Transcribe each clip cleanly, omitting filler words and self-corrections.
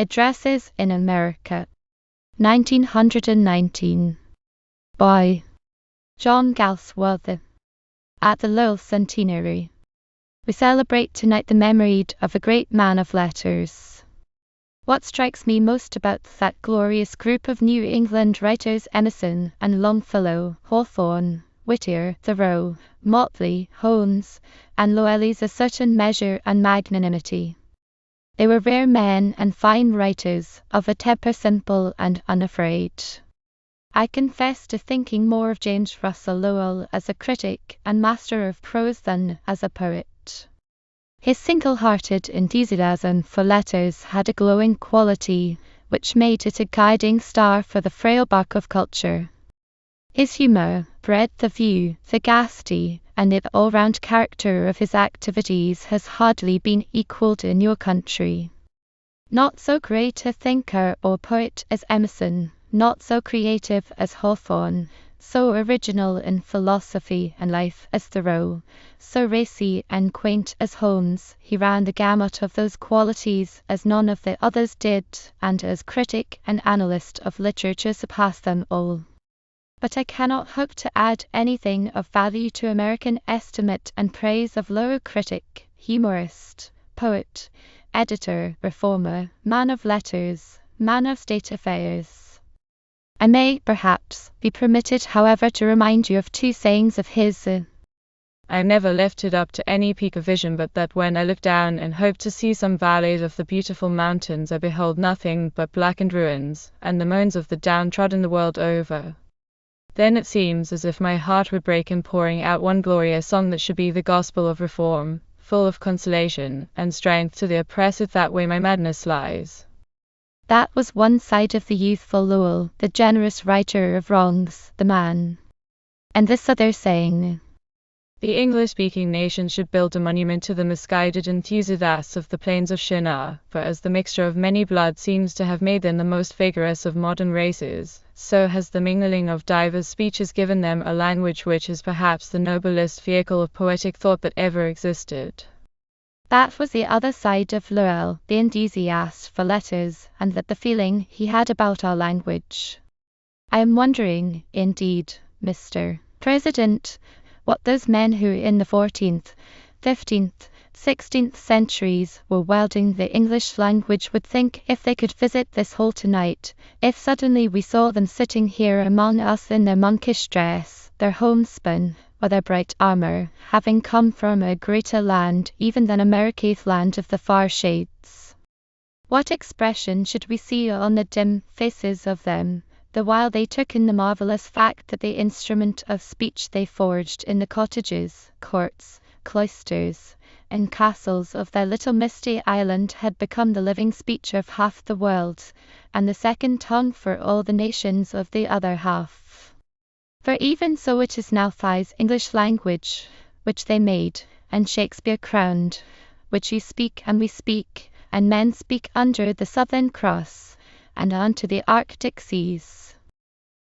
Addresses in America, 1919. By John Galsworthy. At the Lowell Centenary, we celebrate tonight the memory of a great man of letters. What strikes me most about that glorious group of New England writers, Emerson and Longfellow, Hawthorne, Whittier, Thoreau, Motley, Holmes, and Lowell, is a certain measure and magnanimity. They were rare men and fine writers, of a temper simple and unafraid. I confess to thinking more of James Russell Lowell as a critic and master of prose than as a poet. His single-hearted enthusiasm for letters had a glowing quality, which made it a guiding star for the frail bark of culture. His humour, breadth of view, sagacity, and the all-round character of his activities has hardly been equalled in your country. Not so great a thinker or poet as Emerson, not so creative as Hawthorne, so original in philosophy and life as Thoreau, so racy and quaint as Holmes, he ran the gamut of those qualities as none of the others did, and as critic and analyst of literature surpassed them all. But I cannot hope to add anything of value to American estimate and praise of Lowell, critic, humorist, poet, editor, reformer, man of letters, man of state affairs. I may, perhaps, be permitted, however, to remind you of two sayings of his. I never lifted up to any peak of vision but that when I look down and hope to see some valleys of the beautiful mountains, I behold nothing but blackened ruins, and the moans of the downtrodden the world over. Then it seems as if my heart would break in pouring out one glorious song that should be the gospel of reform, full of consolation and strength to the oppressed. That way my madness lies. That was one side of the youthful Lowell, the generous righter of wrongs, the man. And this other saying: the English-speaking nation should build a monument to the misguided enthusiasts of the plains of Shinar, for as the mixture of many bloods seems to have made them the most vigorous of modern races, so has the mingling of divers speeches given them a language which is perhaps the noblest vehicle of poetic thought that ever existed. That was the other side of Lowell, the enthusiast for letters, and that the feeling he had about our language. I am wondering, indeed, Mr. President, what those men who in the 14th, 15th, 16th centuries were wielding the English language would think if they could visit this hall tonight, if suddenly we saw them sitting here among us in their monkish dress, their homespun, or their bright armour, having come from a greater land even than America's land of the far shades. What expression should we see on the dim faces of them, the while they took in the marvellous fact that the instrument of speech they forged in the cottages, courts, cloisters, and castles of their little misty island had become the living speech of half the world, and the second tongue for all the nations of the other half. For even so it is now Thigh's English language, which they made, and Shakespeare crowned, which you speak and we speak, and men speak under the Southern Cross, and unto the Arctic seas.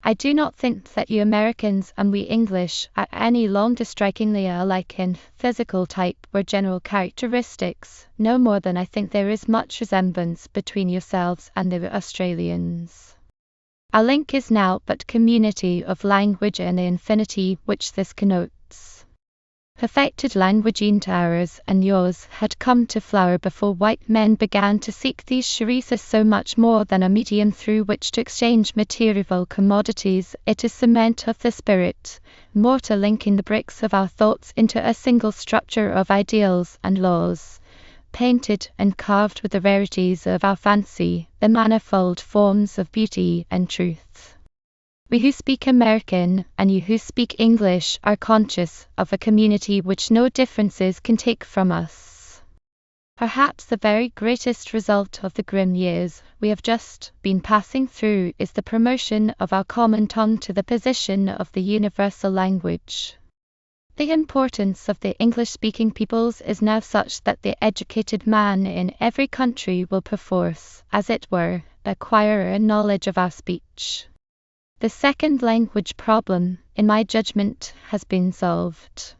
I do not think that you Americans and we English are any longer strikingly alike in physical type or general characteristics, no more than I think there is much resemblance between yourselves and the Australians. Our link is now but community of language and the infinity which this connotes. Perfected language in ours and yours had come to flower before white men began to seek these charices so much more than a medium through which to exchange material commodities. It is cement of the spirit, mortar linking the bricks of our thoughts into a single structure of ideals and laws, painted and carved with the rarities of our fancy, the manifold forms of beauty and truth. We who speak American and you who speak English are conscious of a community which no differences can take from us. Perhaps the very greatest result of the grim years we have just been passing through is the promotion of our common tongue to the position of the universal language. The importance of the English-speaking peoples is now such that the educated man in every country will perforce, as it were, acquire a knowledge of our speech. The second language problem, in my judgment, has been solved.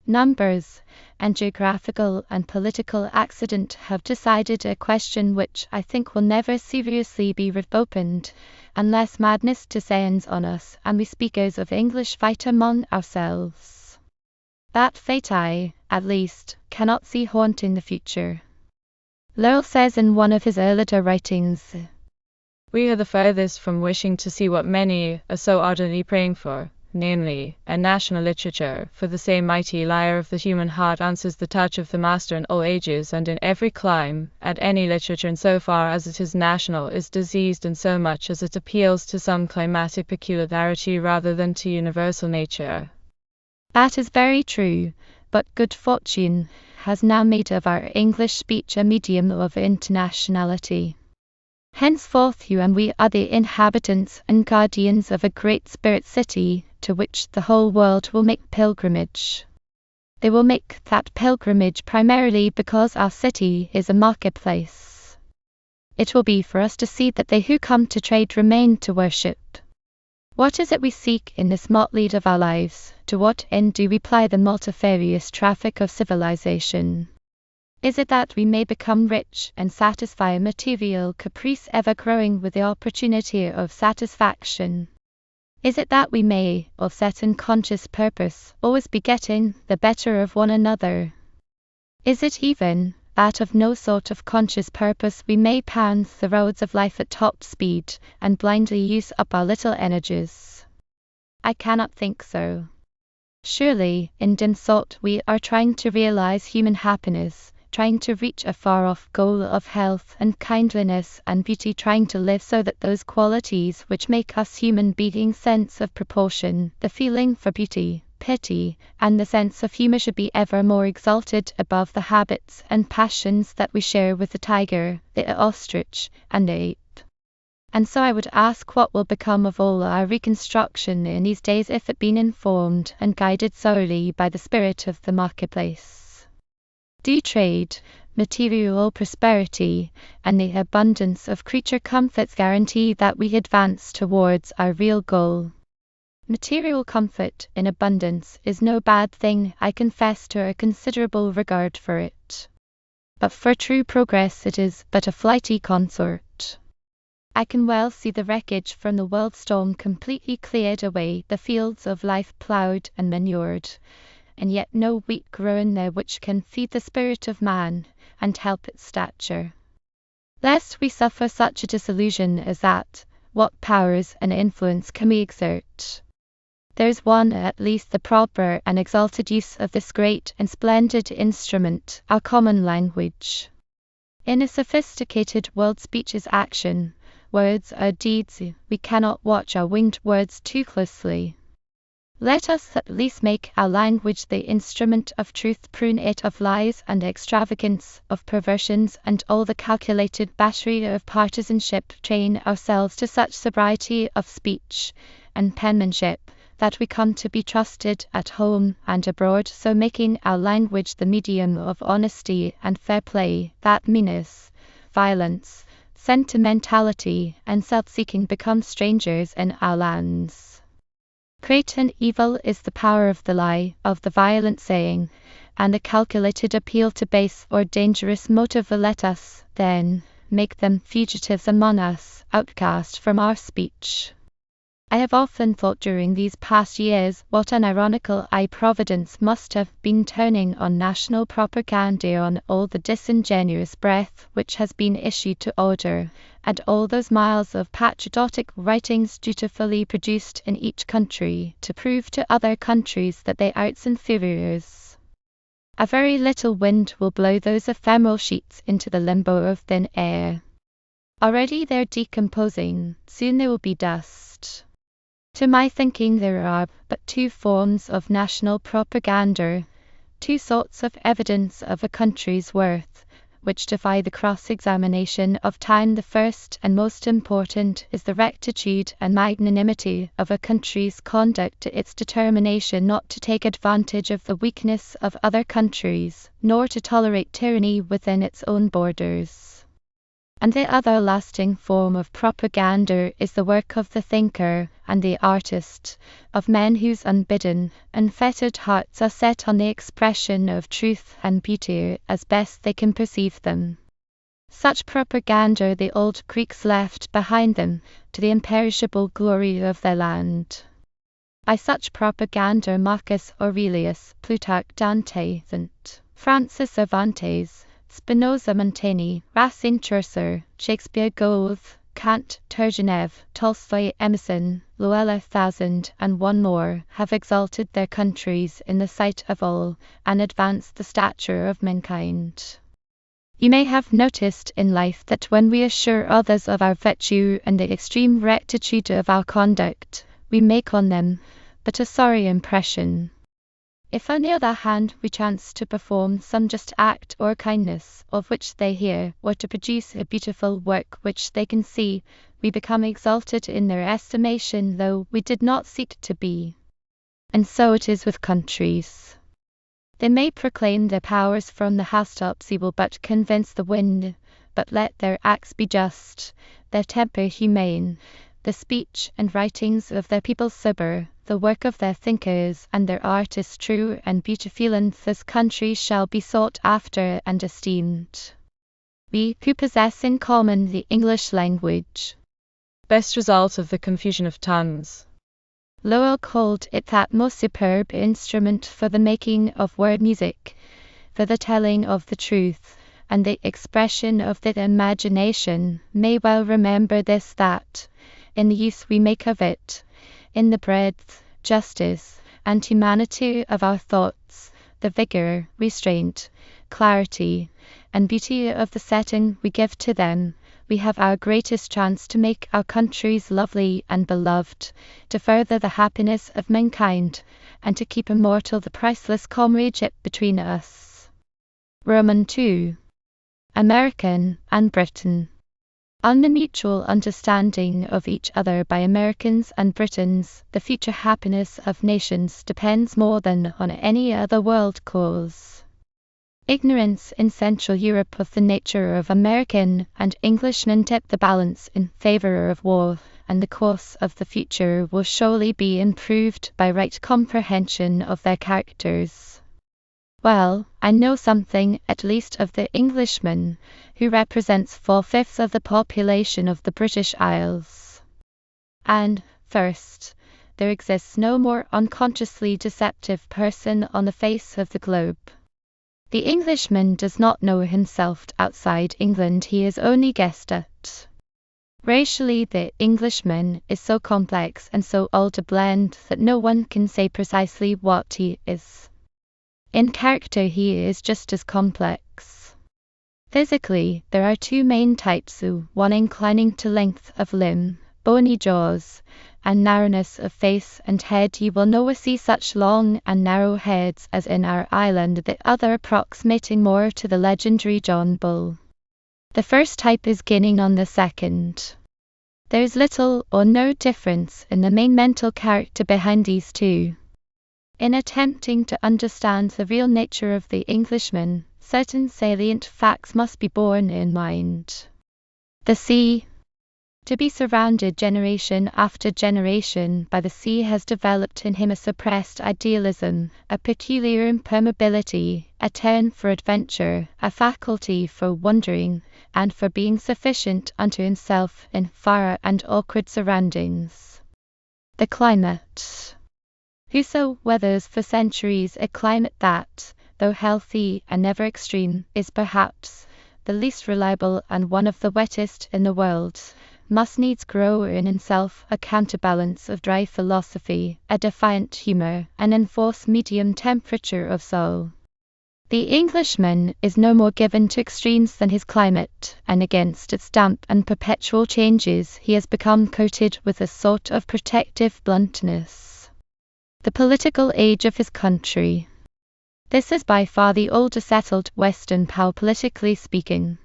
Numbers and geographical and political accident have decided a question which I think will never seriously be reopened unless madness descends on us and we speakers of English fight among ourselves. That fate I, at least, cannot see haunting the future. Lowell says in one of his earlier writings, "We are the furthest from wishing to see what many are so ardently praying for, namely, a national literature, for the same mighty lyre of the human heart answers the touch of the master in all ages and in every clime, and any literature in so far as it is national is diseased in so much as it appeals to some climatic peculiarity rather than to universal nature." That is very true, but good fortune has now made of our English speech a medium of internationality. Henceforth you and we are the inhabitants and guardians of a great spirit city to which the whole world will make pilgrimage. They will make that pilgrimage primarily because our city is a marketplace. It will be for us to see that they who come to trade remain to worship. What is it we seek in this motley of our lives? To what end do we ply the multifarious traffic of civilization? Is it that we may become rich and satisfy a material caprice ever growing with the opportunity of satisfaction? Is it that we may, of set and conscious purpose, always be getting the better of one another? Is it even that of no sort of conscious purpose we may pound the roads of life at top speed and blindly use up our little energies? I cannot think so. Surely, in dim thought we are trying to realize human happiness, trying to reach a far-off goal of health and kindliness and beauty, trying to live so that those qualities which make us human beings, sense of proportion, the feeling for beauty, pity, and the sense of humor, should be ever more exalted above the habits and passions that we share with the tiger, the ostrich, and the ape. And so I would ask what will become of all our reconstruction in these days if it be informed and guided solely by the spirit of the marketplace. Do trade, material prosperity, and the abundance of creature comforts guarantee that we advance towards our real goal? Material comfort in abundance is no bad thing, I confess to a considerable regard for it. But for true progress it is but a flighty consort. I can well see the wreckage from the world storm completely cleared away, the fields of life ploughed and manured, and yet no wheat growing there which can feed the spirit of man and help its stature. Lest we suffer such a disillusion as that, what powers and influence can we exert? There is one, at least the proper and exalted use of this great and splendid instrument, our common language. In a sophisticated world speech is action, words are deeds, we cannot watch our winged words too closely. Let us at least make our language the instrument of truth, prune it of lies and extravagance, of perversions and all the calculated battery of partisanship, train ourselves to such sobriety of speech and penmanship that we come to be trusted at home and abroad, so making our language the medium of honesty and fair play, that meanness, violence, sentimentality, and self-seeking become strangers in our lands. Great and evil is the power of the lie, of the violent saying, and the calculated appeal to base or dangerous motive. Let us, then, make them fugitives among us, outcast from our speech. I have often thought during these past years what an ironical eye Providence must have been turning on national propaganda, on all the disingenuous breath which has been issued to order, and all those miles of patriotic writings dutifully produced in each country, to prove to other countries that they are its inferiors. A very little wind will blow those ephemeral sheets into the limbo of thin air. Already they're decomposing, soon they will be dust. To my thinking there are but two forms of national propaganda, two sorts of evidence of a country's worth, which defy the cross-examination of time. The first and most important is the rectitude and magnanimity of a country's conduct, its determination not to take advantage of the weakness of other countries, nor to tolerate tyranny within its own borders. And the other lasting form of propaganda is the work of the thinker, and the artist, of men whose unbidden, unfettered hearts are set on the expression of truth and beauty as best they can perceive them. Such propaganda the old Greeks left behind them, to the imperishable glory of their land. By such propaganda Marcus Aurelius, Plutarch, Dante, St. Francis Cervantes, Spinoza, Montaigne, Racine, Chaucer, Shakespeare, Goethe, Kant, Turgenev, Tolstoy, Emerson, Luella, Thousand, and one more, have exalted their countries in the sight of all, and advanced the stature of mankind. You may have noticed in life that when we assure others of our virtue and the extreme rectitude of our conduct, we make on them but a sorry impression. If on the other hand we chance to perform some just act or kindness of which they hear, or to produce a beautiful work which they can see, we become exalted in their estimation though we did not seek to be. And so it is with countries. They may proclaim their powers from the housetops, they will but convince the wind, but let their acts be just, their temper humane, the speech and writings of their people sober, the work of their thinkers and their artists true and beautiful, and this country shall be sought after and esteemed. We who possess in common the English language. Best result of the confusion of tongues. Lowell called it that most superb instrument for the making of word music, for the telling of the truth, and the expression of the imagination. May well remember this, that, in the use we make of it, in the breadth, justice, and humanity of our thoughts, the vigor, restraint, clarity, and beauty of the setting we give to them, we have our greatest chance to make our countries lovely and beloved, to further the happiness of mankind, and to keep immortal the priceless comradeship between us. Roman 2. American and Britain. On the mutual understanding of each other by Americans and Britons, the future happiness of nations depends more than on any other world cause. Ignorance in Central Europe of the nature of American and Englishmen tip the balance in favor of war, and the course of the future will surely be improved by right comprehension of their characters. Well, I know something at least of the Englishman, who represents 4/5 of the population of the British Isles. And, first, there exists no more unconsciously deceptive person on the face of the globe. The Englishman does not know himself outside England, he is only guessed at. Racially, the Englishman is so complex and so old a blend that no one can say precisely what he is. In character he is just as complex. Physically, there are two main types, one inclining to length of limb, bony jaws, and narrowness of face and head. You will nowhere see such long and narrow heads as in our island, the other approximating more to the legendary John Bull. The first type is gaining on the second. There is little or no difference in the main mental character behind these two. In attempting to understand the real nature of the Englishman, certain salient facts must be borne in mind. The sea. To be surrounded generation after generation by the sea has developed in him a suppressed idealism, a peculiar impermeability, a turn for adventure, a faculty for wondering, and for being sufficient unto himself in far and awkward surroundings. The climate. Whoso weathers for centuries a climate that, though healthy and never extreme, is perhaps the least reliable and one of the wettest in the world, must needs grow in himself a counterbalance of dry philosophy, a defiant humour, an enforced medium temperature of soul. The Englishman is no more given to extremes than his climate, and against its damp and perpetual changes he has become coated with a sort of protective bluntness. The political age of his country. This is by far the oldest settled Western power politically speaking.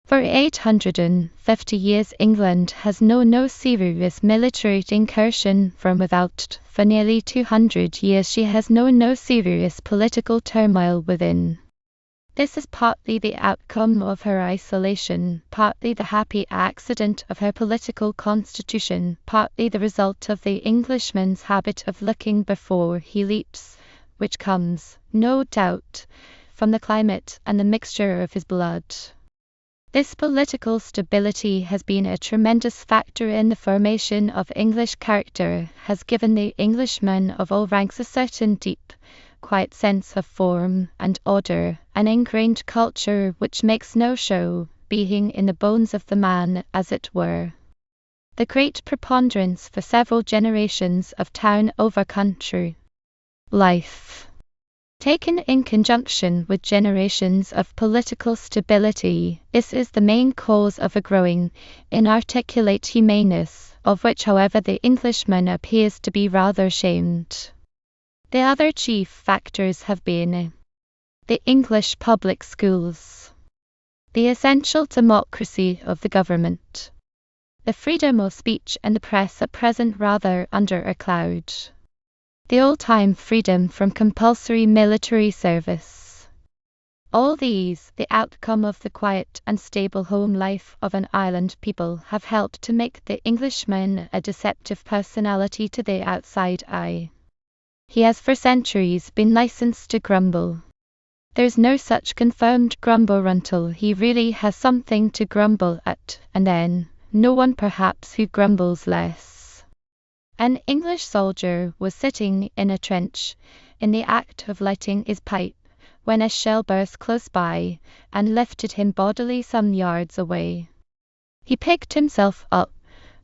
For 850 years England has known no serious military incursion from without. For nearly 200 years she has known no serious political turmoil within. This is partly the outcome of her isolation, partly the happy accident of her political constitution, partly the result of the Englishman's habit of looking before he leaps, which comes, no doubt, from the climate and the mixture of his blood. This political stability has been a tremendous factor in the formation of English character, has given the Englishman of all ranks a certain deep, quiet sense of form and order, an ingrained culture which makes no show, being in the bones of the man, as it were. The great preponderance for several generations of town over country life, taken in conjunction with generations of political stability, this is the main cause of a growing, inarticulate humaneness, of which however the Englishman appears to be rather ashamed. The other chief factors have been the English public schools, the essential democracy of the government, the freedom of speech and the press at present rather under a cloud, the old-time freedom from compulsory military service. All these, the outcome of the quiet and stable home life of an island people, have helped to make the Englishman a deceptive personality to the outside eye. He has for centuries been licensed to grumble. There's no such confirmed grumble until he really has something to grumble at, and then, no one perhaps who grumbles less. An English soldier was sitting in a trench, in the act of lighting his pipe, when a shell burst close by, and lifted him bodily some yards away. He picked himself up,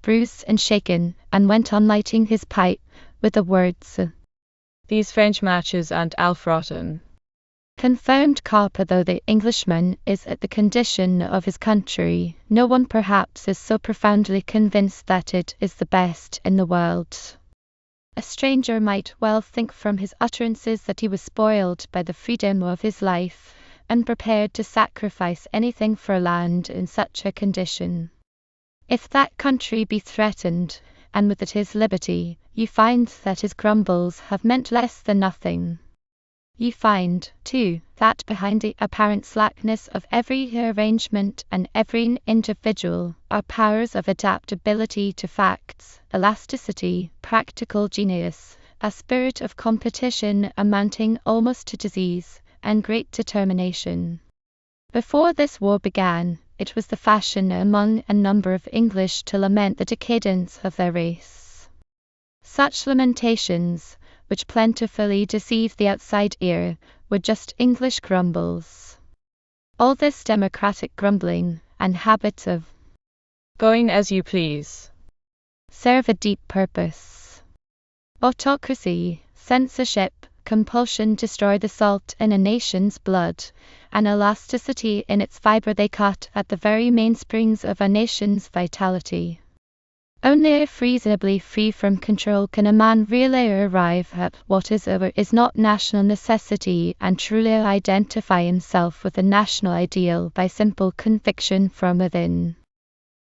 bruised and shaken, and went on lighting his pipe, with the words, "These French matches and Alfrotten." Confirmed carper though the Englishman is at the condition of his country, no one perhaps is so profoundly convinced that it is the best in the world. A stranger might well think from his utterances that he was spoiled by the freedom of his life, and prepared to sacrifice anything for land in such a condition. If that country be threatened, and with it his liberty, you find that his grumbles have meant less than nothing. You find, too, that behind the apparent slackness of every arrangement and every individual are powers of adaptability to facts, elasticity, practical genius, a spirit of competition amounting almost to disease, and great determination. Before this war began, it was the fashion among a number of English to lament the decadence of their race. Such lamentations, which plentifully deceive the outside ear, were just English grumbles. All this democratic grumbling, and habit of going as you please, serve a deep purpose. Autocracy, censorship, compulsion destroy the salt in a nation's blood, and elasticity in its fibre they cut at the very mainsprings of a nation's vitality. Only if reasonably free from control can a man really arrive at what is or is not national necessity, and truly identify himself with a national ideal by simple conviction from within.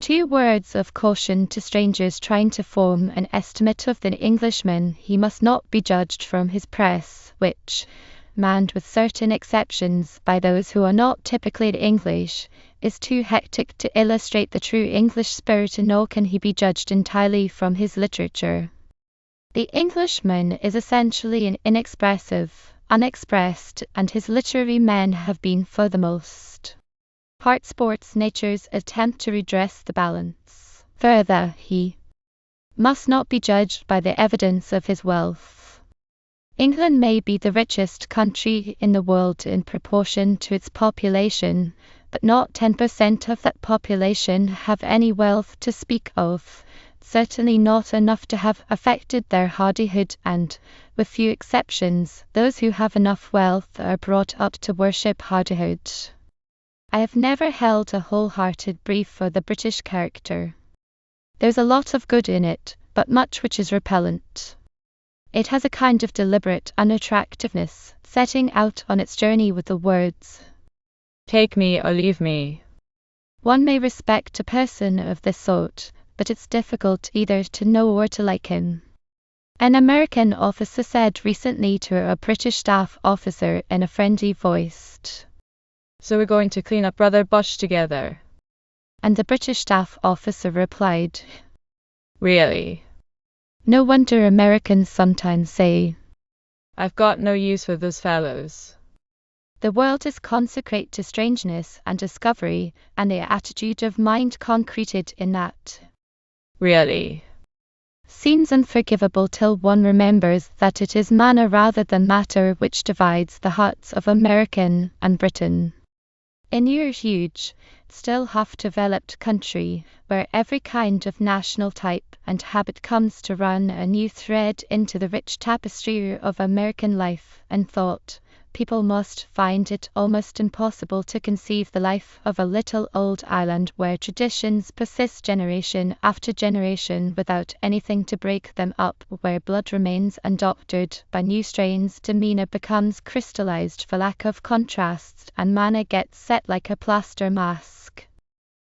2 words of caution to strangers trying to form an estimate of the Englishman: he must not be judged from his press, which, manned with certain exceptions by those who are not typically English, is too hectic to illustrate the true English spirit, nor can he be judged entirely from his literature. The Englishman is essentially an inexpressive, unexpressed, and his literary men have been for the most part sports nature's attempt to redress the balance. Further, he must not be judged by the evidence of his wealth. England may be the richest country in the world in proportion to its population, but not 10% of that population have any wealth to speak of, certainly not enough to have affected their hardihood, and, with few exceptions, those who have enough wealth are brought up to worship hardihood. I have never held a wholehearted brief for the British character. There's a lot of good in it, but much which is repellent. It has a kind of deliberate unattractiveness, setting out on its journey with the words, "Take me or leave me." One may respect a person of this sort, but it's difficult either to know or to like him. An American officer said recently to a British staff officer in a friendly voice, So we're going to clean up Brother Bosch together. And the British staff officer replied, Really? No wonder Americans sometimes say, I've got no use for those fellows. the world is consecrate to strangeness and discovery, and the attitude of mind concreted in that Really? seems unforgivable till one remembers that it is manner rather than matter which divides the hearts of American and Britain. In your huge, still half-developed country, where every kind of national type and habit comes to run a new thread into the rich tapestry of American life and thought, people must find it almost impossible to conceive the life of a little old island where traditions persist generation after generation without anything to break them up, where blood remains undoctored by new strains, demeanor becomes crystallized for lack of contrasts, and manner gets set like a plaster mask.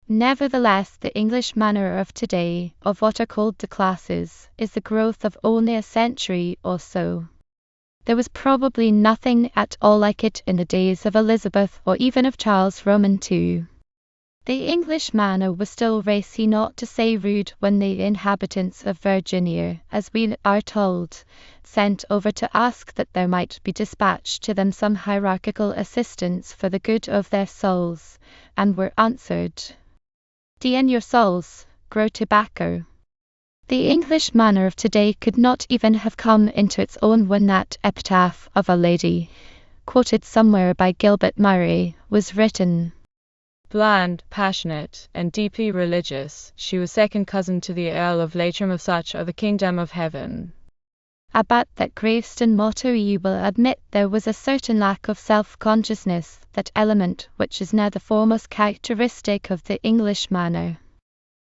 Nevertheless, the English manner of today, of what are called the classes, is the growth of only a century or so. There was probably nothing at all like it in the days of Elizabeth or even of Charles Roman II. The English manner was still racy, not to say rude, when the inhabitants of Virginia, as we are told, sent over to ask that there might be dispatched to them some hierarchical assistance for the good of their souls, and were answered, "D.N. your souls, grow tobacco." The English manner of today could not even have come into its own when that epitaph of a lady, quoted somewhere by Gilbert Murray, was written. Bland, passionate, and deeply religious, she was second cousin to the Earl of Leitrim. Of such are the kingdom of heaven. About that gravestone motto you will admit there was a certain lack of self-consciousness, that element which is now the foremost characteristic of the English manner.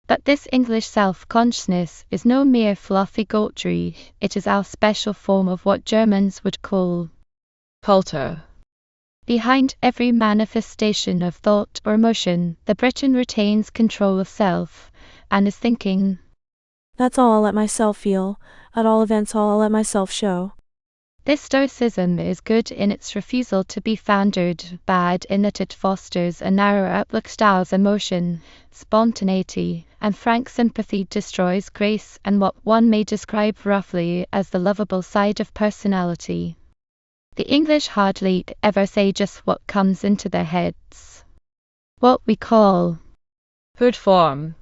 But this English self-consciousness is no mere fluffy gaucherie, it is our special form of what Germans would call Culture. behind every manifestation of thought or motion, the Briton retains control of self, and is thinking, That's all I'll let myself feel, at all events all I'll let myself show. This stoicism is good in its refusal to be foundered, bad in that it fosters a narrow outlook, styles emotion, spontaneity, and frank sympathy, destroys grace and what one may describe roughly as the lovable side of personality. The English hardly ever say just what comes into their heads. What we call Good form.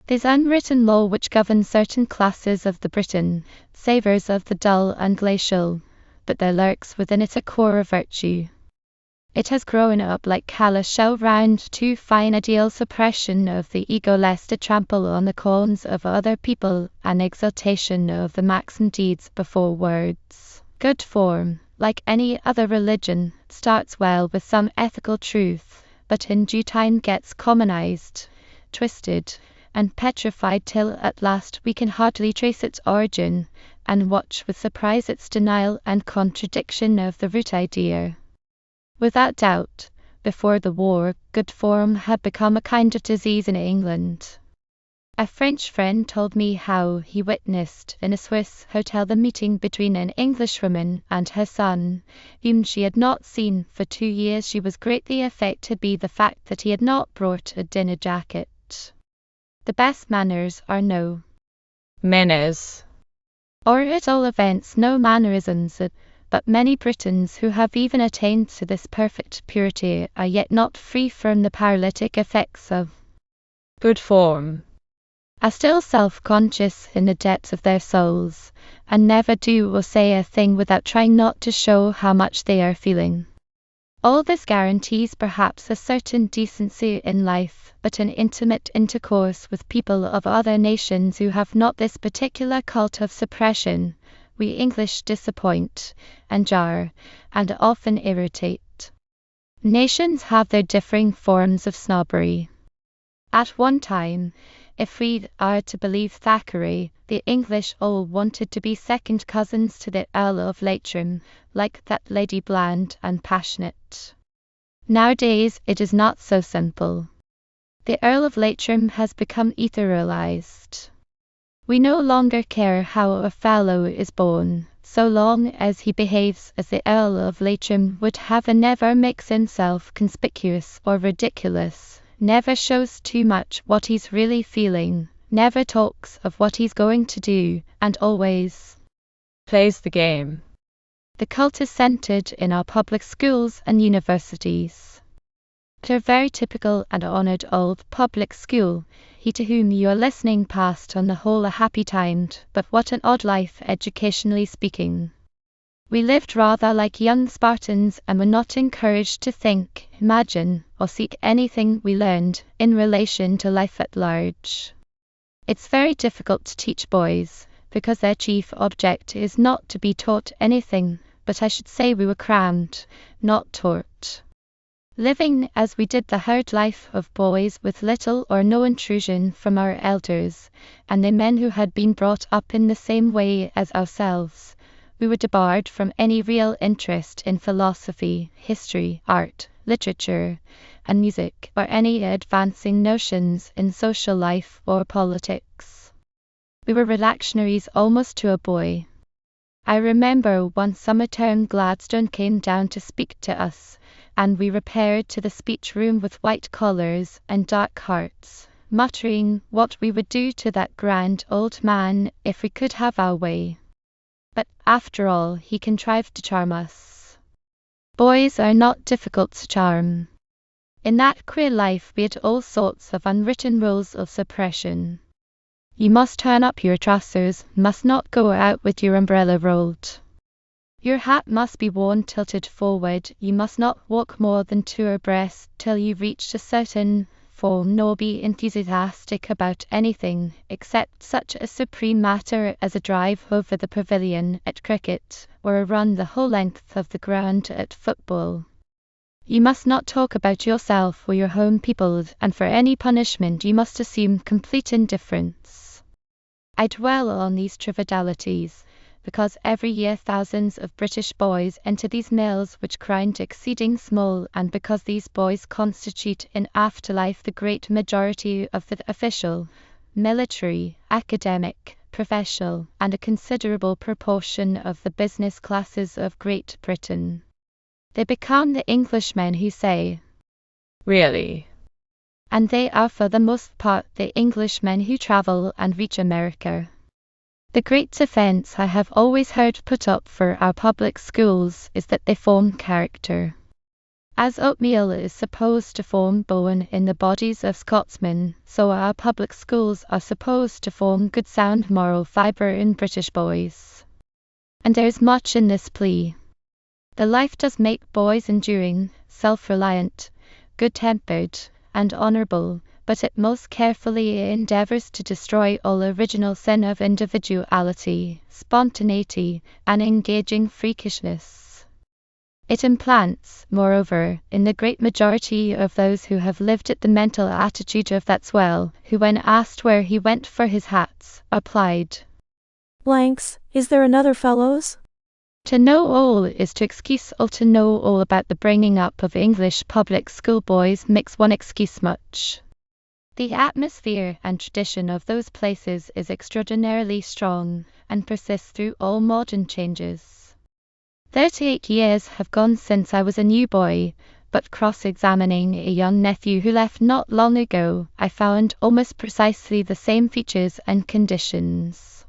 this unwritten law which governs certain classes of the Briton, savours of the dull and glacial, but there lurks within it a core of virtue. It has grown up like callous shell round too fine ideal suppression of the ego lest it trample on the corns of other people, an exaltation of the maxim deeds before words. Good form, like any other religion, starts well with some ethical truth, but in due time gets commonized, twisted, and petrified till at last we can hardly trace its origin, and watch with surprise its denial and contradiction of the root idea. Without doubt, before the war, good form had become a kind of disease in England. A French friend told me how he witnessed in a Swiss hotel the meeting between an Englishwoman and her son, whom she had not seen for 2 years. She was greatly affected by the fact that he had not brought a dinner jacket. The best manners are no Manners. or at all events no mannerisms, but many Britons who have even attained to this perfect purity are yet not free from the paralytic effects of Good form. are still self-conscious in the depths of their souls, and never do or say a thing without trying not to show how much they are feeling. All this guarantees perhaps a certain decency in life, but an intimate intercourse with people of other nations who have not this particular cult of suppression, we English disappoint, and jar, and often irritate. Nations have their differing forms of snobbery. At one time, if we are to believe Thackeray, the English all wanted to be second cousins to the Earl of Leitrim, like that lady, bland and passionate. Nowadays it is not so simple. The Earl of Leitrim has become etherealized. We no longer care how a fellow is born, so long as he behaves as the Earl of Leitrim would have, and never makes himself conspicuous or ridiculous, never shows too much what he's really feeling, never talks of what he's going to do, and always plays the game. The cult is centered in our public schools and universities. At our very typical and honored old public school, he to whom you are listening passed on the whole a happy time, but what an odd life educationally speaking. We lived rather like young Spartans and were not encouraged to think, imagine, or seek anything we learned in relation to life at large. It's very difficult to teach boys, because their chief object is not to be taught anything, but I should say we were crammed, not taught. Living as we did the hard life of boys with little or no intrusion from our elders, and the men who had been brought up in the same way as ourselves, we were debarred from any real interest in philosophy, history, art, literature, and music, or any advancing notions in social life or politics. We were reactionaries almost to a boy. I remember one summer term Gladstone came down to speak to us, and we repaired to the speech room with white collars and dark hearts, muttering what we would do to that grand old man if we could have our way. But after all, he contrived to charm us. Boys are not difficult to charm. In that queer life we had all sorts of unwritten rules of suppression. You must turn up your trousers, must not go out with your umbrella rolled. Your hat must be worn tilted forward, you must not walk more than 2 abreast till you've reached a certain form, nor be enthusiastic about anything, except such a supreme matter as a drive over the pavilion at cricket, or a run the whole length of the ground at football. You must not talk about yourself or your home peopled, and for any punishment you must assume complete indifference. I dwell on these trivialities, because every year thousands of British boys enter these mills which grind exceeding small, and because these boys constitute in afterlife the great majority of the official, military, academic, professional, and a considerable proportion of the business classes of Great Britain. They become the Englishmen who say, "Really?" And they are for the most part the Englishmen who travel and reach America. The great defense I have always heard put up for our public schools is that they form character. As oatmeal is supposed to form bone in the bodies of Scotsmen, so our public schools are supposed to form good sound moral fibre in British boys. And there is much in this plea. The life does make boys enduring, self-reliant, good-tempered, and honourable, but it most carefully endeavours to destroy all original sin of individuality, spontaneity, and engaging freakishness. It implants, moreover, in the great majority of those who have lived it the mental attitude of that swell, who when asked where he went for his hats, replied, Blanks, is there another fellows? To know all is to excuse all. To know all about the bringing up of English public school boys makes one excuse much. The atmosphere and tradition of those places is extraordinarily strong, and persists through all modern changes. 38 years have gone since I was a new boy, but cross-examining a young nephew who left not long ago, I found almost precisely the same features and conditions.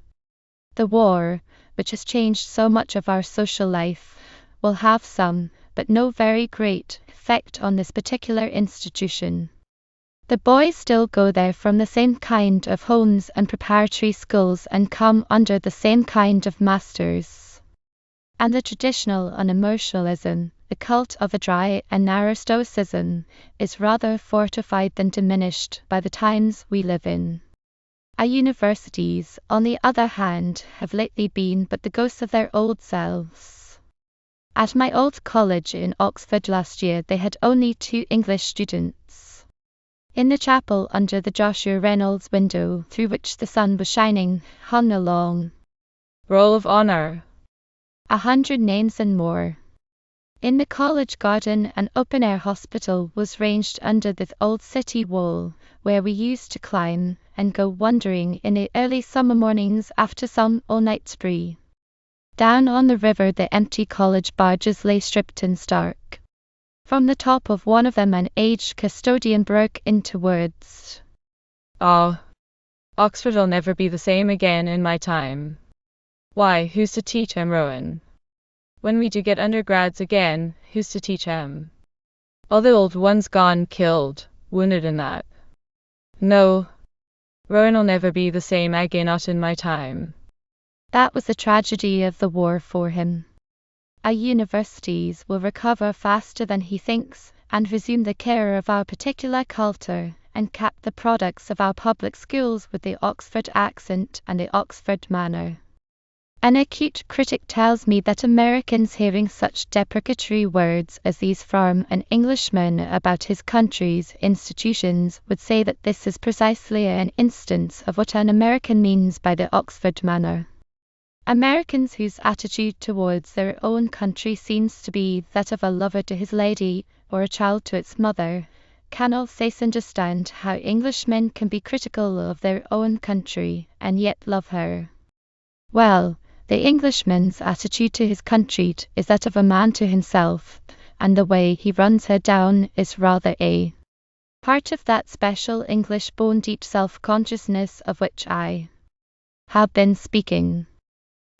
The war, which has changed so much of our social life, will have some, but no very great, effect on this particular institution. The boys still go there from the same kind of homes and preparatory schools and come under the same kind of masters. And the traditional unemotionalism, the cult of a dry and narrow stoicism, is rather fortified than diminished by the times we live in. Our universities, on the other hand, have lately been but the ghosts of their old selves. At my old college in Oxford last year they had only 2 English students. In the chapel under the Joshua Reynolds window, through which the sun was shining, hung a long Roll of Honour. 100 names and more. In the college garden an open-air hospital was ranged under the old city wall, where we used to climb, and go wandering in the early summer mornings after some all-night spree. Down on the river the empty college barges lay stripped and stark. From the top of one of them an aged custodian broke into words. "Oh, Oxford'll never be the same again in my time. Why, who's to teach 'em, Rowan? When we do get undergrads again, who's to teach 'em? All the old ones gone, killed, wounded and that. No, Rowan'll never be the same again, not in my time." That was the tragedy of the war for him. Our universities will recover faster than he thinks, and resume the care of our particular culture, and cap the products of our public schools with the Oxford accent and the Oxford manner. An acute critic tells me that Americans hearing such deprecatory words as these from an Englishman about his country's institutions would say that this is precisely an instance of what an American means by the Oxford manner. Americans whose attitude towards their own country seems to be that of a lover to his lady, or a child to its mother, can always understand how Englishmen can be critical of their own country, and yet love her. Well, the Englishman's attitude to his country is that of a man to himself, and the way he runs her down is rather a part of that special English bone deep self-consciousness of which I have been speaking.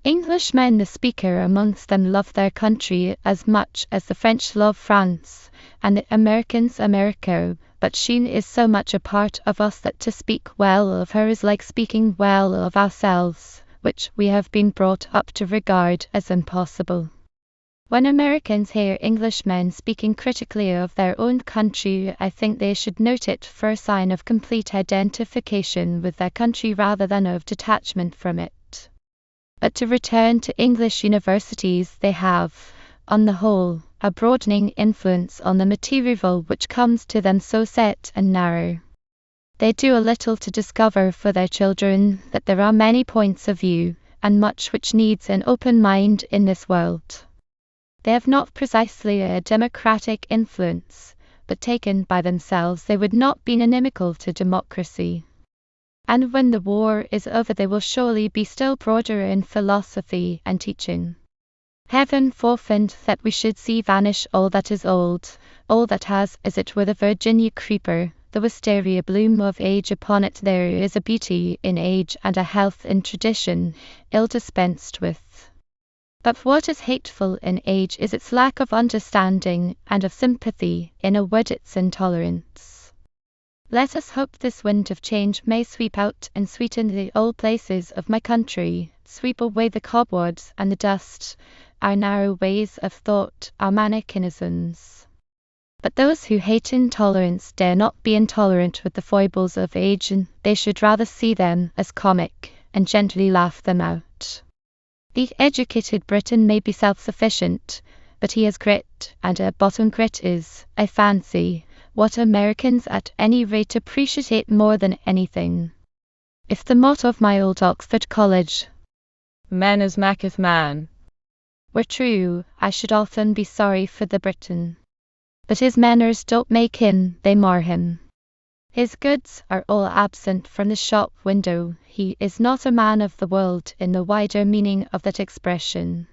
Englishmen, the speaker amongst them, love their country as much as the French love France, and the Americans America, but she is so much a part of us that to speak well of her is like speaking well of ourselves, which we have been brought up to regard as impossible. When Americans hear Englishmen speaking critically of their own country, I think they should note it for a sign of complete identification with their country rather than of detachment from it. But to return to English universities, they have, on the whole, a broadening influence on the material which comes to them so set and narrow. They do a little to discover for their children that there are many points of view, and much which needs an open mind in this world. They have not precisely a democratic influence, but taken by themselves they would not be inimical to democracy. And when the war is over they will surely be still broader in philosophy and teaching. Heaven forfend that we should see vanish all that is old, all that has, as it were, the Virginia creeper, the wisteria bloom of age upon it. There is a beauty in age and a health in tradition, ill dispensed with. But what is hateful in age is its lack of understanding and of sympathy, in a word, its intolerance. Let us hope this wind of change may sweep out and sweeten the old places of my country, sweep away the cobwebs and the dust, our narrow ways of thought, our manichaeisms. But those who hate intolerance dare not be intolerant with the foibles of age, and they should rather see them as comic, and gently laugh them out. The educated Briton may be self-sufficient, but he has grit, and at bottom grit is, I fancy, what Americans at any rate appreciate more than anything. If the motto of my old Oxford College, "Man as maketh man," were true, I should often be sorry for the Briton. But his manners don't make him, they mar him. His goods are all absent from the shop window. He is not a man of the world in the wider meaning of that expression.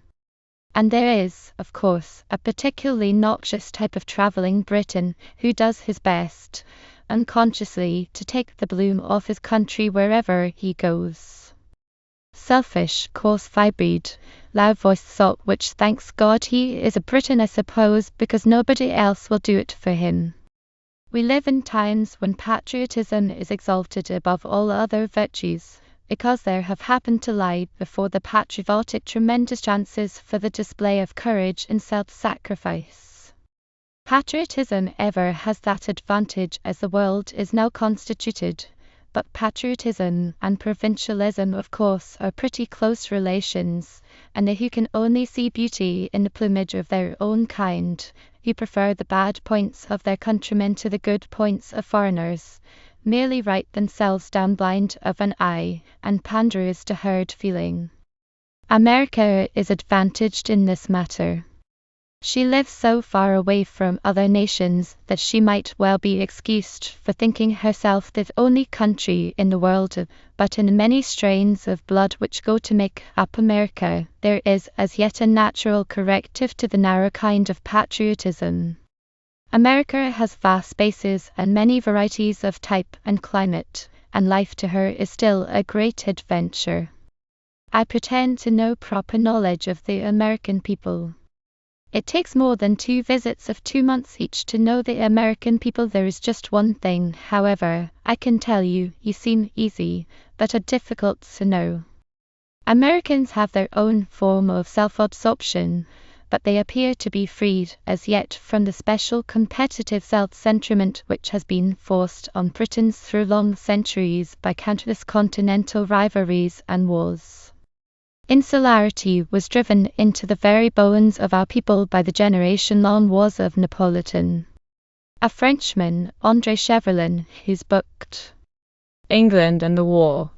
And there is, of course, a particularly noxious type of travelling Briton who does his best, unconsciously, to take the bloom off his country wherever he goes. Selfish, coarse-fibred, loud-voiced sot, which, thanks God, he is a Briton, I suppose, because nobody else will do it for him. We live in times when patriotism is exalted above all other virtues, because there have happened to lie before the patriotic tremendous chances for the display of courage and self-sacrifice. Patriotism ever has that advantage as the world is now constituted, but patriotism and provincialism of course are pretty close relations, and they who can only see beauty in the plumage of their own kind, who prefer the bad points of their countrymen to the good points of foreigners, merely write themselves down blind of an eye, and panders to herd feeling. America is advantaged in this matter. She lives so far away from other nations that she might well be excused for thinking herself the only country in the world, but in many strains of blood which go to make up America, there is as yet a natural corrective to the narrow kind of patriotism. America has vast spaces and many varieties of type and climate, and life to her is still a great adventure. I pretend to no proper knowledge of the American people. It takes more than 2 visits of 2 months each to know the American people. There is just one thing, however, I can tell you seem easy, but are difficult to know. Americans have their own form of self-absorption, but they appear to be freed as yet from the special competitive self-centrament which has been forced on Britons through long centuries by countless continental rivalries and wars. Insularity was driven into the very bones of our people by the generation-long wars of Napoleon. A Frenchman, André Cheverlin, whose book, England and the War,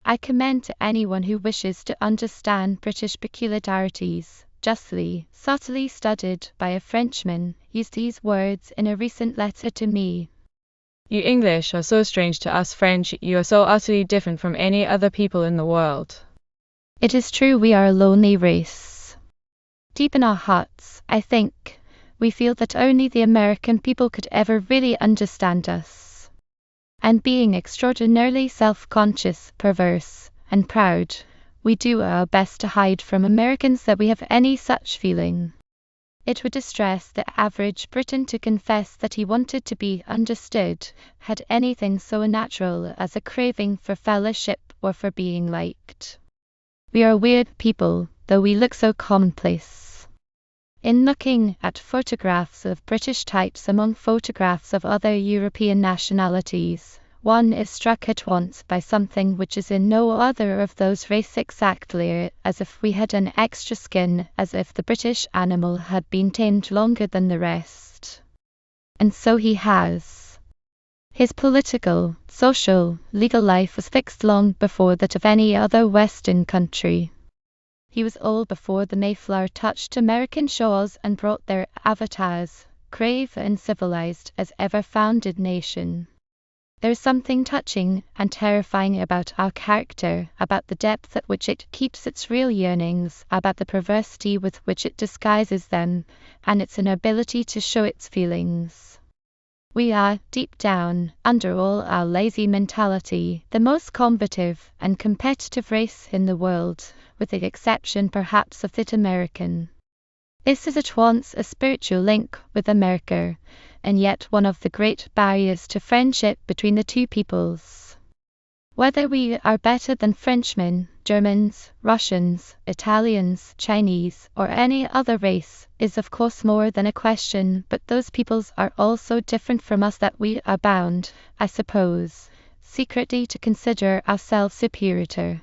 I commend to anyone who wishes to understand British peculiarities, justly, subtly studied by a Frenchman, used these words in a recent letter to me. You English are so strange to us French, you are so utterly different from any other people in the world. It is true we are a lonely race. Deep in our hearts, I think, we feel that only the American people could ever really understand us. And being extraordinarily self-conscious, perverse, and proud, we do our best to hide from Americans that we have any such feeling. It would distress the average Briton to confess that he wanted to be understood, had anything so unnatural as a craving for fellowship or for being liked. We are a weird people, though we look so commonplace. In looking at photographs of British types among photographs of other European nationalities, one is struck at once by something which is in no other of those races exactly as if we had an extra skin, as if the British animal had been tamed longer than the rest. And so he has. His political, social, legal life was fixed long before that of any other Western country. He was old before the Mayflower touched American shores and brought their avatars, grave and civilized as ever founded nation. There is something touching and terrifying about our character, about the depth at which it keeps its real yearnings, about the perversity with which it disguises them, and its inability to show its feelings. We are, deep down, under all our lazy mentality, the most combative and competitive race in the world, with the exception perhaps of the American. This is at once a spiritual link with America, and yet one of the great barriers to friendship between the two peoples. Whether we are better than Frenchmen, Germans, Russians, Italians, Chinese, or any other race, is of course more than a question, but those peoples are all so different from us that we are bound, I suppose, secretly to consider ourselves superior.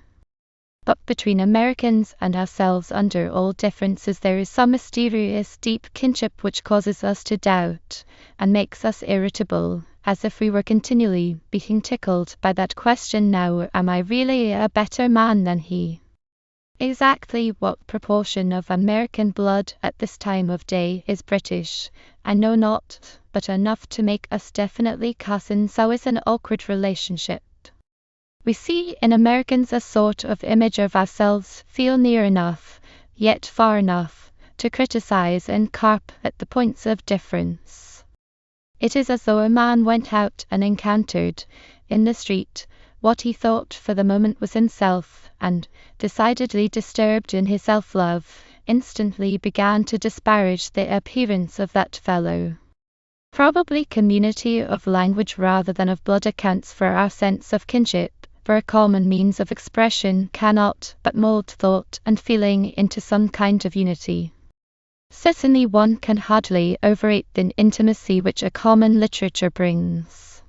But between Americans and ourselves, under all differences, there is some mysterious deep kinship which causes us to doubt, and makes us irritable, as if we were continually being tickled by that question, now, am I really a better man than he? Exactly what proportion of American blood at this time of day is British, I know not, but enough to make us definitely cousins. So is an awkward relationship. We see in Americans a sort of image of ourselves, feel near enough, yet far enough, to criticize and carp at the points of difference. It is as though a man went out and encountered, in the street, what he thought for the moment was himself, and, decidedly disturbed in his self-love, instantly began to disparage the appearance of that fellow. Probably community of language rather than of blood accounts for our sense of kinship, for a common means of expression cannot but mold thought and feeling into some kind of unity. Certainly one can hardly overrate the intimacy which a common literature brings.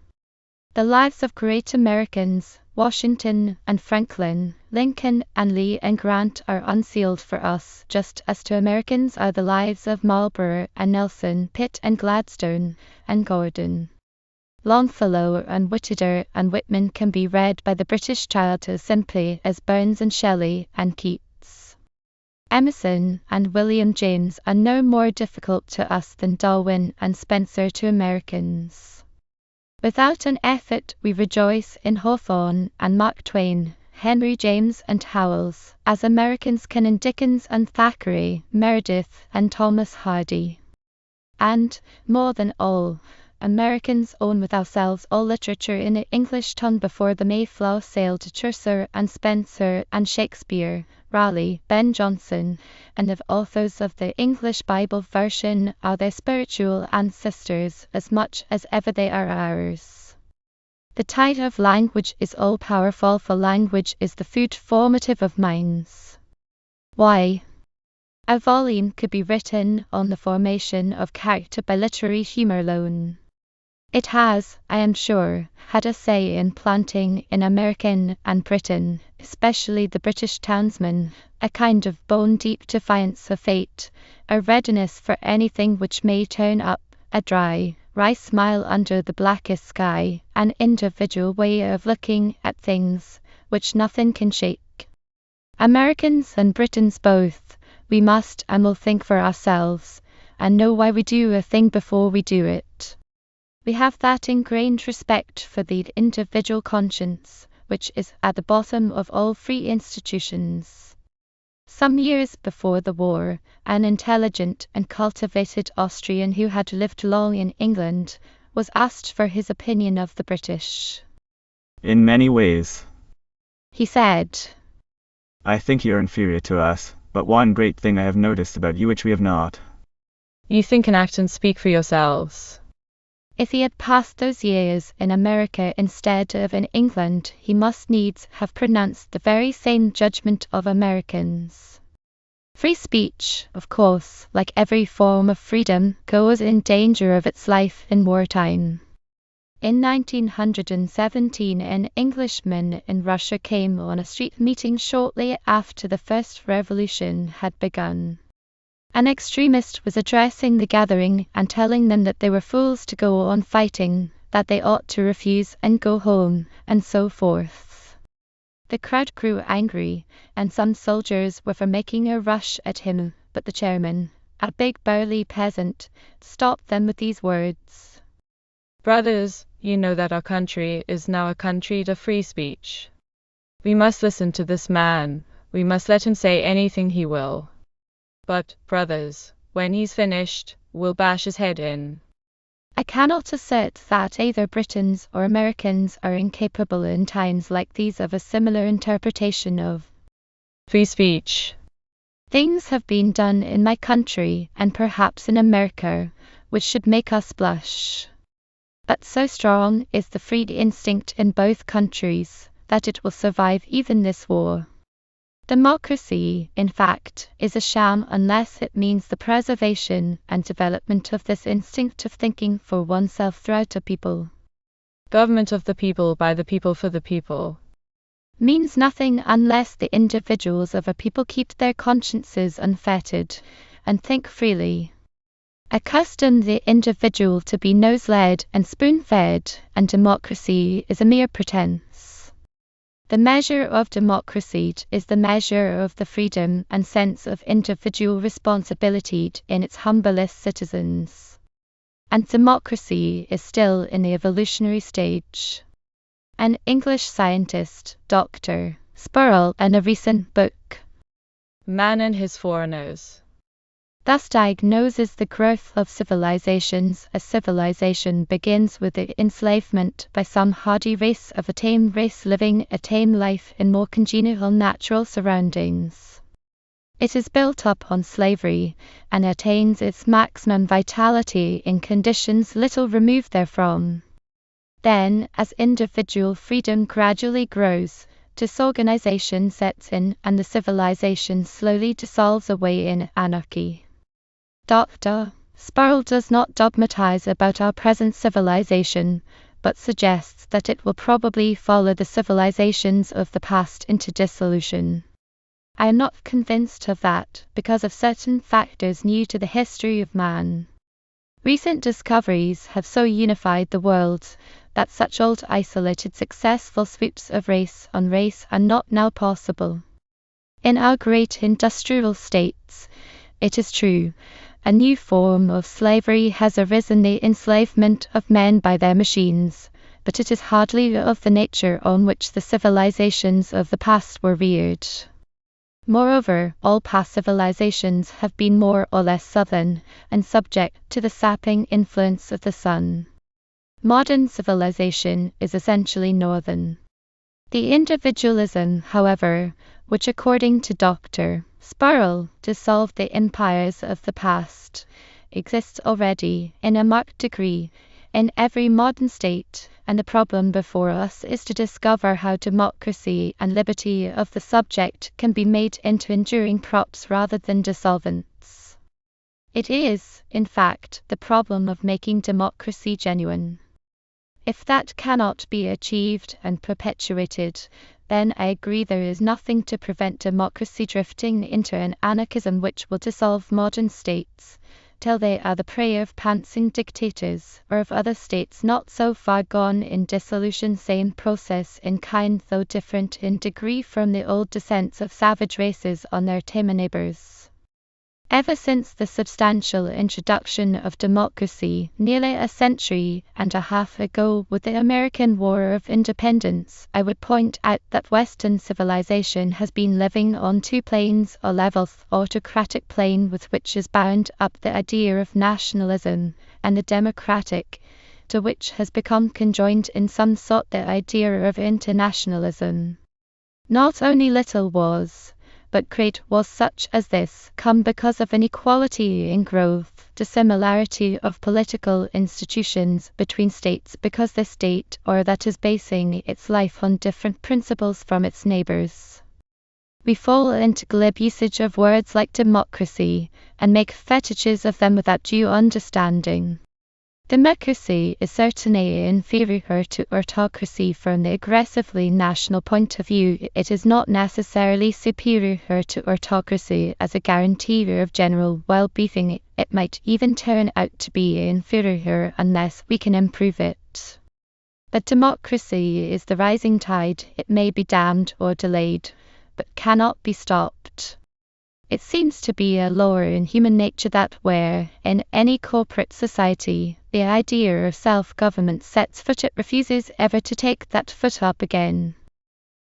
The lives of great Americans, Washington and Franklin, Lincoln and Lee and Grant, are unsealed for us, just as to Americans are the lives of Marlborough and Nelson, Pitt and Gladstone and Gordon. Longfellow and Whittier and Whitman can be read by the British child as simply as Burns and Shelley and Keats. Emerson and William James are no more difficult to us than Darwin and Spencer to Americans. Without an effort we rejoice in Hawthorne and Mark Twain, Henry James and Howells, as Americans can in Dickens and Thackeray, Meredith and Thomas Hardy. And, more than all, Americans own with ourselves all literature in the English tongue before the Mayflower sailed to Chaucer and Spenser and Shakespeare, Raleigh, Ben Jonson, and the authors of the English Bible version are their spiritual ancestors as much as ever they are ours. The tide of language is all-powerful, for language is the food formative of minds. Why? A volume could be written on the formation of character by literary humor alone. It has, I am sure, had a say in planting in American and Britain, especially the British townsman, a kind of bone-deep defiance of fate, a readiness for anything which may turn up, a dry, wry smile under the blackest sky, an individual way of looking at things, which nothing can shake. Americans and Britons both, we must and will think for ourselves, and know why we do a thing before we do it. We have that ingrained respect for the individual conscience, which is at the bottom of all free institutions. Some years before the war, an intelligent and cultivated Austrian who had lived long in England was asked for his opinion of the British. In many ways, He said, I think you are inferior to us, but one great thing I have noticed about you which we have not. You think and act and speak for yourselves. if he had passed those years in America instead of in England, he must needs have pronounced the very same judgment of Americans. Free speech, of course, like every form of freedom, goes in danger of its life in wartime. In 1917, an Englishman in Russia came on a street meeting shortly after the first revolution had begun. An extremist was addressing the gathering and telling them that they were fools to go on fighting, that they ought to refuse and go home, and so forth. The crowd grew angry, and some soldiers were for making a rush at him, but the chairman, a big burly peasant, stopped them with these words. Brothers, you know that our country is now a country of free speech. We must listen to this man, we must let him say anything he will. But, brothers, when he's finished, we'll bash his head in. I cannot assert that either Britons or Americans are incapable in times like these of a similar interpretation of free speech. Things have been done in my country, and perhaps in America, which should make us blush. But so strong is the free instinct in both countries, that it will survive even this war. Democracy, in fact, is a sham unless it means the preservation and development of this instinct of thinking for oneself throughout a people. Government of the people, by the people, for the people. Means nothing unless the individuals of a people keep their consciences unfettered and think freely. Accustom the individual to be nose-led and spoon-fed, and democracy is a mere pretense. The measure of democracy is the measure of the freedom and sense of individual responsibility in its humblest citizens. And democracy is still in the evolutionary stage. An English scientist, Dr. Spurrell, in a recent book, Man and His Foreigners, thus diagnoses the growth of civilizations. A civilization begins with the enslavement by some hardy race of a tame race living a tame life in more congenial natural surroundings. It is built up on slavery, and attains its maximum vitality in conditions little removed therefrom. Then, as individual freedom gradually grows, disorganization sets in, and the civilization slowly dissolves away in anarchy. Dr. Spurrell does not dogmatize about our present civilization, but suggests that it will probably follow the civilizations of the past into dissolution. I am not convinced of that, because of certain factors new to the history of man. Recent discoveries have so unified the world that such old isolated successful sweeps of race on race are not now possible. In our great industrial states, it is true, a new form of slavery has arisen, the enslavement of men by their machines, but it is hardly of the nature on which the civilizations of the past were reared. Moreover, all past civilizations have been more or less southern, and subject to the sapping influence of the sun. Modern civilization is essentially northern. The individualism, however, which according to Dr. Sparrow dissolved the empires of the past, exists already in a marked degree in every modern state, and the problem before us is to discover how democracy and liberty of the subject can be made into enduring props rather than dissolvents. It is, in fact, the problem of making democracy genuine. If that cannot be achieved and perpetuated, then I agree there is nothing to prevent democracy drifting into an anarchism which will dissolve modern states, till they are the prey of pantsing dictators, or of other states not so far gone in dissolution, same process in kind though different in degree from the old descents of savage races on their tamer neighbors. Ever since the substantial introduction of democracy nearly a century and a half ago with the American War of Independence, I would point out that Western civilization has been living on two planes, a level autocratic plane with which is bound up the idea of nationalism, and the democratic, to which has become conjoined in some sort the idea of internationalism. Not only little was, but great was such as this come because of inequality in growth, dissimilarity of political institutions between states because the state or that is basing its life on different principles from its neighbors. We fall into glib usage of words like democracy and make fetishes of them without due understanding. Democracy is certainly inferior to autocracy from the aggressively national point of view. It is not necessarily superior to autocracy as a guarantor of general well-being. It might even turn out to be inferior unless we can improve it. But democracy is the rising tide. It may be dammed or delayed, but cannot be stopped. It seems to be a law in human nature that where, in any corporate society, the idea of self-government sets foot, it refuses ever to take that foot up again.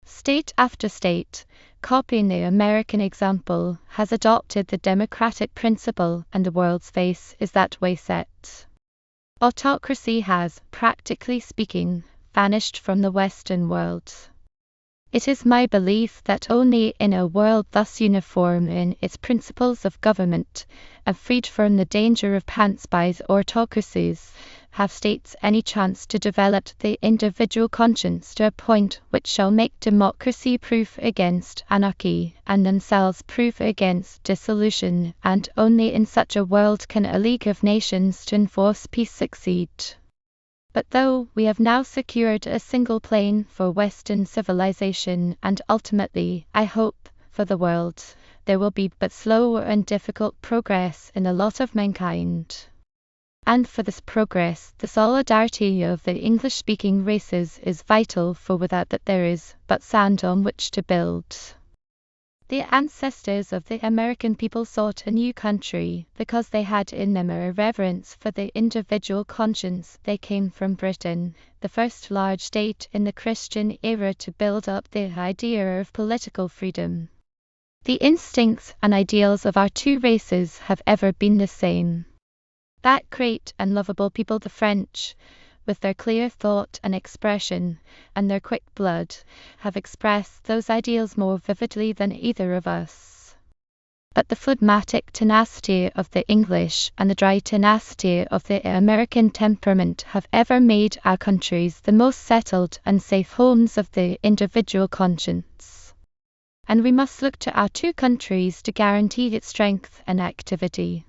State after state, copying the American example, has adopted the democratic principle, and the world's face is that way set. Autocracy has, practically speaking, vanished from the Western world. It is my belief that only in a world thus uniform in its principles of government, and freed from the danger of pants-buys autocracies, have states any chance to develop the individual conscience to a point which shall make democracy proof against anarchy, and themselves proof against dissolution, and only in such a world can a League of Nations to enforce peace succeed. But though we have now secured a single plane for Western civilization and ultimately, I hope, for the world, there will be but slow and difficult progress in the lot of mankind. And for this progress, the solidarity of the English-speaking races is vital, for without that there is but sand on which to build. The ancestors of the American people sought a new country because they had in them a reverence for the individual conscience. They came from Britain, the first large state in the Christian era, to build up the idea of political freedom. The instincts and ideals of our two races have ever been the same. That great and lovable people, the French, with their clear thought and expression, and their quick blood, have expressed those ideals more vividly than either of us. But the phlegmatic tenacity of the English and the dry tenacity of the American temperament have ever made our countries the most settled and safe homes of the individual conscience. And we must look to our two countries to guarantee its strength and activity.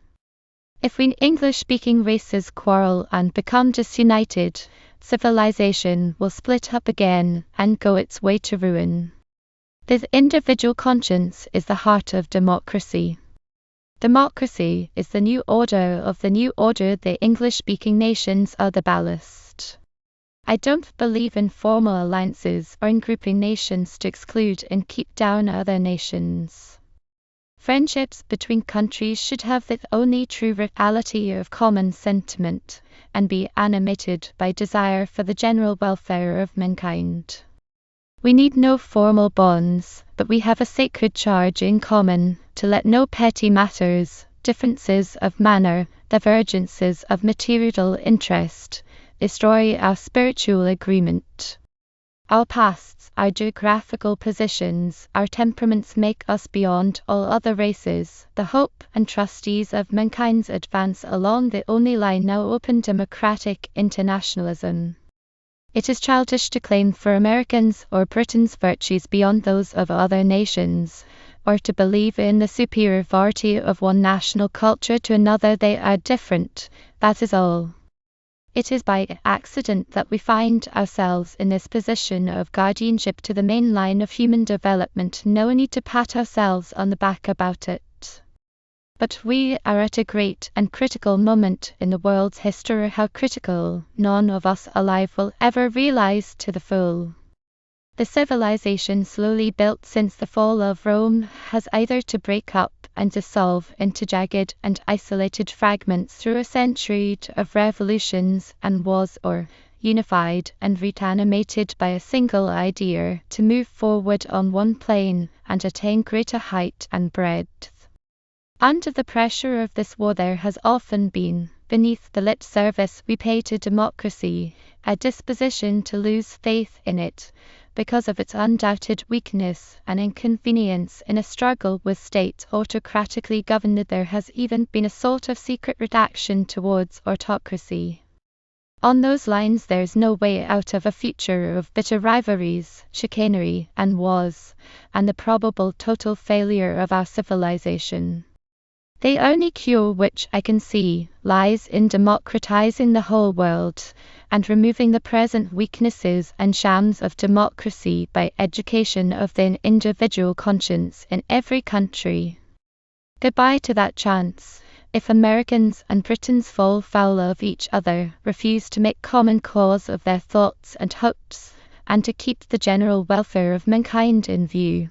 If we English-speaking races quarrel and become disunited, civilization will split up again and go its way to ruin. The individual conscience is the heart of democracy. Democracy is the new order of the new order. The English-speaking nations are the ballast. I don't believe in formal alliances or in grouping nations to exclude and keep down other nations. Friendships between countries should have the only true reality of common sentiment and be animated by desire for the general welfare of mankind. We need no formal bonds, but we have a sacred charge in common to let no petty matters, differences of manner, divergences of material interest, destroy our spiritual agreement. Our pasts, our geographical positions, our temperaments make us beyond all other races, the hope and trustees of mankind's advance along the only line now open democratic internationalism. It is childish to claim for Americans or Britain's virtues beyond those of other nations, or to believe in the superiority of one national culture to another. They are different, that is all. It is by accident that we find ourselves in this position of guardianship to the main line of human development. No need to pat ourselves on the back about it. But we are at a great and critical moment in the world's history. How critical, none of us alive will ever realize to the full. The civilization slowly built since the fall of Rome has either to break up and dissolve into jagged and isolated fragments through a century of revolutions and wars, or unified and reanimated by a single idea to move forward on one plane and attain greater height and breadth. Under the pressure of this war there has often been, beneath the lip service we pay to democracy, a disposition to lose faith in it, because of its undoubted weakness and inconvenience in a struggle with state autocratically governed. There has even been a sort of secret reaction towards autocracy. On those lines there is no way out of a future of bitter rivalries, chicanery, and wars, and the probable total failure of our civilization. The only cure which I can see lies in democratizing the whole world and removing the present weaknesses and shams of democracy by education of the individual conscience in every country. Goodbye to that chance. If Americans and Britons fall foul of each other, refuse to make common cause of their thoughts and hopes, and to keep the general welfare of mankind in view.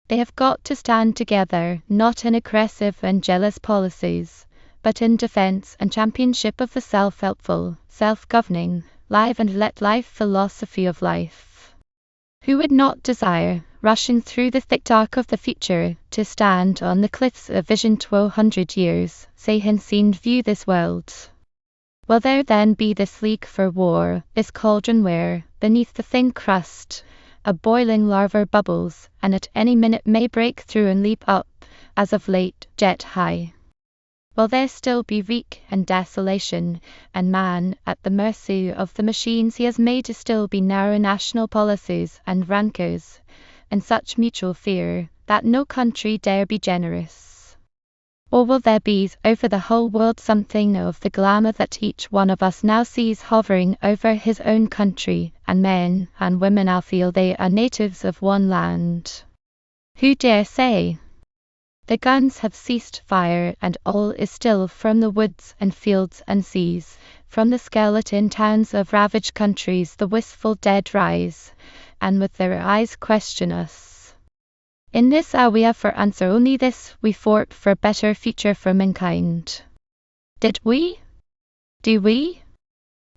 They have got to stand together, not in aggressive and jealous policies, but in defense and championship of the self-helpful, self-governing, live and let life philosophy of life. Who would not desire, rushing through the thick dark of the future, to stand on the cliffs of vision 200 years, say Hinseen view this world? Will there then be this league for war, this cauldron where, beneath the thin crust, a boiling lava bubbles, and at any minute may break through and leap up, as of late, jet high? Will there still be reek and desolation, and man, at the mercy of the machines he has made, to still be narrow national policies and rancors, and such mutual fear, that no country dare be generous? Or will there be, over the whole world, something of the glamour that each one of us now sees hovering over his own country, and men and women now feel they are natives of one land? Who dare say? The guns have ceased fire, and all is still. From the woods and fields and seas, from the skeleton towns of ravaged countries, the wistful dead rise, and with their eyes question us. In this hour we have for answer only this: we fought for a better future for mankind. Did we? Do we?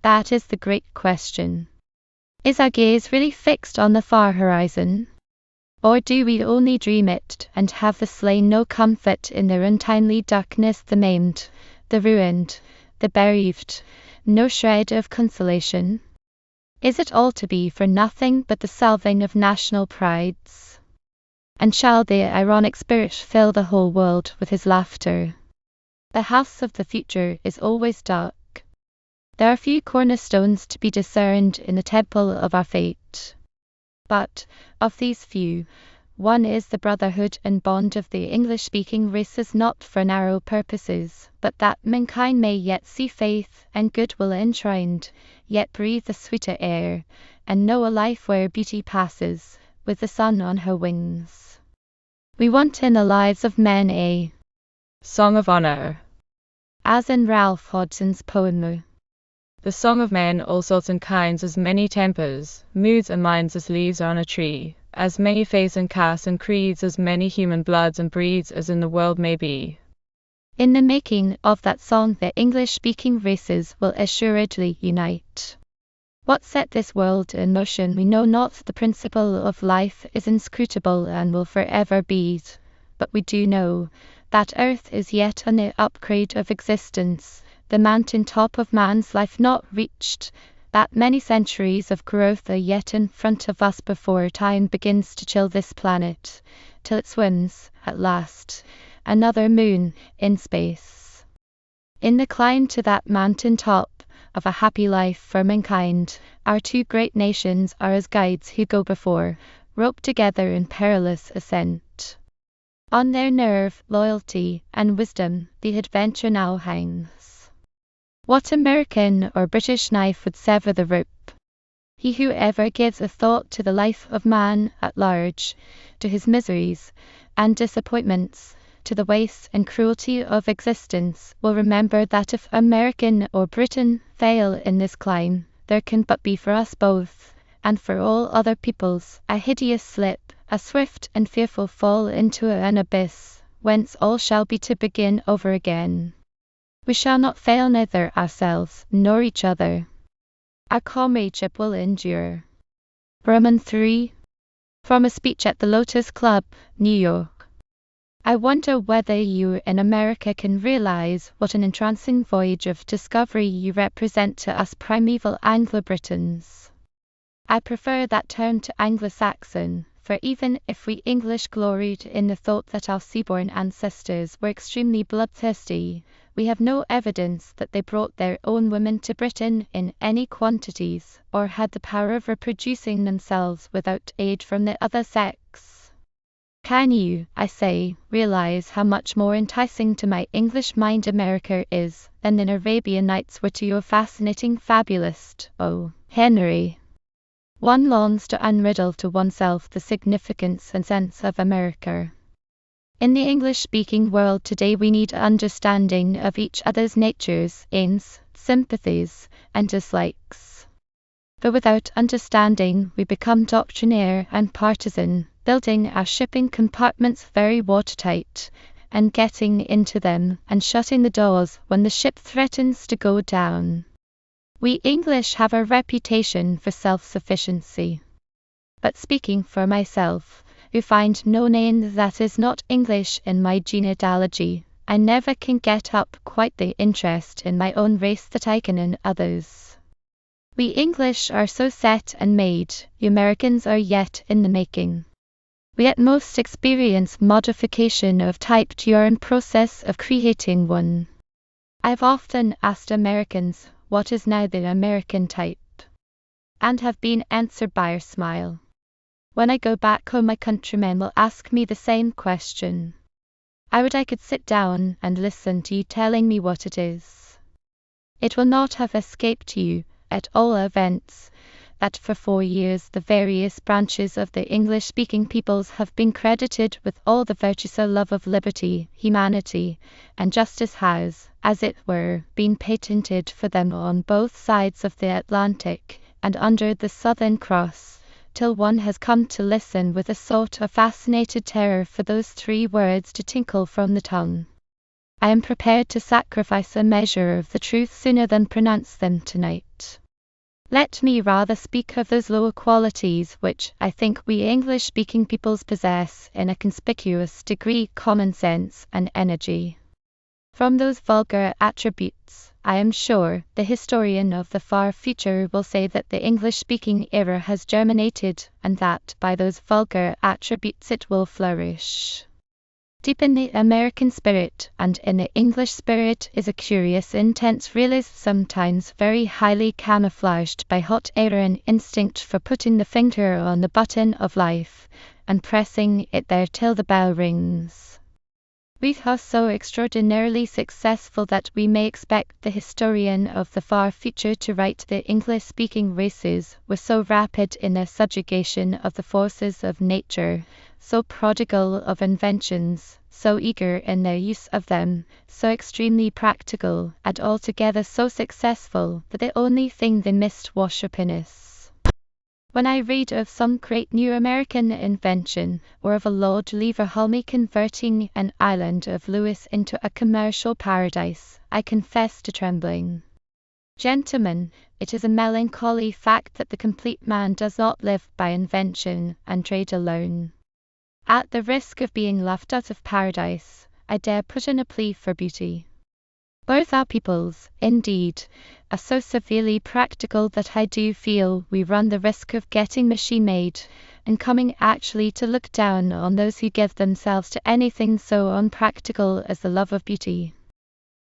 That is the great question. Is our gaze really fixed on the far horizon? Or do we only dream it, and have the slain no comfort in their untimely darkness, the maimed, the ruined, the bereaved, no shred of consolation? Is it all to be for nothing but the salving of national prides? And shall the ironic spirit fill the whole world with his laughter? The house of the future is always dark. There are few cornerstones to be discerned in the temple of our fate. But, of these few, one is the brotherhood and bond of the English-speaking races, not for narrow purposes, but that mankind may yet see faith and goodwill enshrined, yet breathe the sweeter air, and know a life where beauty passes, with the sun on her wings. We want in the lives of men a song of honor, as in Ralph Hodgson's poem. The song of men, all sorts and kinds, as many tempers, moods and minds as leaves on a tree, as many faiths and castes and creeds, as many human bloods and breeds as in the world may be. In the making of that song the English-speaking races will assuredly unite. What set this world in motion we know not, the principle of life is inscrutable and will forever be, but we do know that earth is yet on the upgrade of existence, the mountain top of man's life not reached, that many centuries of growth are yet in front of us before time begins to chill this planet, till it swims, at last, another moon in space. In the climb to that mountain top of a happy life for mankind, our two great nations are as guides who go before, roped together in perilous ascent. On their nerve, loyalty, and wisdom the adventure now hangs. What American or British knife would sever the rope? He who ever gives a thought to the life of man at large, to his miseries and disappointments, to the waste and cruelty of existence, will remember that if American or Britain fail in this climb, there can but be for us both, and for all other peoples, a hideous slip, a swift and fearful fall into an abyss, whence all shall be to begin over again. We shall not fail neither ourselves nor each other. Our comradeship will endure. Roman 3. From a speech at the Lotus Club, New York. I wonder whether you in America can realize what an entrancing voyage of discovery you represent to us primeval Anglo-Britons. I prefer that term to Anglo-Saxon, for even if we English gloried in the thought that our seaborne ancestors were extremely bloodthirsty, we have no evidence that they brought their own women to Britain in any quantities, or had the power of reproducing themselves without aid from the other sex. Can you, I say, realize how much more enticing to my English mind America is than the Arabian Nights were to your fascinating fabulist, O. Henry? One longs to unriddle to oneself the significance and sense of America. In the English-speaking world today we need understanding of each other's natures, aims, sympathies, and dislikes. For without understanding we become doctrinaire and partisan, building our shipping compartments very watertight, and getting into them and shutting the doors when the ship threatens to go down. We English have a reputation for self-sufficiency. But speaking for myself, who find no name that is not English in my genealogy, I never can get up quite the interest in my own race that I can in others. We English are so set and made, you Americans are yet in the making. We at most experience modification of type to your in process of creating one. I've often asked Americans what is now the American type, and have been answered by a smile. When I go back home my countrymen will ask me the same question. I would I could sit down and listen to you telling me what it is. It will not have escaped you, at all events, that for 4 years the various branches of the English-speaking peoples have been credited with all the virtues of love of liberty, humanity, and justice has, as it were, been patented for them on both sides of the Atlantic, and under the Southern Cross, till one has come to listen with a sort of fascinated terror for those 3 words to tinkle from the tongue. I am prepared to sacrifice a measure of the truth sooner than pronounce them tonight. Let me rather speak of those lower qualities which I think we English-speaking peoples possess in a conspicuous degree: common sense and energy. From those vulgar attributes, I am sure, the historian of the far future will say that the English-speaking era has germinated, and that by those vulgar attributes it will flourish. Deep in the American spirit and in the English spirit is a curious, intense realism, sometimes very highly camouflaged by hot air and instinct for putting the finger on the button of life, and pressing it there till the bell rings. We are so extraordinarily successful that we may expect the historian of the far future to write the English-speaking races were so rapid in their subjugation of the forces of nature, so prodigal of inventions, so eager in their use of them, so extremely practical, and altogether so successful that the only thing they missed was happiness. When I read of some great new American invention, or of a Lord Leverhulme converting an island of Lewis into a commercial paradise, I confess to trembling. Gentlemen, it is a melancholy fact that the complete man does not live by invention and trade alone. At the risk of being laughed out of paradise, I dare put in a plea for beauty. Both our peoples, indeed, are so severely practical that I do feel we run the risk of getting machine-made, and coming actually to look down on those who give themselves to anything so unpractical as the love of beauty.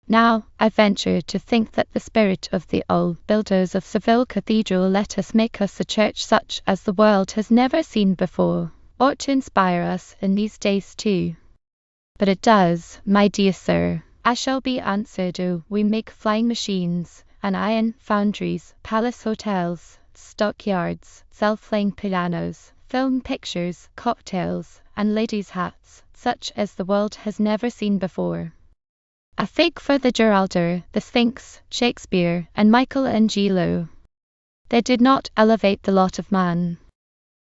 Now, I venture to think that the spirit of the old builders of Seville Cathedral, let us make us a church such as the world has never seen before, ought to inspire us in these days too. But it does, my dear sir. I shall be answered, oh, we make flying machines, and iron foundries, palace hotels, stockyards, self-playing pianos, film pictures, cocktails, and ladies' hats, such as the world has never seen before. A fig for the Geraldo, the Sphinx, Shakespeare, and Michelangelo. They did not elevate the lot of man.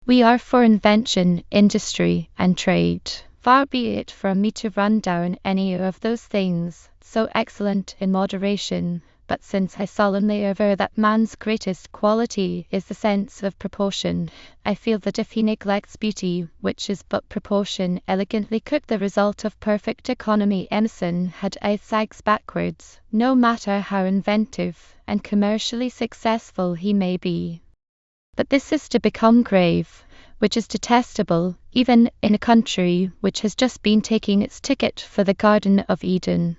We are for invention, industry, and trade. Far be it from me to run down any of those things, so excellent in moderation, but since I solemnly aver that man's greatest quality is the sense of proportion, I feel that if he neglects beauty, which is but proportion elegantly cooked, the result of perfect economy, Emerson had zigzags backwards, no matter how inventive and commercially successful he may be. But this is to become grave, which is detestable, even in a country which has just been taking its ticket for the Garden of Eden.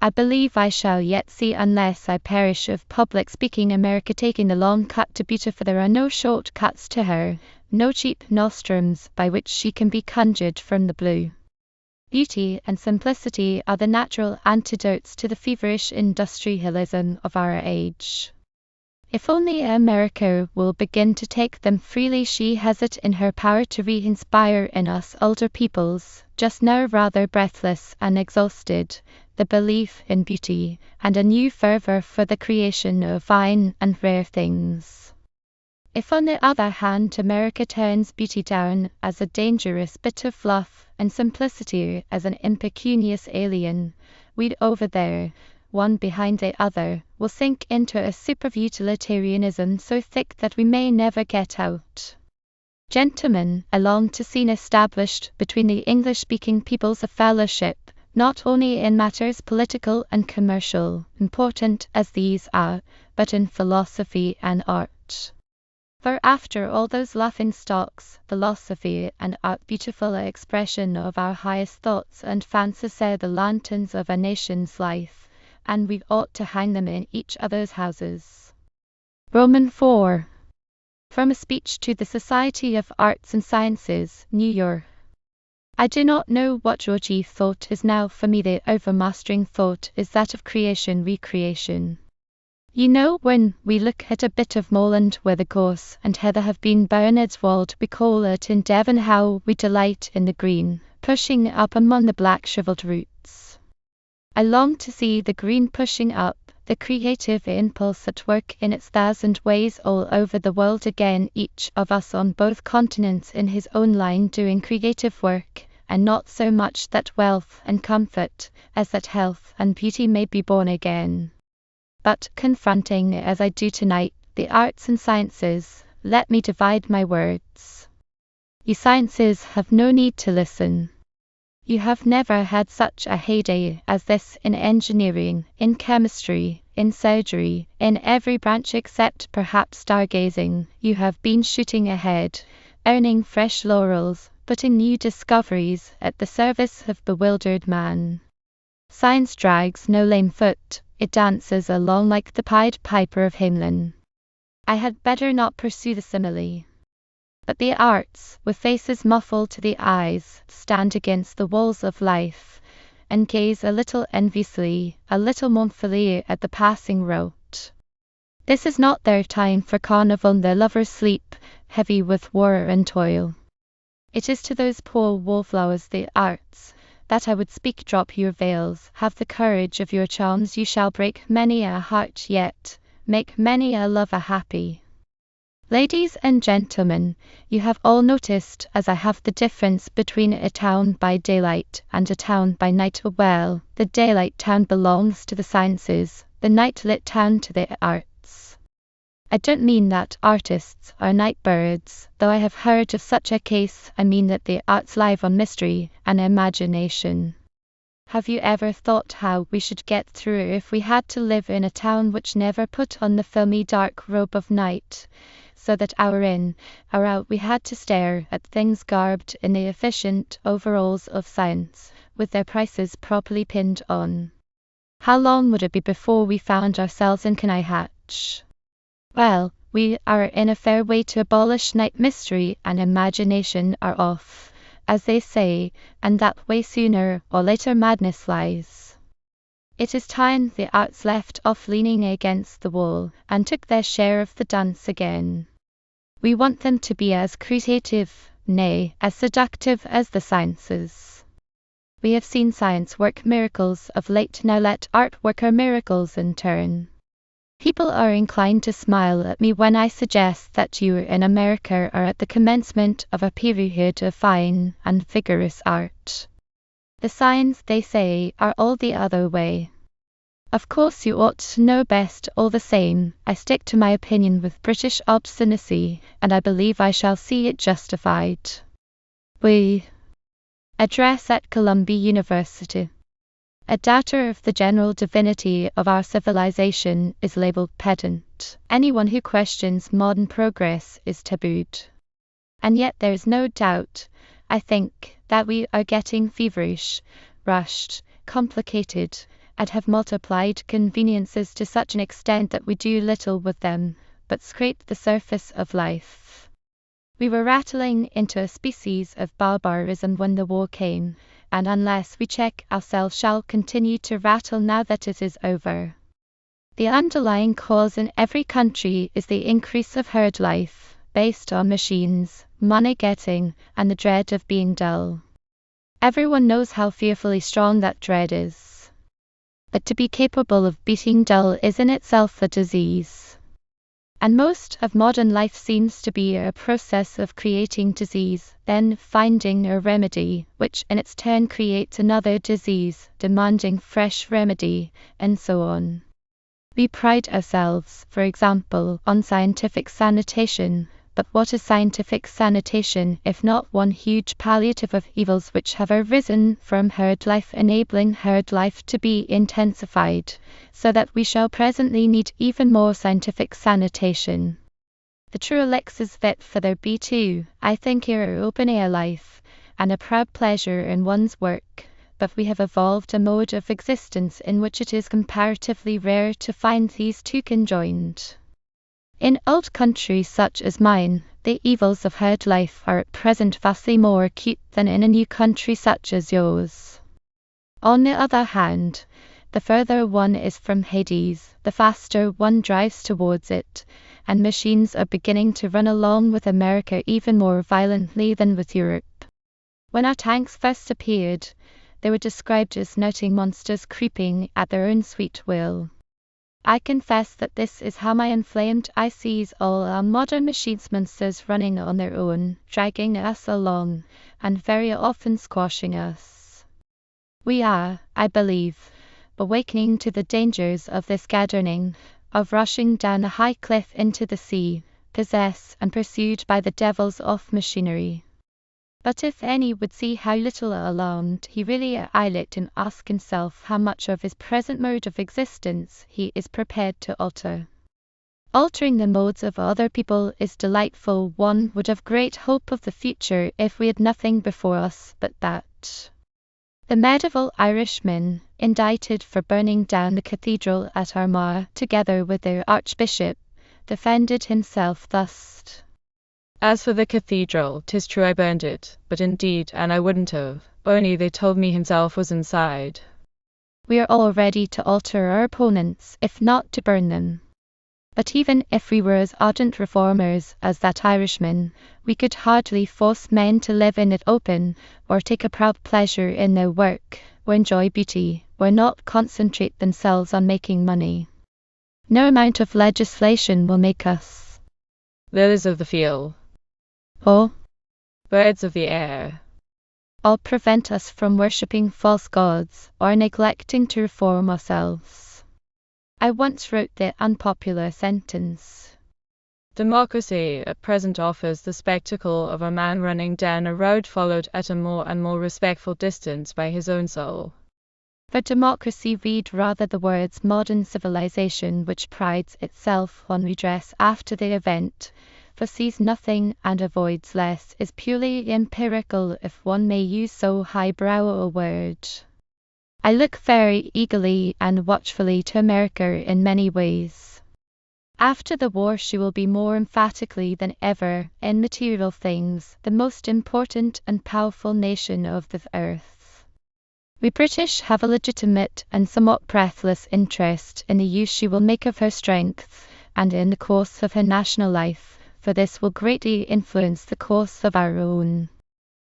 I believe I shall yet see, unless I perish of public speaking, America taking the long cut to beauty, for there are no short cuts to her, no cheap nostrums by which she can be conjured from the blue. Beauty and simplicity are the natural antidotes to the feverish industrialism of our age. If only America will begin to take them freely, she has it in her power to re-inspire in us older peoples, just now rather breathless and exhausted, the belief in beauty, and a new fervor for the creation of fine and rare things. If on the other hand America turns beauty down as a dangerous bit of fluff, and simplicity as an impecunious alien, we over there, one behind the other, will sink into a super-utilitarianism so thick that we may never get out. Gentlemen, I long to see established between the English-speaking peoples a fellowship, not only in matters political and commercial, important as these are, but in philosophy and art. For after all those laughing-stocks, philosophy and art, beautiful expression of our highest thoughts and fancies, are the lanterns of a nation's life, and we ought to hang them in each other's houses. Roman 4. From a speech to the Society of Arts and Sciences, New York. I do not know what your chief thought is now. For me the overmastering thought is that of creation-recreation. You know, when we look at a bit of moorland where the gorse and heather have been baronet's walled, we call it in Devon, how we delight in the green, pushing up among the black shriveled roots. I long to see the green pushing up, the creative impulse at work in its thousand ways all over the world again, each of us on both continents in his own line doing creative work, and not so much that wealth and comfort, as that health and beauty may be born again. But, confronting as I do tonight the arts and sciences, let me divide my words. You sciences have no need to listen. You have never had such a heyday as this in engineering, in chemistry, in surgery, in every branch except perhaps stargazing. You have been shooting ahead, earning fresh laurels, putting new discoveries at the service of bewildered man. Science drags no lame foot, it dances along like the Pied Piper of Hamelin. I had better not pursue the simile. But the arts, with faces muffled to the eyes, stand against the walls of life, and gaze a little enviously, a little mournfully at the passing road. This is not their time for carnival, their lovers sleep, heavy with war and toil. It is to those poor wallflowers the arts that I would speak. Drop your veils, have the courage of your charms, you shall break many a heart yet, make many a lover happy. Ladies and gentlemen, you have all noticed, as I have, the difference between a town by daylight and a town by night. Well, the daylight town belongs to the sciences, the night-lit town to the arts. I don't mean that artists are night birds, though I have heard of such a case. I mean that the arts live on mystery and imagination. Have you ever thought how we should get through if we had to live in a town which never put on the filmy dark robe of night, so that hour in, hour out we had to stare at things garbed in the efficient overalls of science, with their prices properly pinned on? How long would it be before we found ourselves in Canary Hatch? Well, we are in a fair way to abolish night. Mystery and imagination are off, as they say, and that way sooner or later madness lies. It is time the arts left off leaning against the wall and took their share of the dance again. We want them to be as creative, nay, as seductive as the sciences. We have seen science work miracles of late, now let art work her miracles in turn. People are inclined to smile at me when I suggest that you in America are at the commencement of a period of fine and vigorous art. The signs, they say, are all the other way. Of course you ought to know best. All the same, I stick to my opinion with British obstinacy, and I believe I shall see it justified. We address at Columbia University. A doubter of the general divinity of our civilization is labeled pedant. Anyone who questions modern progress is tabooed. And yet there is no doubt, I think, that we are getting feverish, rushed, complicated, and have multiplied conveniences to such an extent that we do little with them, but scrape the surface of life. We were rattling into a species of barbarism when the war came, and unless we check ourselves shall continue to rattle now that it is over. The underlying cause in every country is the increase of herd life, based on machines, money getting, and the dread of being dull. Everyone knows how fearfully strong that dread is. But to be capable of beating dull is in itself a disease. And most of modern life seems to be a process of creating disease, then finding a remedy, which in its turn creates another disease, demanding fresh remedy, and so on. We pride ourselves, for example, on scientific sanitation, but what is scientific sanitation if not one huge palliative of evils which have arisen from herd life, enabling herd life to be intensified, so that we shall presently need even more scientific sanitation. The true elixirs fit for their B2, I think, are open air life, and a proud pleasure in one's work, but we have evolved a mode of existence in which it is comparatively rare to find these two conjoined. In old countries such as mine, the evils of herd life are at present vastly more acute than in a new country such as yours. On the other hand, the further one is from Hades, the faster one drives towards it, and machines are beginning to run along with America even more violently than with Europe. When our tanks first appeared, they were described as snorting monsters creeping at their own sweet will. I confess that this is how my inflamed eye sees all our modern machines, monsters running on their own, dragging us along, and very often squashing us. We are, I believe, awakening to the dangers of this gathering, of rushing down a high cliff into the sea, possessed and pursued by the devils of machinery. But if any would see how little alarmed he really is, let him ask himself how much of his present mode of existence he is prepared to alter. Altering the modes of other people is delightful. One would have great hope of the future if we had nothing before us but that. The medieval Irishmen, indicted for burning down the cathedral at Armagh, together with their archbishop, defended himself thus. As for the cathedral, 'tis true I burned it, but indeed, and I wouldn't have, only they told me himself was inside. We are all ready to alter our opponents, if not to burn them. But even if we were as ardent reformers as that Irishman, we could hardly force men to live in it open, or take a proud pleasure in their work, or enjoy beauty, or not concentrate themselves on making money. No amount of legislation will make us Lilies of the field, or birds of the air, all prevent us from worshipping false gods or neglecting to reform ourselves. I once wrote the unpopular sentence: democracy at present offers the spectacle of a man running down a road followed at a more and more respectful distance by his own soul. For democracy read rather the words modern civilization, which prides itself on redress after the event, foresees nothing and avoids less, is purely empirical, if one may use so highbrow a word. I look very eagerly and watchfully to America in many ways. After the war she will be more emphatically than ever, in material things, the most important and powerful nation of the earth. We British have a legitimate and somewhat breathless interest in the use she will make of her strength, and in the course of her national life, for this will greatly influence the course of our own.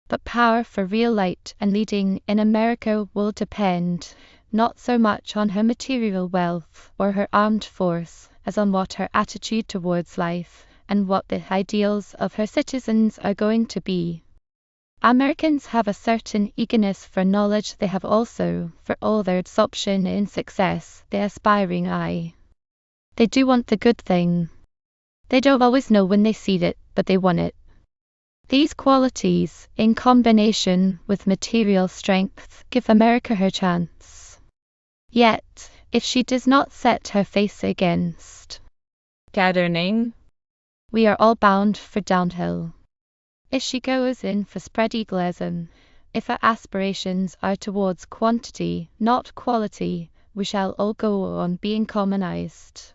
But power for real light and leading in America will depend, not so much on her material wealth or her armed force, as on what her attitude towards life, and what the ideals of her citizens are going to be. Americans have a certain eagerness for knowledge. They have also, for all their absorption in success, the aspiring eye. They do want the good thing. They don't always know when they see it, but they want it. These qualities, in combination with material strength, give America her chance. Yet, if she does not set her face against gathering, we are all bound for downhill. If she goes in for spread eagleism, if her aspirations are towards quantity, not quality, we shall all go on being communized.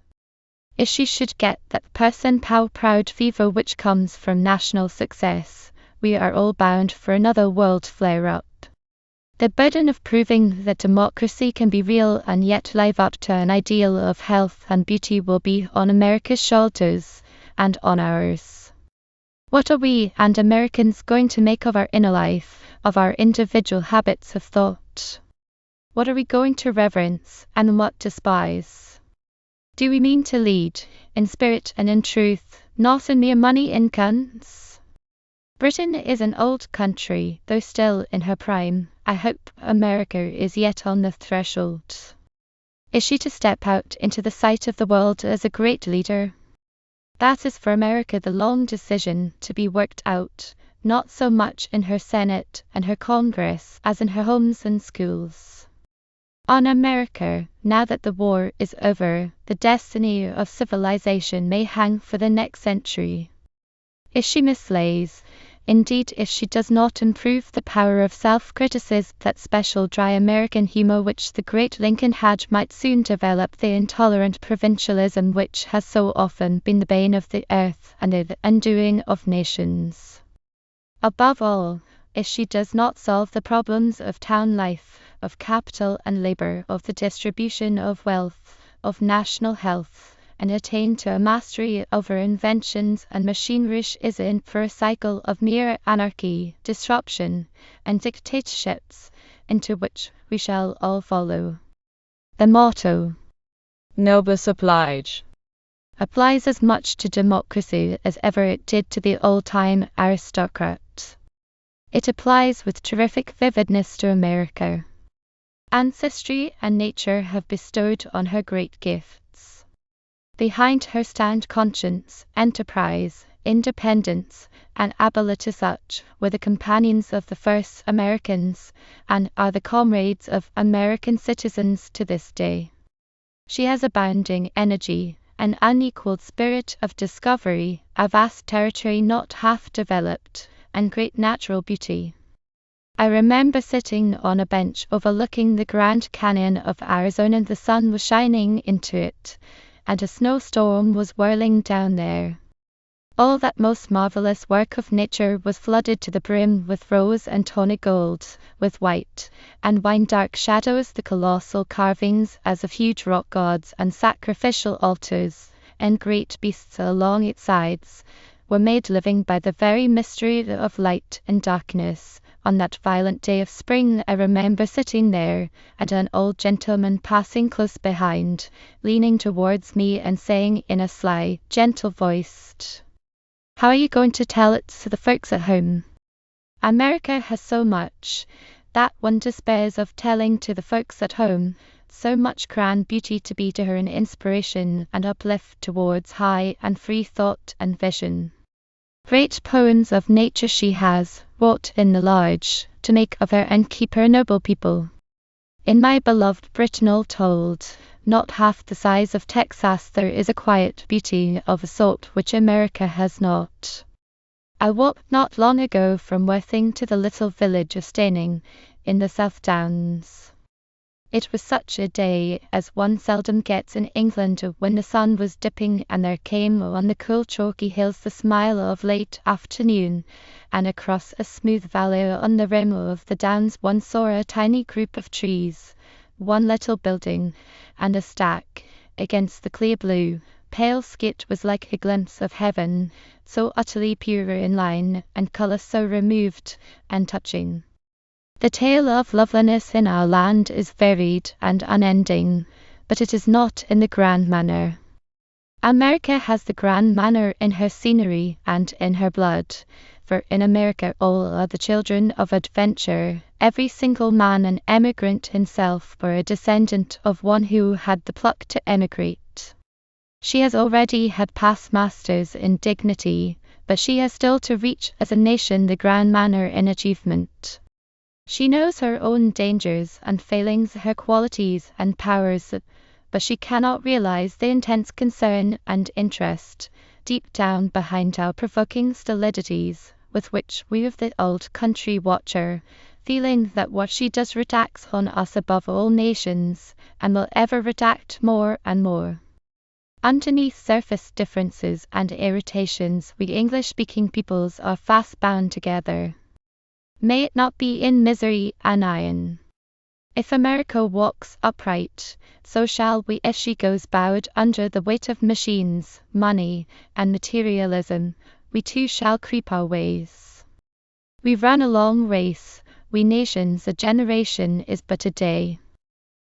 If she should get that person-proud fever which comes from national success, we are all bound for another world flare-up. The burden of proving that democracy can be real and yet live up to an ideal of health and beauty will be on America's shoulders, and on ours. What are we and Americans going to make of our inner life, of our individual habits of thought? What are we going to reverence, and what despise? Do we mean to lead, in spirit and in truth, not in mere money incomes? Britain is an old country, though still in her prime. I hope America is yet on the threshold. Is she to step out into the sight of the world as a great leader? That is for America the long decision to be worked out, not so much in her Senate and her Congress as in her homes and schools. On America, now that the war is over, the destiny of civilization may hang for the next century. If she mislays, indeed if she does not improve the power of self-criticism, that special dry American humor which the great Lincoln had, might soon develop the intolerant provincialism which has so often been the bane of the earth and the undoing of nations. Above all, if she does not solve the problems of town life, of capital and labor, of the distribution of wealth, of national health, and attain to a mastery over inventions and machinery, she is in for a cycle of mere anarchy, disruption, and dictatorships, into which we shall all follow. The motto, noblesse oblige, applies as much to democracy as ever it did to the old-time aristocrat. It applies with terrific vividness to America. Ancestry and nature have bestowed on her great gifts. Behind her stand conscience, enterprise, independence, and ability. Such were the companions of the first Americans, and are the comrades of American citizens to this day. She has abounding energy, an unequaled spirit of discovery, a vast territory not half developed, and great natural beauty. I remember sitting on a bench overlooking the Grand Canyon of Arizona. The sun was shining into it, and a snowstorm was whirling down there. All that most marvelous work of nature was flooded to the brim with rose and tawny gold, with white and wine-dark shadows, the colossal carvings as of huge rock gods and sacrificial altars, and great beasts along its sides, were made living by the very mystery of light and darkness. On that violent day of spring I remember sitting there, and an old gentleman passing close behind, leaning towards me and saying in a sly, gentle voice, "How are you going to tell it to the folks at home? America has so much that one despairs of telling to the folks at home, so much grand beauty to be to her an inspiration and uplift towards high and free thought and vision. Great poems of nature she has wrought in the large, to make of her and keep her noble people. In my beloved Britain all told, not half the size of Texas, there is a quiet beauty of a sort which America has not. I walked not long ago from Worthing to the little village of Steyning in the South Downs. It was such a day as one seldom gets in England, when the sun was dipping and there came on the cool chalky hills the smile of late afternoon, and across a smooth valley on the rim of the downs one saw a tiny group of trees, one little building, and a stack against the clear blue, pale sky was like a glimpse of heaven, so utterly pure in line and colour, so removed and touching. The tale of loveliness in our land is varied and unending, but it is not in the grand manner. America has the grand manner in her scenery and in her blood, for in America all are the children of adventure, every single man an emigrant himself or a descendant of one who had the pluck to emigrate. She has already had past masters in dignity, but she has still to reach as a nation the grand manner in achievement. She knows her own dangers and failings, her qualities and powers, but she cannot realize the intense concern and interest, deep down behind our provoking stolidities, with which we of the old country watch her, feeling that what she does reacts on us above all nations, and will ever react more and more. Underneath surface differences and irritations, we English-speaking peoples are fast bound together. May it not be in misery and iron. If America walks upright, so shall we. If she goes bowed under the weight of machines, money, and materialism, we too shall creep our ways. We run a long race, we nations. A generation is but a day.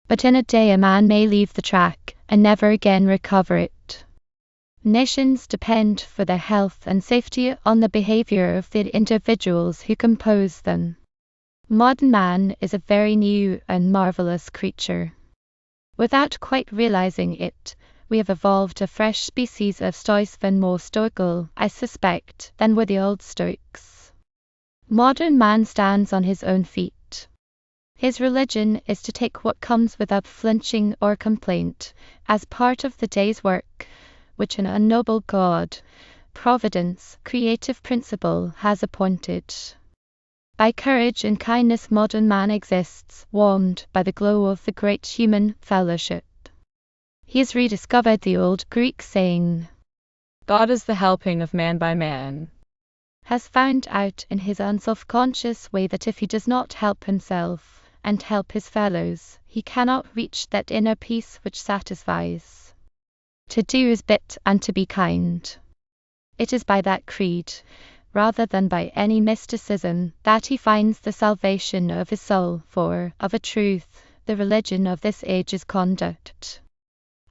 But in a day a man may leave the track and never again recover it. Nations depend for their health and safety on the behavior of the individuals who compose them. Modern man is a very new and marvelous creature. Without quite realizing it, we have evolved a fresh species of stoicism, more stoical, I suspect, than were the old Stoics. Modern man stands on his own feet. His religion is to take what comes without flinching or complaint, as part of the day's work, which an unknown God, Providence, creative principle, has appointed. By courage and kindness modern man exists, warmed by the glow of the great human fellowship. He has rediscovered the old Greek saying, God is the helping of man by man. Has found out in his unself-conscious way that if he does not help himself and help his fellows, he cannot reach that inner peace which satisfies. To do his bit and to be kind. It is by that creed, rather than by any mysticism, that he finds the salvation of his soul, for, of a truth, the religion of this age is conduct.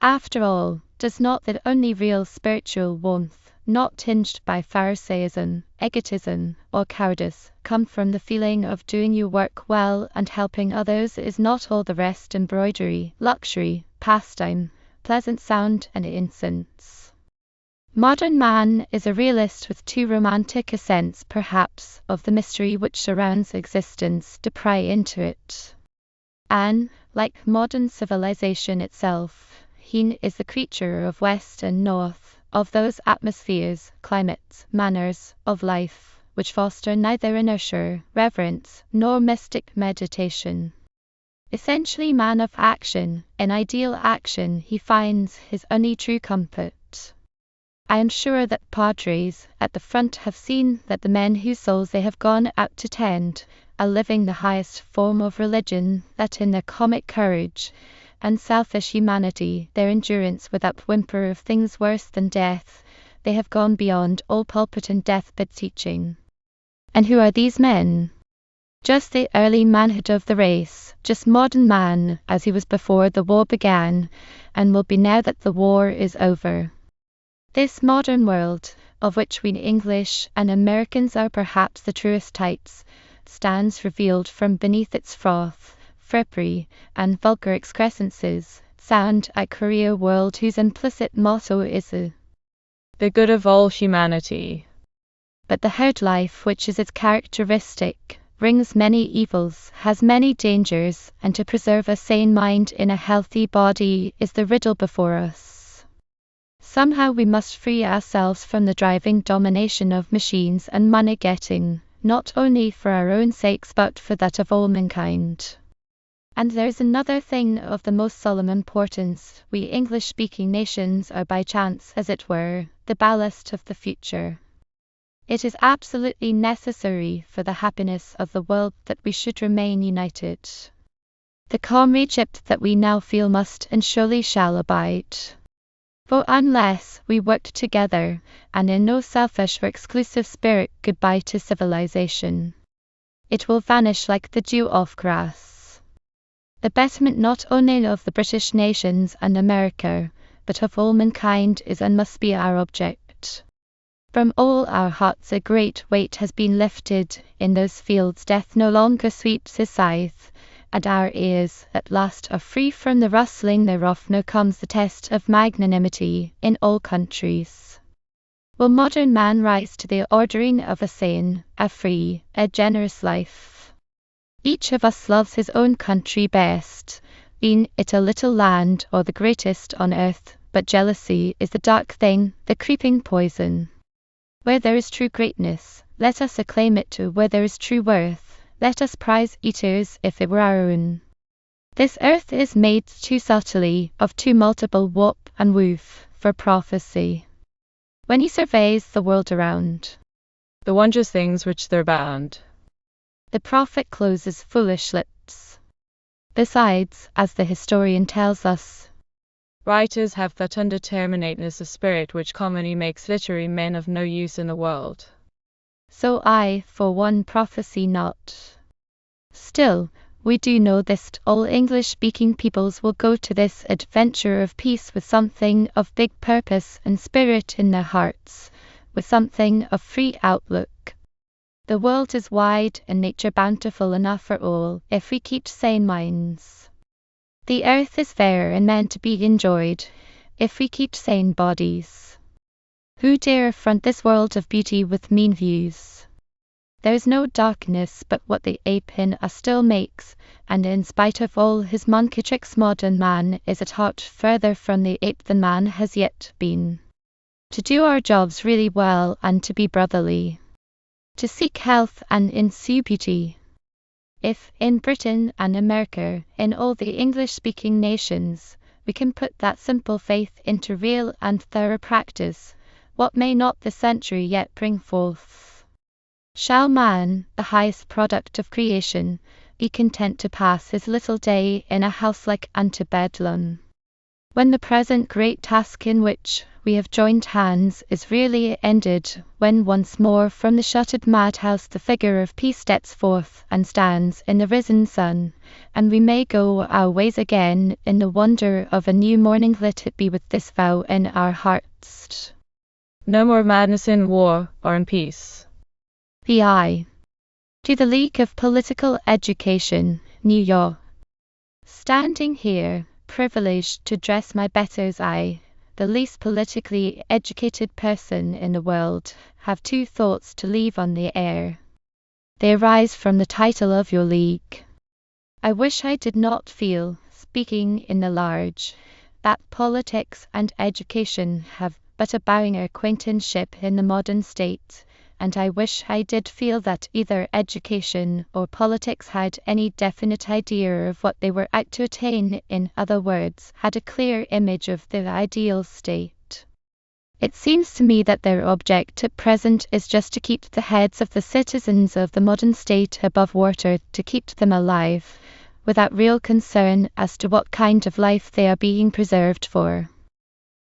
After all, does not the only real spiritual warmth, not tinged by Pharisaism, egotism, or cowardice, come from the feeling of doing your work well and helping others? Is not all the rest embroidery, luxury, pastime, pleasant sound and incense? Modern man is a realist with too romantic a sense, perhaps, of the mystery which surrounds existence to pry into it. And, like modern civilization itself, he is the creature of West and North, of those atmospheres, climates, manners of life, which foster neither inertia, reverence, nor mystic meditation. Essentially man of action, in ideal action he finds his only true comfort. I am sure that padres at the front have seen that the men whose souls they have gone out to tend are living the highest form of religion, that in their comic courage and selfish humanity, their endurance without whimper of things worse than death. They have gone beyond all pulpit and deathbed teaching. And who are these men? Just the early manhood of the race, just modern man as he was before the war began, and will be now that the war is over. This modern world, of which we English and Americans are perhaps the truest types, stands revealed from beneath its froth, frippery, and vulgar excrescences, sound a career world whose implicit motto is the good of all humanity. But the herd life, which is its characteristic, brings many evils, has many dangers, and to preserve a sane mind in a healthy body is the riddle before us. Somehow we must free ourselves from the driving domination of machines and money-getting, not only for our own sakes but for that of all mankind. And there's another thing of the most solemn importance. We English-speaking nations are by chance, as it were, the ballast of the future. It is absolutely necessary for the happiness of the world that we should remain united. The comradeship that we now feel must and surely shall abide. For unless we work together, and in no selfish or exclusive spirit goodbye to civilization, it will vanish like the dew off grass. The betterment not only of the British nations and America, but of all mankind is and must be our object. From all our hearts a great weight has been lifted. In those fields death no longer sweeps his scythe, and our ears at last are free from the rustling thereof. Now comes the test of magnanimity in all countries. Will modern man rise to the ordering of a sane, a free, a generous life? Each of us loves his own country best, being it a little land or the greatest on earth, but jealousy is the dark thing, the creeping poison. Where there is true greatness, let us acclaim it. Where there is true worth, let us prize eaters if it were our own. This earth is made too subtly of too multiple whoop and woof for prophecy. When he surveys the world around, the wondrous things which there abound, the prophet closes foolish lips. Besides, as the historian tells us, writers have that undeterminateness of spirit which commonly makes literary men of no use in the world. So I, for one, prophesy not. Still, we do know this: all English-speaking peoples will go to this adventure of peace with something of big purpose and spirit in their hearts, with something of free outlook. The world is wide and nature bountiful enough for all, if we keep sane minds. The earth is fair and meant to be enjoyed, if we keep sane bodies. Who dare affront this world of beauty with mean views? There's no darkness but what the ape in us still makes, and in spite of all his monkey tricks modern man is at heart further from the ape than man has yet been. To do our jobs really well and to be brotherly. To seek health and ensue beauty. If, in Britain and America, in all the English-speaking nations, we can put that simple faith into real and thorough practice, what may not the century yet bring forth? Shall man, the highest product of creation, be content to pass his little day in a house like unto Bedlam, when the present great task in which we have joined hands is really ended, when once more from the shuttered madhouse the figure of peace steps forth and stands in the risen sun, and we may go our ways again in the wonder of a new morning? Let it be with this vow in our hearts: no more madness in war or in peace. P.I. To the League of Political Education, New York. Standing here, privileged to dress my betters, I, the least politically educated person in the world, have two thoughts to leave on the air. They arise from the title of your league. I wish I did not feel, speaking in the large, that politics and education have but a bowing acquaintanceship in the modern state, and I wish I did feel that either education or politics had any definite idea of what they were out to attain, in other words, had a clear image of the ideal state. It seems to me that their object at present is just to keep the heads of the citizens of the modern state above water, to keep them alive, without real concern as to what kind of life they are being preserved for.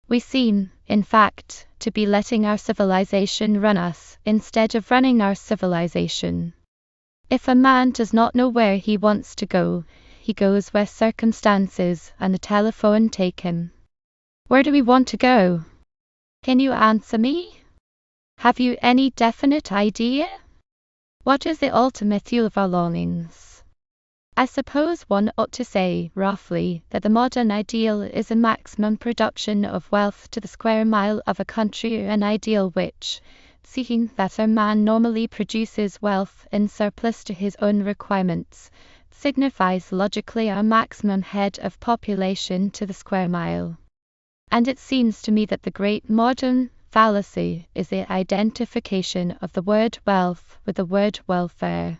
We seem, in fact, to be letting our civilization run us, instead of running our civilization. If a man does not know where he wants to go, he goes where circumstances and the telephone take him. Where do we want to go? Can you answer me? Have you any definite idea? What is the ultimate fuel of our longings? I suppose one ought to say, roughly, that the modern ideal is a maximum production of wealth to the square mile of a country, an ideal which, seeing that a man normally produces wealth in surplus to his own requirements, signifies logically a maximum head of population to the square mile. And it seems to me that the great modern fallacy is the identification of the word wealth with the word welfare.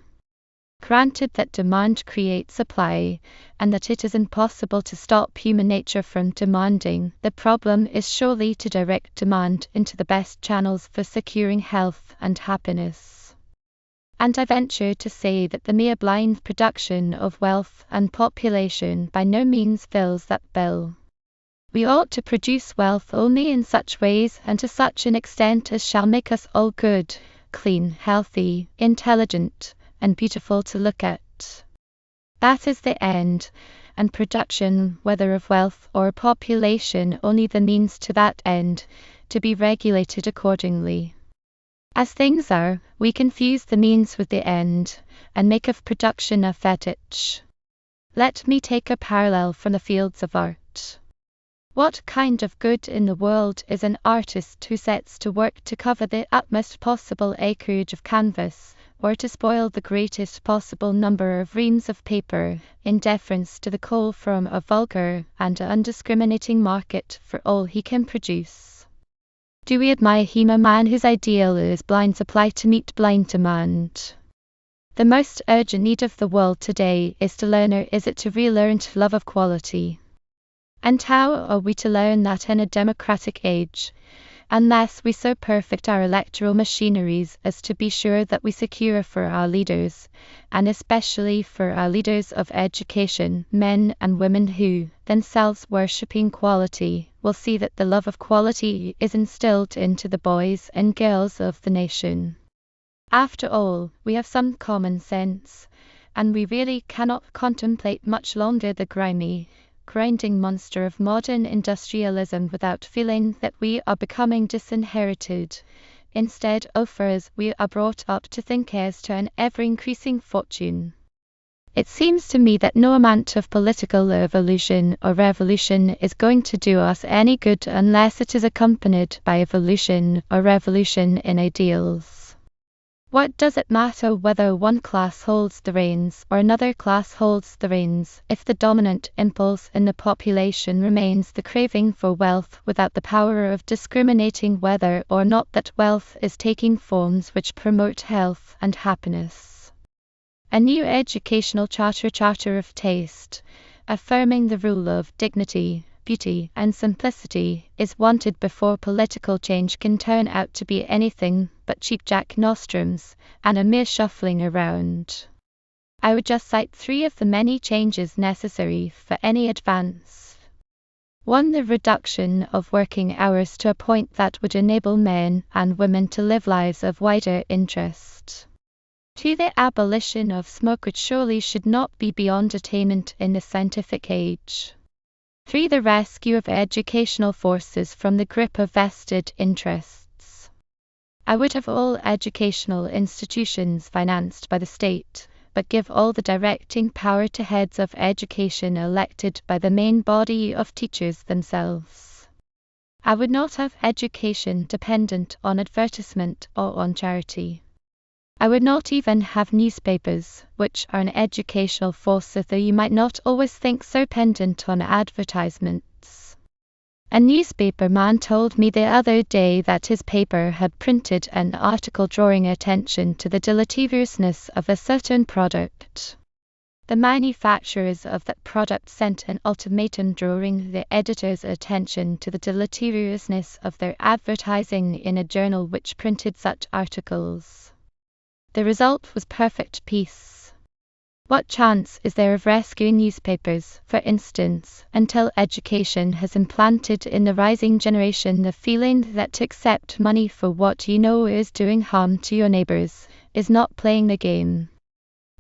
Granted that demand creates supply, and that it is impossible to stop human nature from demanding, the problem is surely to direct demand into the best channels for securing health and happiness. And I venture to say that the mere blind production of wealth and population by no means fills that bill. We ought to produce wealth only in such ways and to such an extent as shall make us all good, clean, healthy, intelligent, and beautiful to look at. That is the end, and production, whether of wealth or population, only the means to that end, to be regulated accordingly. As things are, we confuse the means with the end, and make of production a fetish. Let me take a parallel from the fields of art. What kind of good in the world is an artist who sets to work to cover the utmost possible acreage of canvas, or to spoil the greatest possible number of reams of paper, in deference to the call from a vulgar and undiscriminating market for all he can produce? Do we admire him, a man whose ideal is blind supply to meet blind demand? The most urgent need of the world today is to learn, or is it to relearn to love of quality? And how are we to learn that in a democratic age, unless we so perfect our electoral machineries as to be sure that we secure for our leaders, and especially for our leaders of education, men and women who, themselves worshipping quality, will see that the love of quality is instilled into the boys and girls of the nation? After all, we have some common sense, and we really cannot contemplate much longer the grinding monster of modern industrialism without feeling that we are becoming disinherited. Instead, for us, we are brought up to think heirs to an ever-increasing fortune. It seems to me that no amount of political evolution or revolution is going to do us any good unless it is accompanied by evolution or revolution in ideals. What does it matter whether one class holds the reins or another class holds the reins, if the dominant impulse in the population remains the craving for wealth without the power of discriminating whether or not that wealth is taking forms which promote health and happiness? A new educational charter of taste, affirming the rule of dignity, beauty, and simplicity, is wanted before political change can turn out to be anything but cheap-jack nostrums and a mere shuffling around. I would just cite 3 of the many changes necessary for any advance. 1. The reduction of working hours to a point that would enable men and women to live lives of wider interest. 2. The abolition of smoke, which surely should not be beyond attainment in the scientific age. 3. The rescue of educational forces from the grip of vested interests. I would have all educational institutions financed by the state, but give all the directing power to heads of education elected by the main body of teachers themselves. I would not have education dependent on advertisement or on charity. I would not even have newspapers, which are an educational force, though you might not always think so, dependent on advertisements. A newspaper man told me the other day that his paper had printed an article drawing attention to the deleteriousness of a certain product. The manufacturers of that product sent an ultimatum drawing the editor's attention to the deleteriousness of their advertising in a journal which printed such articles. The result was perfect peace. What chance is there of rescuing newspapers, for instance, until education has implanted in the rising generation the feeling that to accept money for what you know is doing harm to your neighbors is not playing the game?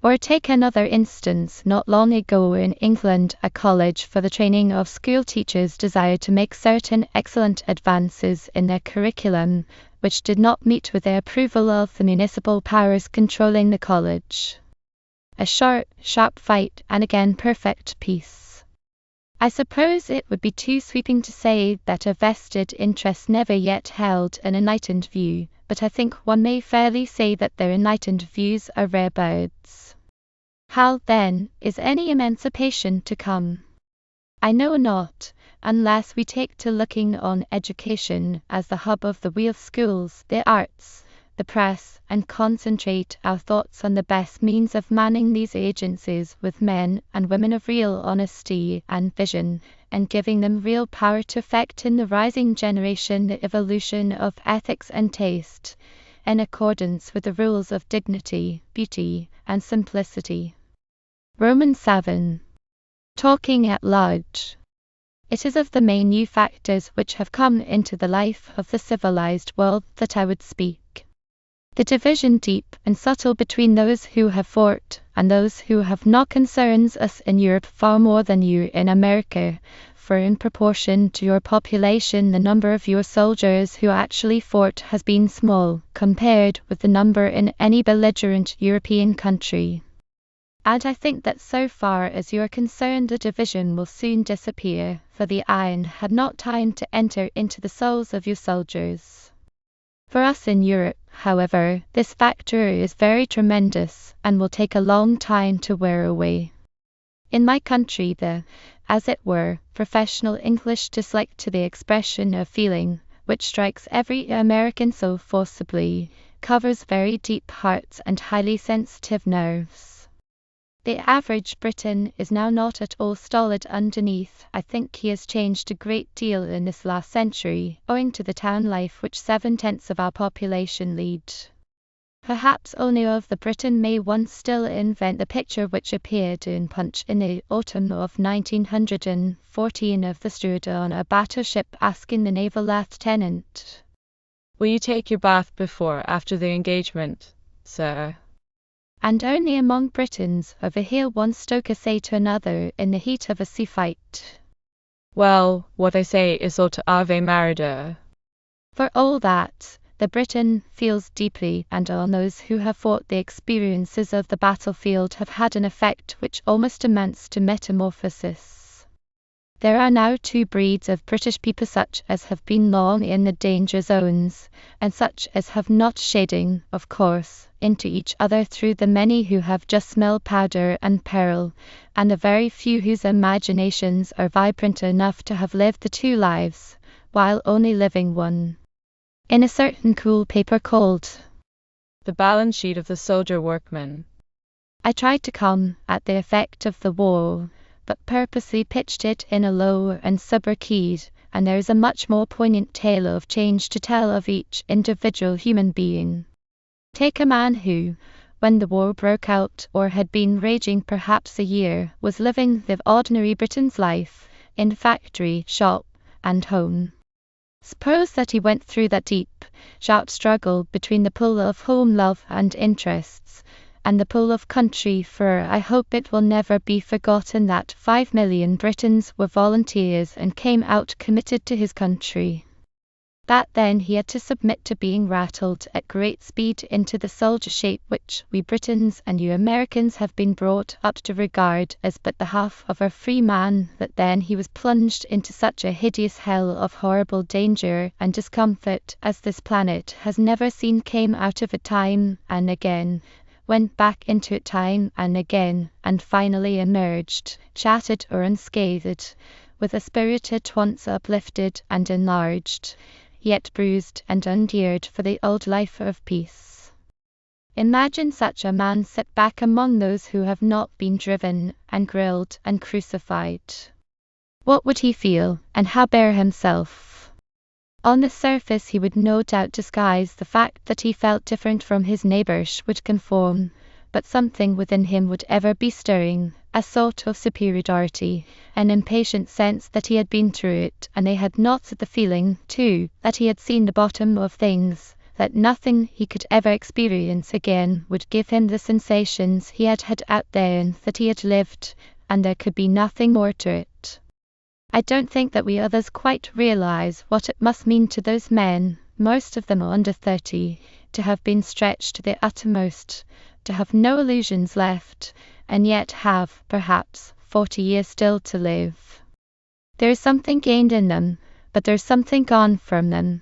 Or take another instance. Not long ago in England, a college for the training of school teachers desired to make certain excellent advances in their curriculum, which did not meet with the approval of the municipal powers controlling the college. A short, sharp fight, and again perfect peace. I suppose it would be too sweeping to say that a vested interest never yet held an enlightened view, but I think one may fairly say that their enlightened views are rare birds. How, then, is any emancipation to come? I know not, unless we take to looking on education as the hub of the real schools, the arts, the press, and concentrate our thoughts on the best means of manning these agencies with men and women of real honesty and vision, and giving them real power to effect in the rising generation the evolution of ethics and taste, in accordance with the rules of dignity, beauty, and simplicity. Romans 7. Talking at large. It is of the main new factors which have come into the life of the civilized world that I would speak. The division deep and subtle between those who have fought and those who have not concerns us in Europe far more than you in America, for in proportion to your population the number of your soldiers who actually fought has been small, compared with the number in any belligerent European country. And I think that so far as you are concerned the division will soon disappear, for the iron had not time to enter into the souls of your soldiers. For us in Europe, however, this factor is very tremendous, and will take a long time to wear away. In my country the, as it were, professional English dislike to the expression of feeling, which strikes every American so forcibly, covers very deep hearts and highly sensitive nerves. The average Briton is now not at all stolid underneath. I think he has changed a great deal in this last century, owing to the town life which 7/10 of our population lead. Perhaps only of the Briton may one still invent the picture which appeared in Punch in the autumn of 1914 of the steward on a battleship asking the naval lieutenant, "Will you take your bath before, after the engagement, sir?" And only among Britons overhear one stoker say to another in the heat of a sea fight, "Well, what I say is ought to Ave Marida." For all that, the Briton feels deeply, and on those who have fought the experiences of the battlefield have had an effect which almost amounts to metamorphosis. There are now two breeds of British people, such as have been long in the danger zones, and such as have not, shading, of course, into each other through the many who have just smelled powder and peril, and the very few whose imaginations are vibrant enough to have lived the two lives, while only living one. In a certain cool paper called The Balance Sheet of the Soldier Workman, I tried to come at the effect of the war, but purposely pitched it in a low and sober key, and there is a much more poignant tale of change to tell of each individual human being. Take a man who, when the war broke out, or had been raging perhaps a year, was living the ordinary Briton's life, in factory, shop, and home. Suppose that he went through that deep, sharp struggle between the pull of home love and interests, and the pull of country, for I hope it will never be forgotten that 5 million Britons were volunteers and came out committed to his country. That then he had to submit to being rattled at great speed into the soldier shape which we Britons and you Americans have been brought up to regard as but the half of a free man, that then he was plunged into such a hideous hell of horrible danger and discomfort as this planet has never seen, came out of it time and again, went back into it time and again, and finally emerged, shattered or unscathed, with a spirit at once uplifted and enlarged, yet bruised and undeared for the old life of peace. Imagine such a man set back among those who have not been driven and grilled and crucified. What would he feel, and how bear himself? On the surface he would no doubt disguise the fact that he felt different from his neighbours, would conform, but something within him would ever be stirring, a sort of superiority, an impatient sense that he had been through it, and they had not the feeling, too, that he had seen the bottom of things, that nothing he could ever experience again would give him the sensations he had had out there, and that he had lived, and there could be nothing more to it. I don't think that we others quite realize what it must mean to those men, most of them under 30, to have been stretched to the uttermost, to have no illusions left, and yet have, perhaps, 40 years still to live. There is something gained in them, but there is something gone from them.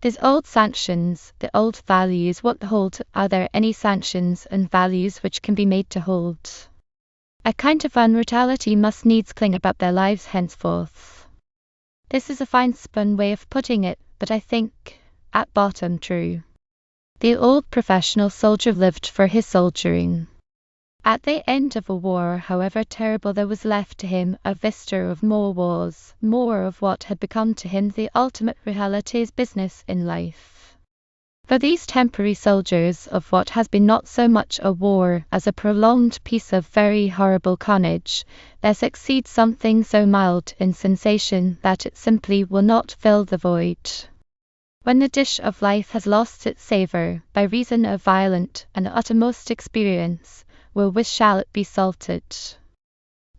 These old sanctions, the old values won't hold. Are there any sanctions and values which can be made to hold? A kind of unmortality must needs cling about their lives henceforth. This is a fine spun way of putting it, but I think, at bottom, true. The old professional soldier lived for his soldiering. At the end of a war, however terrible, there was left to him a vista of more wars, more of what had become to him the ultimate reality's business in life. For these temporary soldiers of what has been not so much a war as a prolonged piece of very horrible carnage, there succeeds something so mild in sensation that it simply will not fill the void. When the dish of life has lost its savour, by reason of violent and uttermost experience, wherewith shall it be salted?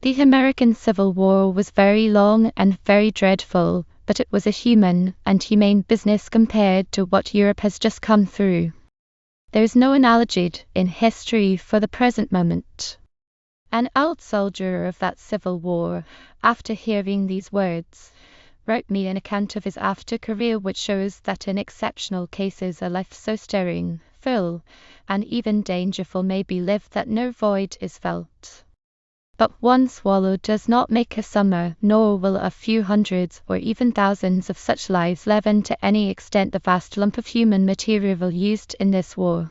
The American Civil War was very long and very dreadful, but it was a human and humane business compared to what Europe has just come through. There is no analogy in history for the present moment. An old soldier of that Civil War, after hearing these words, wrote me an account of his after career, which shows that in exceptional cases a life so stirring, full, and even dangerful may be lived that no void is felt. But one swallow does not make a summer, nor will a few hundreds or even thousands of such lives leaven to any extent the vast lump of human material used in this war.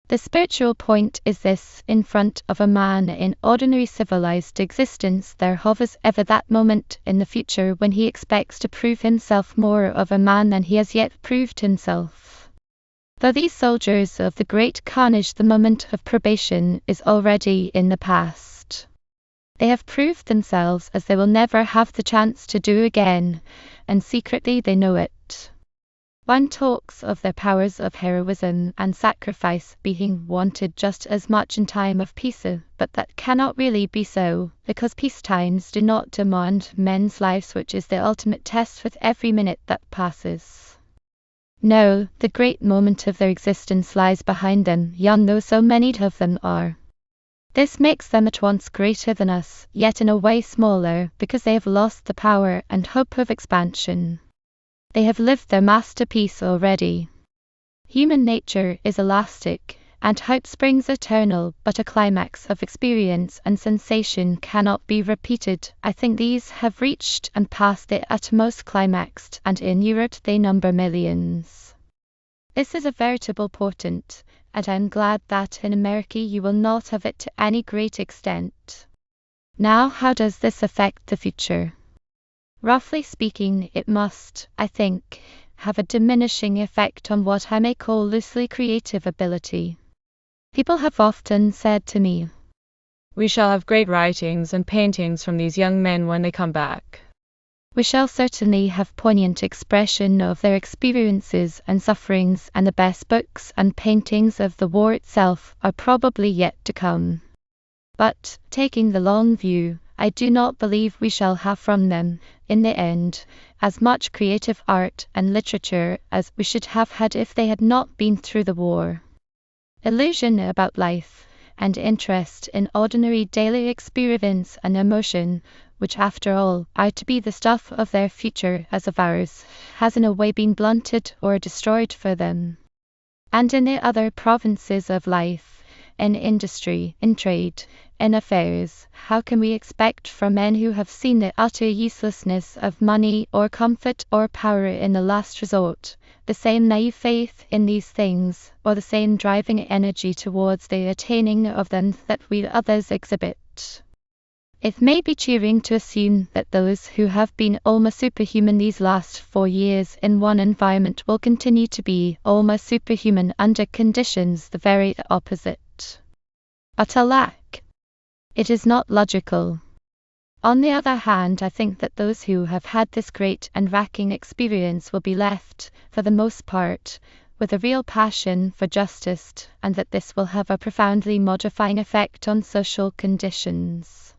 The spiritual point is this: in front of a man in ordinary civilized existence there hovers ever that moment in the future when he expects to prove himself more of a man than he has yet proved himself. For these soldiers of the great carnage, the moment of probation is already in the past. They have proved themselves as they will never have the chance to do again, and secretly they know it. One talks of their powers of heroism and sacrifice being wanted just as much in time of peace, but that cannot really be so, because peace times do not demand men's lives, which is the ultimate test with every minute that passes. No, the great moment of their existence lies behind them, young though so many of them are. This makes them at once greater than us, yet in a way smaller, because they have lost the power and hope of expansion. They have lived their masterpiece already. Human nature is elastic, and hope springs eternal, but a climax of experience and sensation cannot be repeated. I think these have reached and passed the uttermost climax, and in Europe they number millions. This is a veritable portent, and I am glad that in America you will not have it to any great extent. Now, how does this affect the future? Roughly speaking, it must, I think, have a diminishing effect on what I may call loosely creative ability. People have often said to me, "We shall have great writings and paintings from these young men when they come back." We shall certainly have poignant expression of their experiences and sufferings, and the best books and paintings of the war itself are probably yet to come. But, taking the long view, I do not believe we shall have from them, in the end, as much creative art and literature as we should have had if they had not been through the war. Illusion about life, and interest in ordinary daily experience and emotion, which after all are to be the stuff of their future as of ours, has in a way been blunted or destroyed for them. And in the other provinces of life, in industry, in trade, in affairs, how can we expect from men who have seen the utter uselessness of money or comfort or power in the last resort, the same naive faith in these things, or the same driving energy towards the attaining of them that we others exhibit? It may be cheering to assume that those who have been almost superhuman these last 4 years in one environment will continue to be almost superhuman under conditions the very opposite. But alack, it is not logical. On the other hand, I think that those who have had this great and racking experience will be left, for the most part, with a real passion for justice, and that this will have a profoundly modifying effect on social conditions.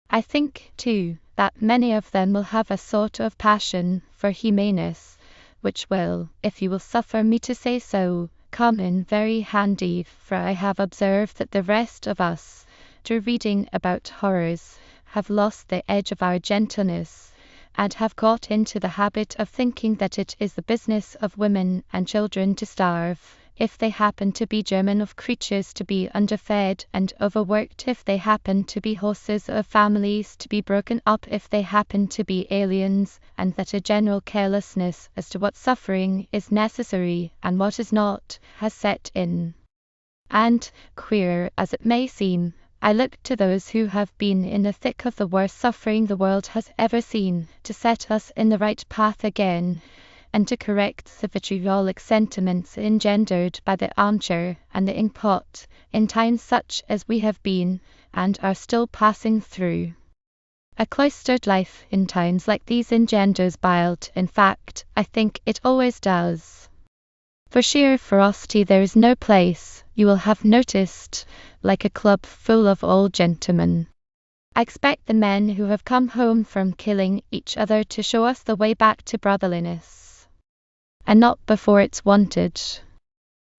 I think, too, that many of them will have a sort of passion for humaneness, which will, if you will suffer me to say so, come in very handy, for I have observed that the rest of us, through reading about horrors, have lost the edge of our gentleness, and have got into the habit of thinking that it is the business of women and children to starve, if they happen to be German, of creatures to be underfed and overworked if they happen to be horses, of families to be broken up if they happen to be aliens, and that a general carelessness as to what suffering is necessary and what is not has set in. And, queer as it may seem, I look to those who have been in the thick of the worst suffering the world has ever seen, to set us in the right path again, and to correct the vitriolic sentiments engendered by the armchair and the inkpot, in times such as we have been, and are still passing through. A cloistered life in times like these engenders bile, in fact, I think it always does. For sheer ferocity there is no place, you will have noticed, like a club full of old gentlemen. I expect the men who have come home from killing each other to show us the way back to brotherliness, and not before it's wanted.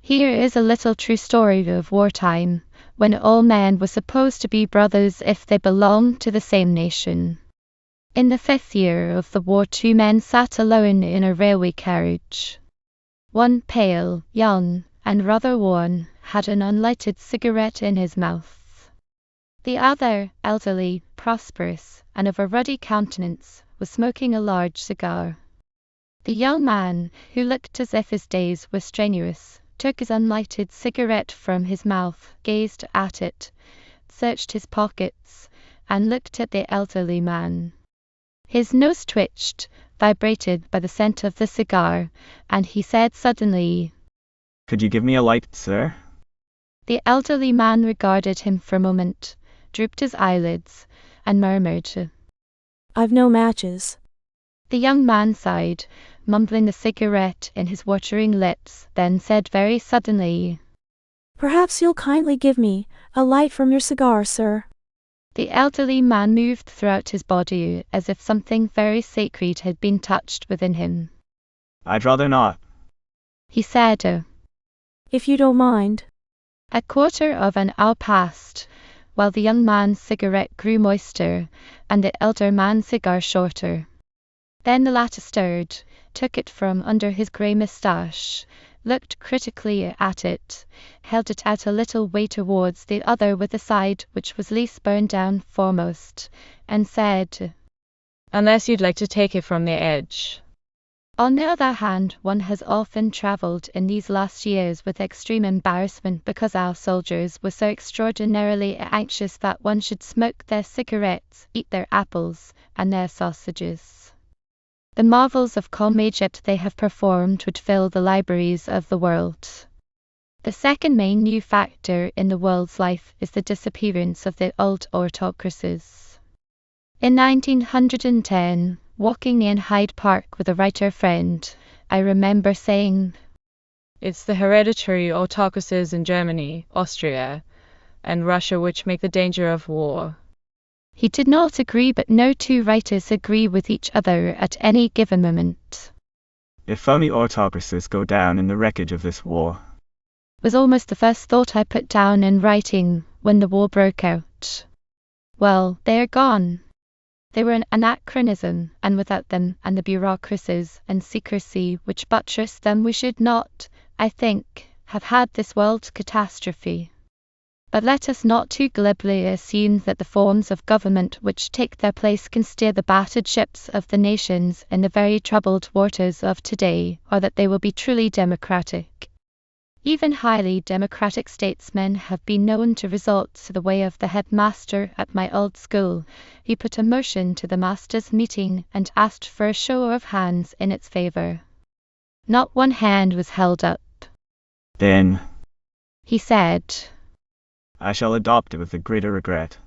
Here is a little true story of wartime, when all men were supposed to be brothers if they belonged to the same nation. In the 5th year of the war, 2 men sat alone in a railway carriage. One, pale, young, and rather worn, had an unlighted cigarette in his mouth. The other, elderly, prosperous, and of a ruddy countenance, was smoking a large cigar. The young man, who looked as if his days were strenuous, took his unlighted cigarette from his mouth, gazed at it, searched his pockets, and looked at the elderly man. His nose twitched, vibrated by the scent of the cigar, and he said suddenly, Could you give me a light, sir? The elderly man regarded him for a moment, drooped his eyelids, and murmured, I've no matches. The young man sighed, mumbling the cigarette in his watering lips, then said very suddenly, Perhaps you'll kindly give me a light from your cigar, sir. The elderly man moved throughout his body as if something very sacred had been touched within him. I'd rather not. He said, If you don't mind. A quarter of an hour passed, while the young man's cigarette grew moister, and the elder man's cigar shorter. Then the latter stirred, took it from under his grey moustache, looked critically at it, held it out a little way towards the other with the side which was least burned down foremost, and said, Unless you'd like to take it from the edge. On the other hand, one has often travelled in these last years with extreme embarrassment because our soldiers were so extraordinarily anxious that one should smoke their cigarettes, eat their apples, and their sausages. The marvels of comradeship they have performed would fill the libraries of the world. The second main new factor in the world's life is the disappearance of the old autocracies. In 1910, walking in Hyde Park with a writer friend, I remember saying, It's the hereditary autocracies in Germany, Austria, and Russia which make the danger of war. He did not agree, but no 2 writers agree with each other at any given moment. If only autocracies go down in the wreckage of this war. Was almost the first thought I put down in writing when the war broke out. Well, they are gone. They were an anachronism, and without them and the bureaucracies and secrecy which buttressed them we should not, I think, have had this world catastrophe. But let us not too glibly assume that the forms of government which take their place can steer the battered ships of the nations in the very troubled waters of today, or that they will be truly democratic. Even highly democratic statesmen have been known to resort to the way of the headmaster at my old school. He put a motion to the masters' meeting and asked for a show of hands in its favour. Not one hand was held up. Then, He said, I shall adopt it with a greater regret.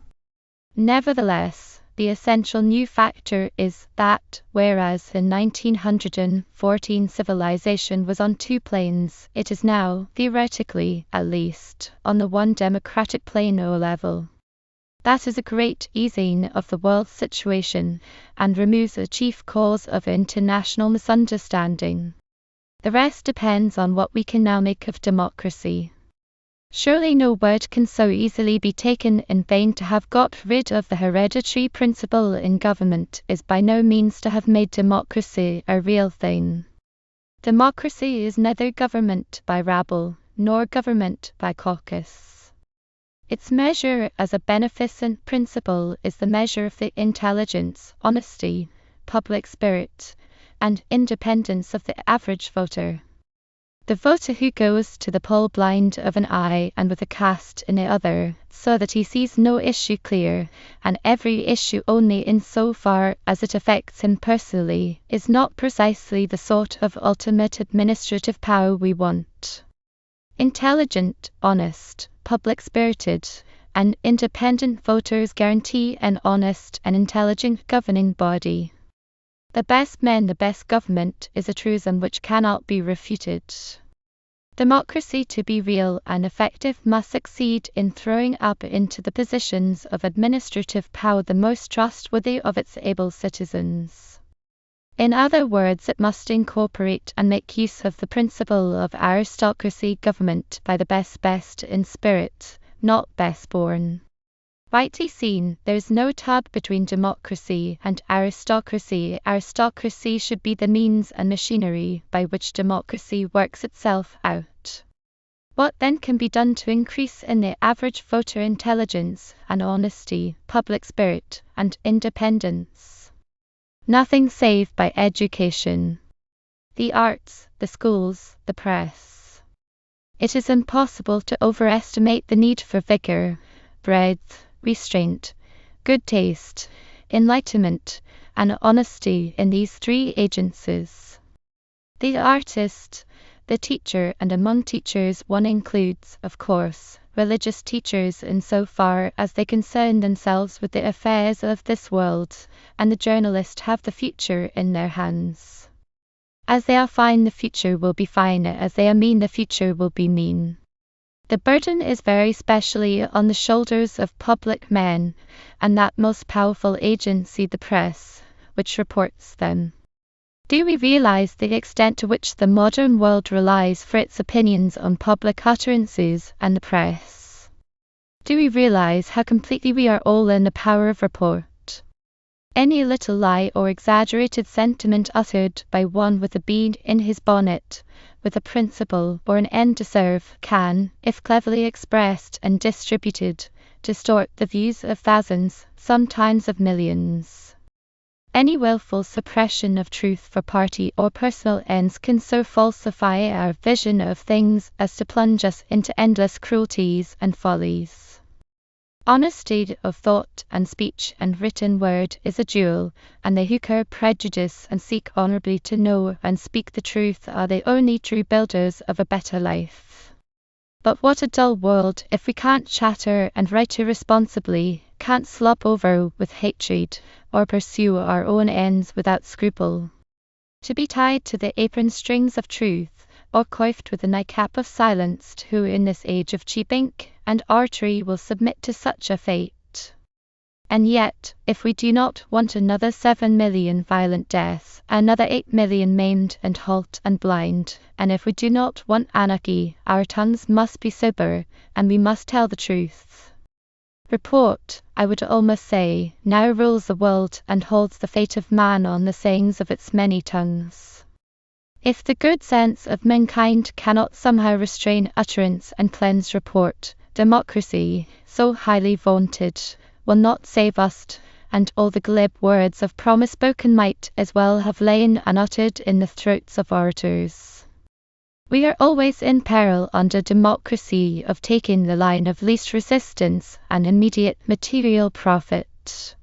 Nevertheless, the essential new factor is that, whereas in 1914 civilization was on two planes, it is now, theoretically at least, on the one democratic plane or level. That is a great easing of the world's situation, and removes a chief cause of international misunderstanding. The rest depends on what we can now make of democracy. Surely no word can so easily be taken in vain. To have got rid of the hereditary principle in government is by no means to have made democracy a real thing. Democracy is neither government by rabble, nor government by caucus. Its measure as a beneficent principle is the measure of the intelligence, honesty, public spirit, and independence of the average voter. The voter who goes to the poll blind of an eye and with a cast in the other, so that he sees no issue clear, and every issue only in so far as it affects him personally, is not precisely the sort of ultimate administrative power we want. Intelligent, honest, public-spirited, and independent voters guarantee an honest and intelligent governing body. The best men, the best government is a truism which cannot be refuted. Democracy, to be real and effective, must succeed in throwing up into the positions of administrative power the most trustworthy of its able citizens. In other words, it must incorporate and make use of the principle of aristocracy, government by the best in spirit, not best born. Rightly seen, there is no tug between democracy and aristocracy. Aristocracy should be the means and machinery by which democracy works itself out. What then can be done to increase in the average voter intelligence and honesty, public spirit, and independence? Nothing save by education. The arts, the schools, the press. It is impossible to overestimate the need for vigor, breadth, restraint, good taste, enlightenment, and honesty in these three agencies. The artist, the teacher, and among teachers one includes, of course, religious teachers in so far as they concern themselves with the affairs of this world, and the journalist have the future in their hands. As they are fine, the future will be fine; as they are mean, the future will be mean. The burden is very specially on the shoulders of public men, and that most powerful agency, the press, which reports them. Do we realize the extent to which the modern world relies for its opinions on public utterances and the press? Do we realize how completely we are all in the power of report? Any little lie or exaggerated sentiment uttered by one with a bee in his bonnet, with a principle or an end to serve, can, if cleverly expressed and distributed, distort the views of thousands, sometimes of millions. Any willful suppression of truth for party or personal ends can so falsify our vision of things as to plunge us into endless cruelties and follies. Honesty of thought and speech and written word is a jewel, and they who curb prejudice and seek honorably to know and speak the truth are the only true builders of a better life. But what a dull world if we can't chatter and write irresponsibly, can't slop over with hatred, or pursue our own ends without scruple. To be tied to the apron strings of truth, or coiffed with the nightcap of silence, who in this age of cheap ink and artery will submit to such a fate? And yet, if we do not want another 7 million violent deaths, another 8 million maimed and halt and blind, and if we do not want anarchy, our tongues must be sober, and we must tell the truth. Report, I would almost say, now rules the world and holds the fate of man on the sayings of its many tongues. If the good sense of mankind cannot somehow restrain utterance and cleanse report, democracy, so highly vaunted, will not save us, and all the glib words of promise spoken might as well have lain unuttered in the throats of orators. We are always in peril under democracy of taking the line of least resistance and immediate material profit.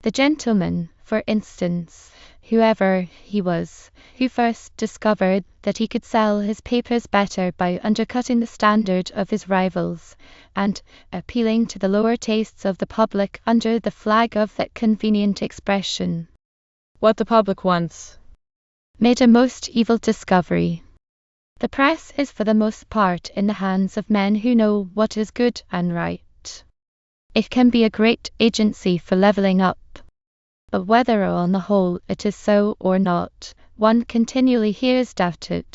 The gentleman, for instance, whoever he was, who first discovered that he could sell his papers better by undercutting the standard of his rivals, and appealing to the lower tastes of the public under the flag of that convenient expression, "What the public wants," made a most evil discovery. The press is for the most part in the hands of men who know what is good and right. It can be a great agency for levelling up, but whether on the whole it is so or not, one continually hears doubted.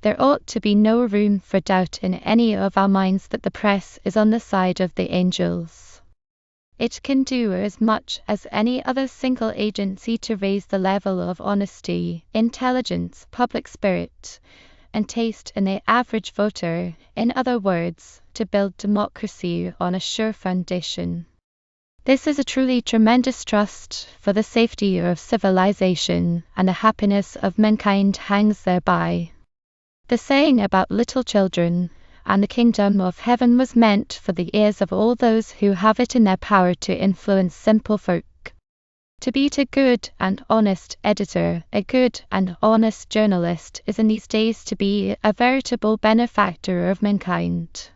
There ought to be no room for doubt in any of our minds that the press is on the side of the angels. It can do as much as any other single agency to raise the level of honesty, intelligence, public spirit, and taste in the average voter, in other words, to build democracy on a sure foundation. This is a truly tremendous trust, for the safety of civilization and the happiness of mankind hangs thereby. The saying about little children and the kingdom of heaven was meant for the ears of all those who have it in their power to influence simple folk. To be a good and honest editor, a good and honest journalist, is in these days to be a veritable benefactor of mankind.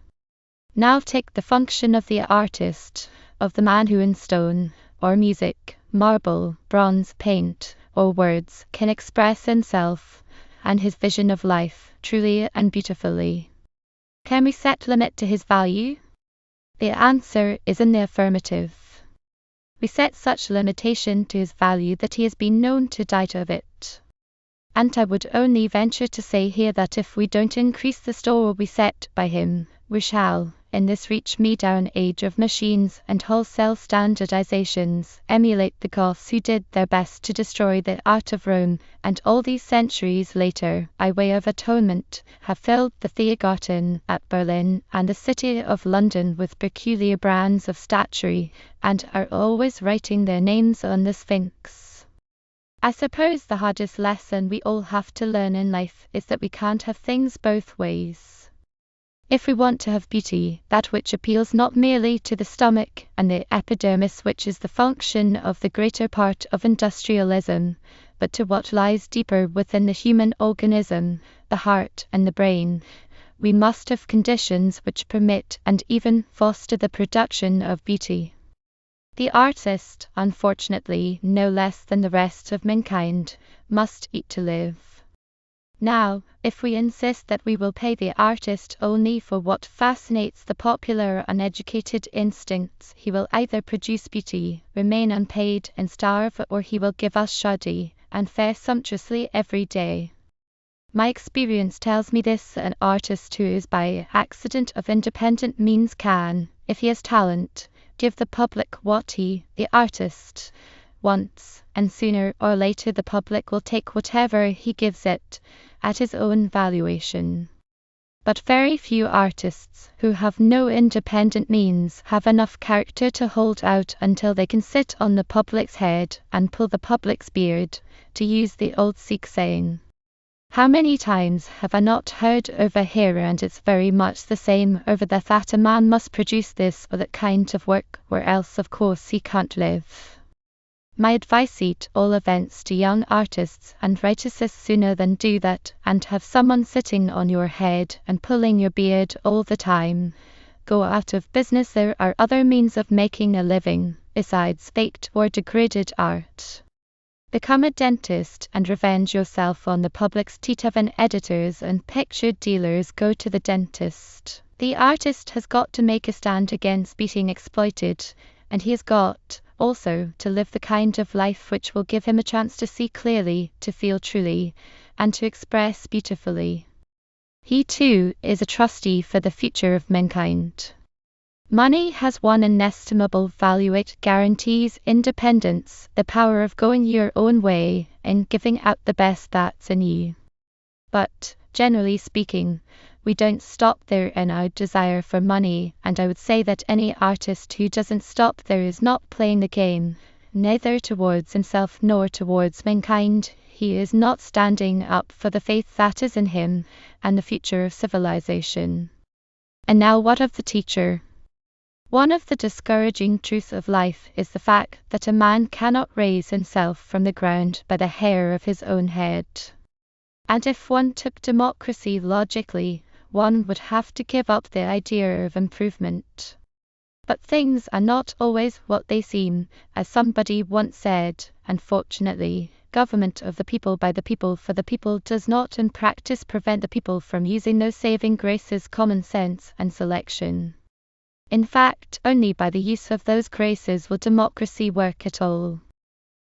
Now take the function of the artist, of the man who in stone, or music, marble, bronze, paint, or words can express himself and his vision of life truly and beautifully. Can we set limit to his value? The answer is in the affirmative. We set such limitation to his value that he has been known to die of it. And I would only venture to say here that if we don't increase the store we set by him, we shall, in this reach-me-down age of machines and wholesale standardizations, emulate the Goths who did their best to destroy the art of Rome, and all these centuries later, by way of atonement, have filled the Theatergarten at Berlin and the city of London with peculiar brands of statuary, and are always writing their names on the Sphinx. I suppose the hardest lesson we all have to learn in life is that we can't have things both ways. If we want to have beauty, that which appeals not merely to the stomach and the epidermis, which is the function of the greater part of industrialism, but to what lies deeper within the human organism, the heart and the brain, we must have conditions which permit and even foster the production of beauty. The artist, unfortunately, no less than the rest of mankind, must eat to live. Now, if we insist that we will pay the artist only for what fascinates the popular uneducated instincts, he will either produce beauty, remain unpaid and starve, or he will give us shoddy and fare sumptuously every day. My experience tells me this: an artist who is by accident of independent means can, if he has talent, give the public what he, the artist, wants, and sooner or later the public will take whatever he gives it at his own valuation. But very few artists who have no independent means have enough character to hold out until they can sit on the public's head and pull the public's beard, to use the old Sikh saying. How many times have I not heard over here, and it's very much the same over there, that a man must produce this or that kind of work, or else of course he can't live. My advice, at all events, to young artists and writers is sooner than do that, and have someone sitting on your head and pulling your beard all the time, go out of business. There are other means of making a living, besides faked or degraded art. Become a dentist and revenge yourself on the public's teeth. When editors and picture dealers go to the dentist, the artist has got to make a stand against being exploited, and he has got also to live the kind of life which will give him a chance to see clearly, to feel truly, and to express beautifully. He too is a trustee for the future of mankind. Money has one inestimable value: it guarantees independence, the power of going your own way and giving out the best that's in you. But, generally speaking, we don't stop there in our desire for money, and I would say that any artist who doesn't stop there is not playing the game, neither towards himself nor towards mankind. He is not standing up for the faith that is in him and the future of civilization. And now what of the teacher? One of the discouraging truths of life is the fact that a man cannot raise himself from the ground by the hair of his own head. And if one took democracy logically, one would have to give up the idea of improvement. But things are not always what they seem, as somebody once said, and fortunately, government of the people by the people for the people does not in practice prevent the people from using those saving graces common sense and selection. In fact, only by the use of those graces will democracy work at all.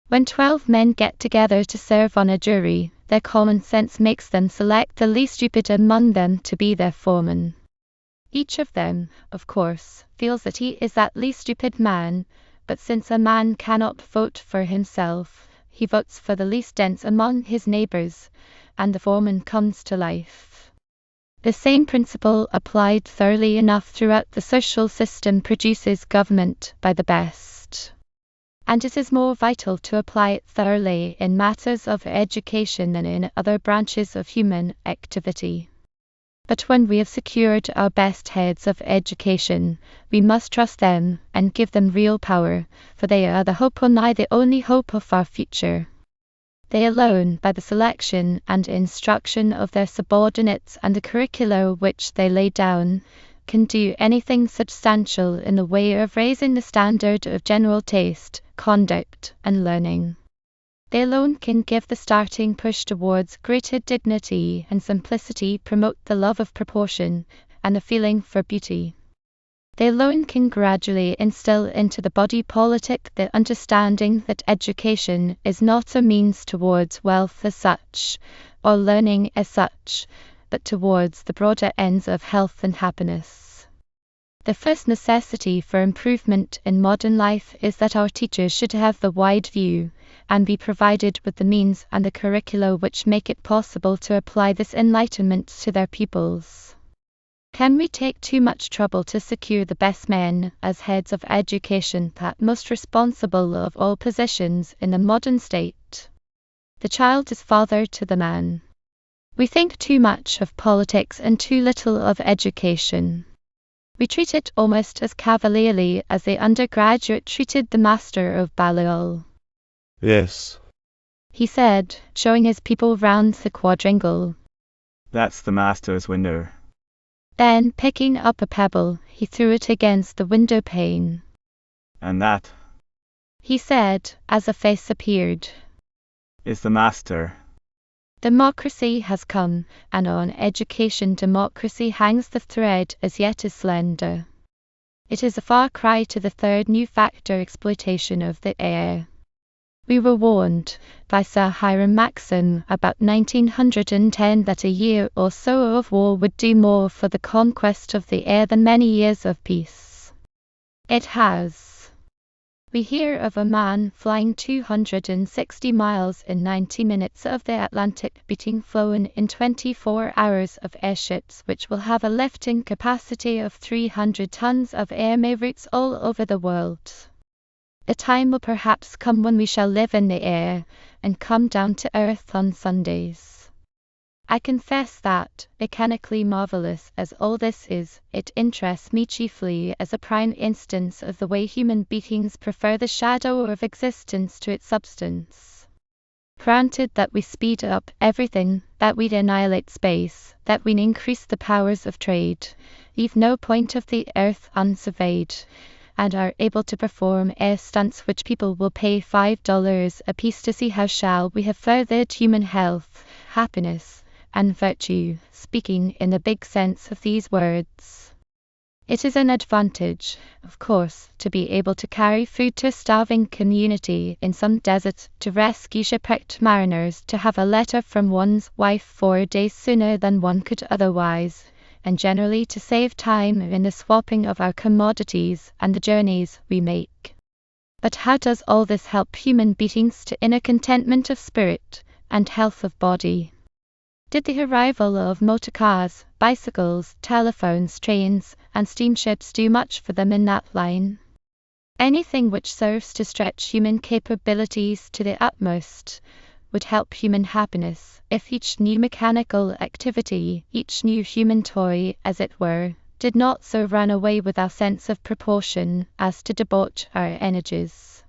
When 12 men get together to serve on a jury, their common sense makes them select the least stupid among them to be their foreman. Each of them, of course, feels that he is that least stupid man, but since a man cannot vote for himself, he votes for the least dense among his neighbors, and the foreman comes to life. The same principle applied thoroughly enough throughout the social system produces government by the best. And it is more vital to apply it thoroughly in matters of education than in other branches of human activity. But when we have secured our best heads of education, we must trust them and give them real power, for they are the hope or nigh the only hope of our future. They alone, by the selection and instruction of their subordinates and the curricula which they lay down, can do anything substantial in the way of raising the standard of general taste, conduct, and learning. They alone can give the starting push towards greater dignity and simplicity, promote the love of proportion, and the feeling for beauty. They alone can gradually instill into the body politic the understanding that education is not a means towards wealth as such, or learning as such, but towards the broader ends of health and happiness. The first necessity for improvement in modern life is that our teachers should have the wide view, and be provided with the means and the curricula which make it possible to apply this enlightenment to their pupils. Can we take too much trouble to secure the best men as heads of education, that most responsible of all positions in the modern state? The child is father to the man. We think too much of politics and too little of education. We treat it almost as cavalierly as the undergraduate treated the master of Balliol. Yes, He said, showing his people round the quadrangle. That's the master's window. Then, picking up a pebble, he threw it against the window pane. And that He said, as a face appeared. is the master. Democracy has come, and on education democracy hangs the thread as yet is slender. It is a far cry to the third new factor, exploitation of the air. We were warned by Sir Hiram Maxim about 1910 that a year or so of war would do more for the conquest of the air than many years of peace. It has. We hear of a man flying 260 miles in 90 minutes of the Atlantic, beating flown in 24 hours of airships which will have a lifting capacity of 300 tons of air may routes all over the world. A time will perhaps come when we shall live in the air, and come down to earth on Sundays. I confess that, mechanically marvelous as all this is, it interests me chiefly as a prime instance of the way human beings prefer the shadow of existence to its substance. Granted that we speed up everything, that we annihilate space, that we increase the powers of trade, leave no point of the earth unsurveyed, and are able to perform air stunts which people will pay $5 apiece to see, how shall we have furthered human health, happiness, and virtue, speaking in the big sense of these words? It is an advantage, of course, to be able to carry food to a starving community in some desert, to rescue shipwrecked mariners, to have a letter from one's wife 4 days sooner than one could otherwise, and generally to save time in the swapping of our commodities and the journeys we make. But how does all this help human beings to inner contentment of spirit and health of body? Did the arrival of motor cars, bicycles, telephones, trains, and steamships do much for them in that line? Anything which serves to stretch human capabilities to the utmost would help human happiness, if each new mechanical activity, each new human toy, as it were, did not so run away with our sense of proportion as to debauch our energies.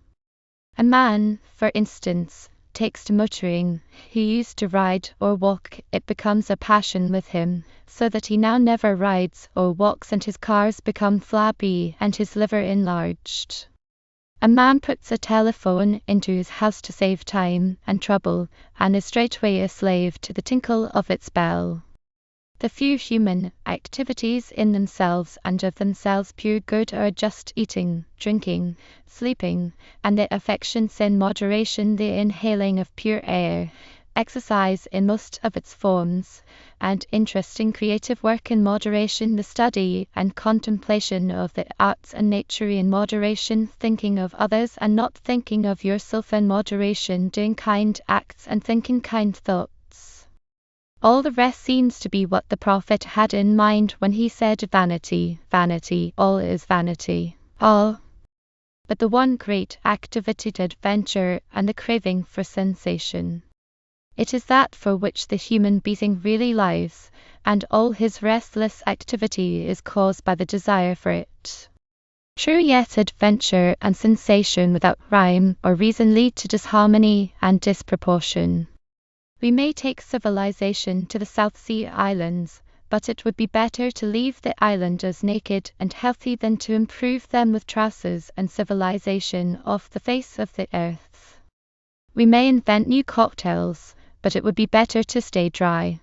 A man, for instance, takes to motoring. He used to ride or walk. It becomes a passion with him, so that he now never rides or walks, and his cars become flabby and his liver enlarged. A man puts a telephone into his house to save time and trouble, and is straightway a slave to the tinkle of its bell. The few human activities in themselves and of themselves pure good are just eating, drinking, sleeping, and the affections in moderation, the inhaling of pure air, exercise in most of its forms, and interesting creative work in moderation, the study and contemplation of the arts and nature in moderation, thinking of others and not thinking of yourself in moderation, doing kind acts and thinking kind thoughts. All the rest seems to be what the prophet had in mind when he said, vanity, vanity, all is vanity, all. But the one great activity, adventure, and the craving for sensation. It is that for which the human being really lives, and all his restless activity is caused by the desire for it. True, yet adventure and sensation without rhyme or reason lead to disharmony and disproportion. We may take civilization to the South Sea Islands, but it would be better to leave the islanders naked and healthy than to improve them with trousers and civilization off the face of the earth. We may invent new cocktails, but it would be better to stay dry.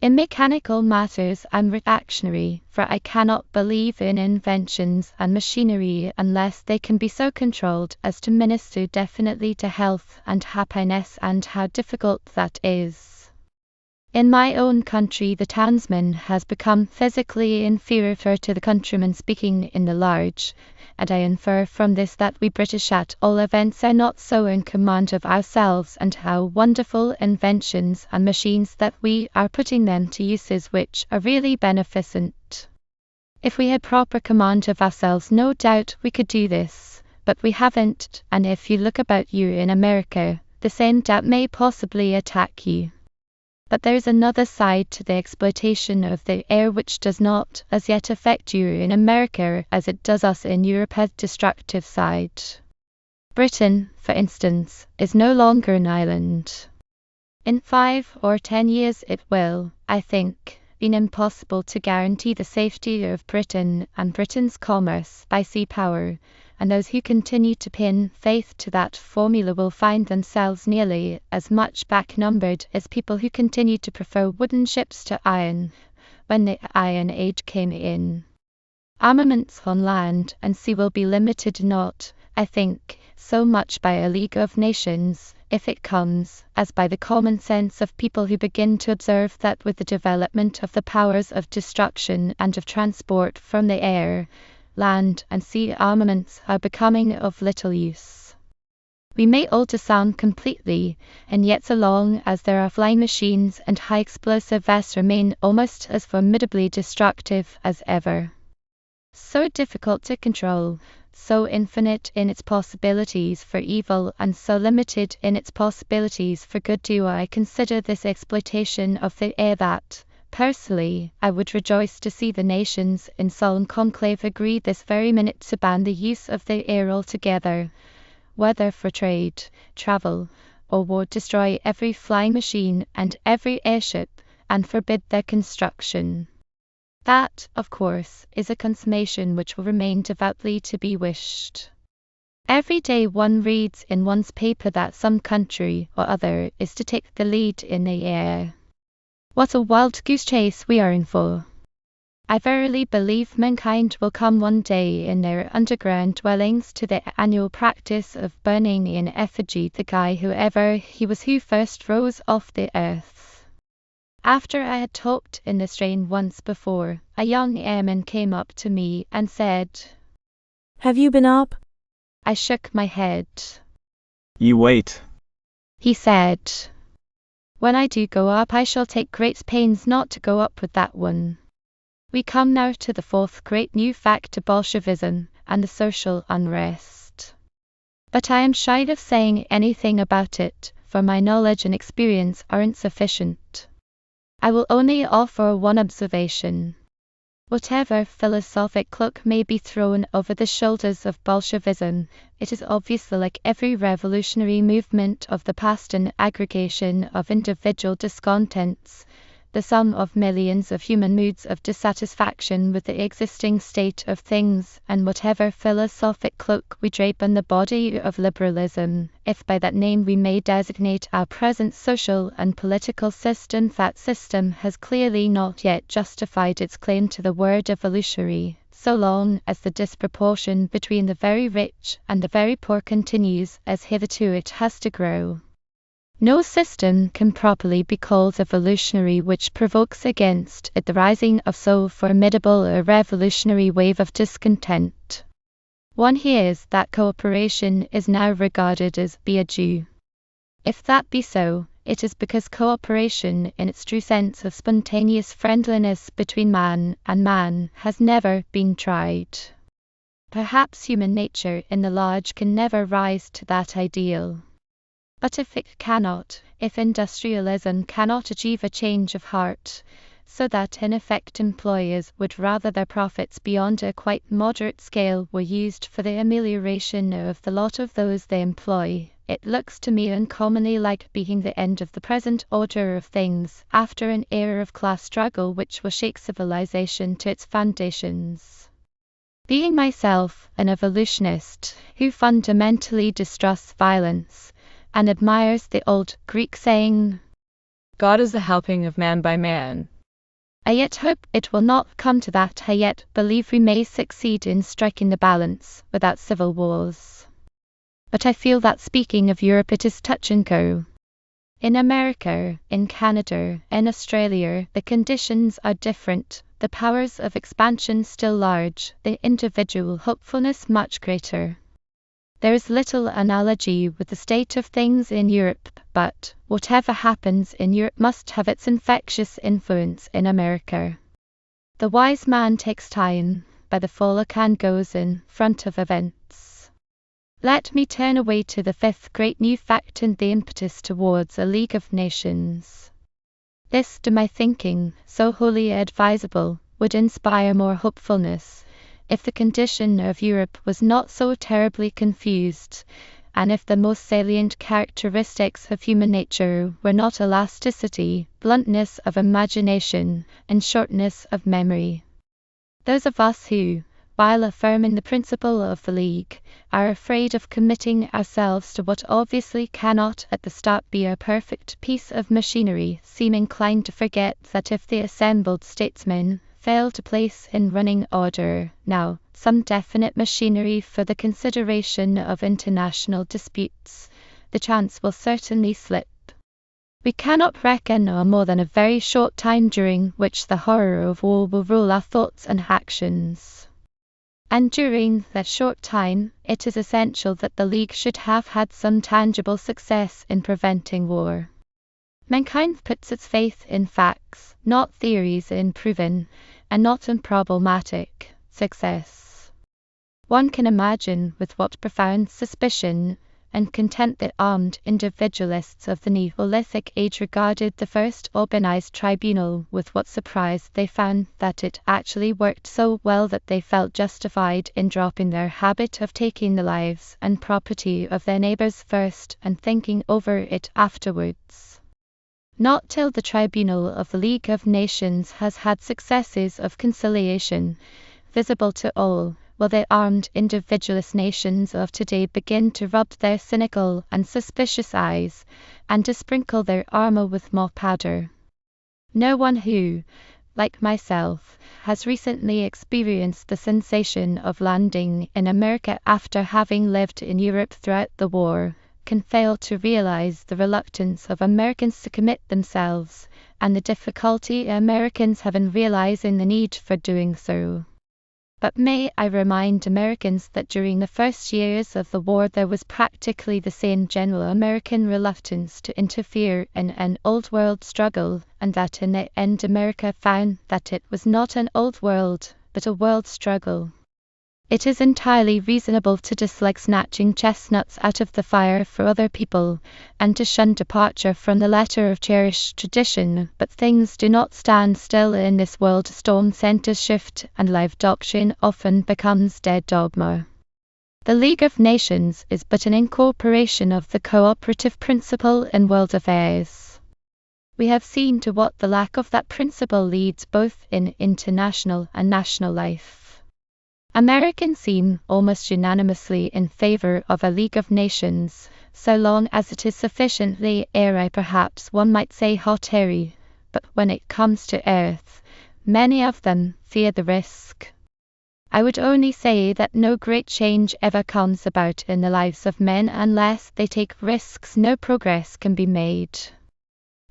In mechanical matters I'm reactionary, for I cannot believe in inventions and machinery unless they can be so controlled as to minister definitely to health and happiness, and how difficult that is. In my own country the townsman has become physically inferior to the countryman speaking in the large, and I infer from this that we British at all events are not so in command of ourselves, and how wonderful inventions and machines that we are putting them to uses which are really beneficent. If we had proper command of ourselves, no doubt we could do this, but we haven't, and if you look about you in America, the same doubt may possibly attack you. But there is another side to the exploitation of the air which does not as yet affect you in America as it does us in Europe, a destructive side. Britain, for instance, is no longer an island. In 5 or 10 years it will, I think, be impossible to guarantee the safety of Britain and Britain's commerce by sea power, and those who continue to pin faith to that formula will find themselves nearly as much back-numbered as people who continue to prefer wooden ships to iron, when the Iron Age came in. Armaments on land and sea will be limited not, I think, so much by a League of Nations, if it comes, as by the common sense of people who begin to observe that with the development of the powers of destruction and of transport from the air, land and sea armaments are becoming of little use. We may ultrasound completely, and yet so long as there are flying machines and high explosive vests remain almost as formidably destructive as ever. So difficult to control, so infinite in its possibilities for evil and so limited in its possibilities for good, do I consider this exploitation of the air that, personally, I would rejoice to see the nations in solemn conclave agree this very minute to ban the use of the air altogether, whether for trade, travel, or war, destroy every flying machine and every airship, and forbid their construction. That, of course, is a consummation which will remain devoutly to be wished. Every day one reads in one's paper that some country or other is to take the lead in the air. What a wild goose chase we are in for! I verily believe mankind will come one day in their underground dwellings to the annual practice of burning in effigy the guy whoever he was who first rose off the earth. After I had talked in this strain once before, a young airman came up to me and said, Have you been up? I shook my head. You wait. He said, When I do go up I shall take great pains not to go up with that one. We come now to the fourth great new fact of Bolshevism and the social unrest. But I am shy of saying anything about it, for my knowledge and experience are insufficient. I will only offer one observation. Whatever philosophic cloak may be thrown over the shoulders of Bolshevism, it is obviously, like every revolutionary movement of the past, an aggregation of individual discontents, the sum of millions of human moods of dissatisfaction with the existing state of things, and whatever philosophic cloak we drape on the body of liberalism, if by that name we may designate our present social and political system, that system has clearly not yet justified its claim to the word evolutionary, so long as the disproportion between the very rich and the very poor continues as hitherto it has to grow. No system can properly be called evolutionary which provokes against it the rising of so formidable a revolutionary wave of discontent. One hears that cooperation is now regarded as be a Jew. If that be so, it is because cooperation in its true sense of spontaneous friendliness between man and man has never been tried. Perhaps human nature in the large can never rise to that ideal. But if it cannot, if industrialism cannot achieve a change of heart, so that in effect employers would rather their profits beyond a quite moderate scale were used for the amelioration of the lot of those they employ, it looks to me uncommonly like being the end of the present order of things, after an era of class struggle which will shake civilization to its foundations. Being myself an evolutionist who fundamentally distrusts violence, and admires the old Greek saying, God is the helping of man by man, I yet hope it will not come to that. I yet believe we may succeed in striking the balance without civil wars. But I feel that speaking of Europe it is touch and go. In America, in Canada, in Australia, the conditions are different, the powers of expansion still large, the individual hopefulness much greater. There is little analogy with the state of things in Europe, but whatever happens in Europe must have its infectious influence in America. The wise man takes time, but the foolican goes in front of events. Let me turn away to the fifth great new fact in the impetus towards a League of Nations. This, to my thinking, so wholly advisable, would inspire more hopefulness, if the condition of Europe was not so terribly confused, and if the most salient characteristics of human nature were not elasticity, bluntness of imagination, and shortness of memory. Those of us who, while affirming the principle of the League, are afraid of committing ourselves to what obviously cannot at the start be a perfect piece of machinery, seem inclined to forget that if the assembled statesmen fail to place in running order now some definite machinery for the consideration of international disputes, the chance will certainly slip. We cannot reckon on more than a very short time during which the horror of war will rule our thoughts and actions. And during that short time, it is essential that the League should have had some tangible success in preventing war. Mankind puts its faith in facts, not theories in proven, and not in problematic, success. One can imagine with what profound suspicion and contempt the armed individualists of the Neolithic age regarded the first organized tribunal, with what surprise they found that it actually worked so well that they felt justified in dropping their habit of taking the lives and property of their neighbors first and thinking over it afterwards. Not till the tribunal of the League of Nations has had successes of conciliation visible to all, will the armed individualist nations of today begin to rub their cynical and suspicious eyes, and to sprinkle their armor with more powder. No one who, like myself, has recently experienced the sensation of landing in America after having lived in Europe throughout the war, can fail to realize the reluctance of Americans to commit themselves, and the difficulty Americans have in realizing the need for doing so. But may I remind Americans that during the first years of the war there was practically the same general American reluctance to interfere in an old world struggle, and that in the end America found that it was not an old world, but a world struggle. It is entirely reasonable to dislike snatching chestnuts out of the fire for other people, and to shun departure from the letter of cherished tradition, but things do not stand still in this world. Storm centers shift, and live doctrine often becomes dead dogma. The League of Nations is but an incorporation of the cooperative principle in world affairs. We have seen to what the lack of that principle leads both in international and national life. Americans seem almost unanimously in favor of a League of Nations, so long as it is sufficiently airy, perhaps one might say hot-airy, but when it comes to earth, many of them fear the risk. I would only say that no great change ever comes about in the lives of men unless they take risks. No progress can be made.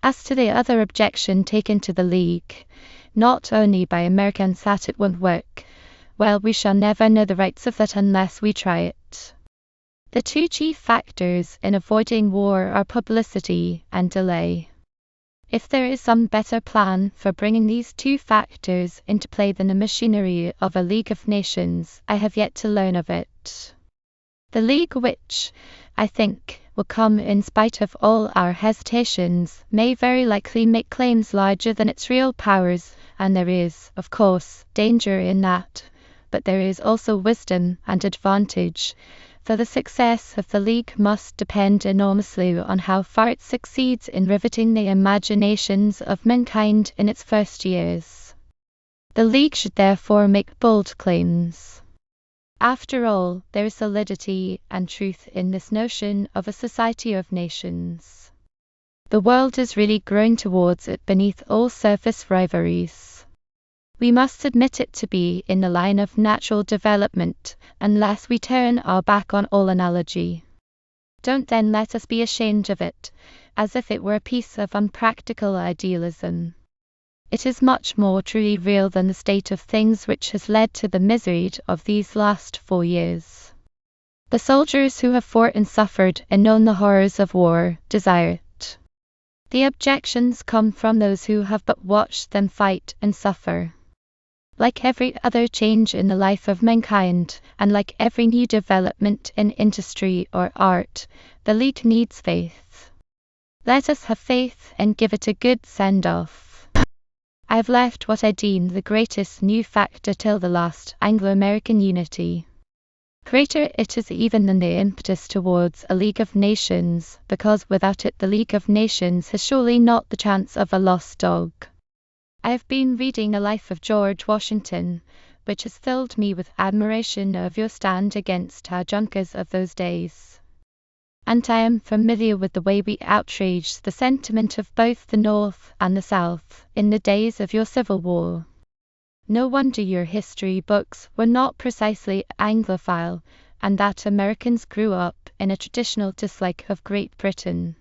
As to the other objection taken to the League, not only by Americans that it won't work, well, we shall never know the rights of that unless we try it. The two chief factors in avoiding war are publicity and delay. If there is some better plan for bringing these two factors into play than the machinery of a League of Nations, I have yet to learn of it. The League, which, I think, will come in spite of all our hesitations, may very likely make claims larger than its real powers, and there is, of course, danger in that. But there is also wisdom and advantage, for the success of the League must depend enormously on how far it succeeds in riveting the imaginations of mankind in its first years. The League should therefore make bold claims. After all, there is solidity and truth in this notion of a society of nations. The world is really growing towards it beneath all surface rivalries. We must admit it to be in the line of natural development, unless we turn our back on all analogy. Don't then let us be ashamed of it, as if it were a piece of unpractical idealism. It is much more truly real than the state of things which has led to the misery of these last 4 years. The soldiers who have fought and suffered and known the horrors of war desire it. The objections come from those who have but watched them fight and suffer. Like every other change in the life of mankind, and like every new development in industry or art, the League needs faith. Let us have faith and give it a good send-off. I have left what I deem the greatest new factor till the last, Anglo-American unity. Greater it is even than the impetus towards a League of Nations, because without it the League of Nations has surely not the chance of a lost dog. I have been reading the life of George Washington, which has filled me with admiration of your stand against our junkers of those days. And I am familiar with the way we outraged the sentiment of both the North and the South in the days of your Civil War. No wonder your history books were not precisely Anglophile, and that Americans grew up in a traditional dislike of Great Britain.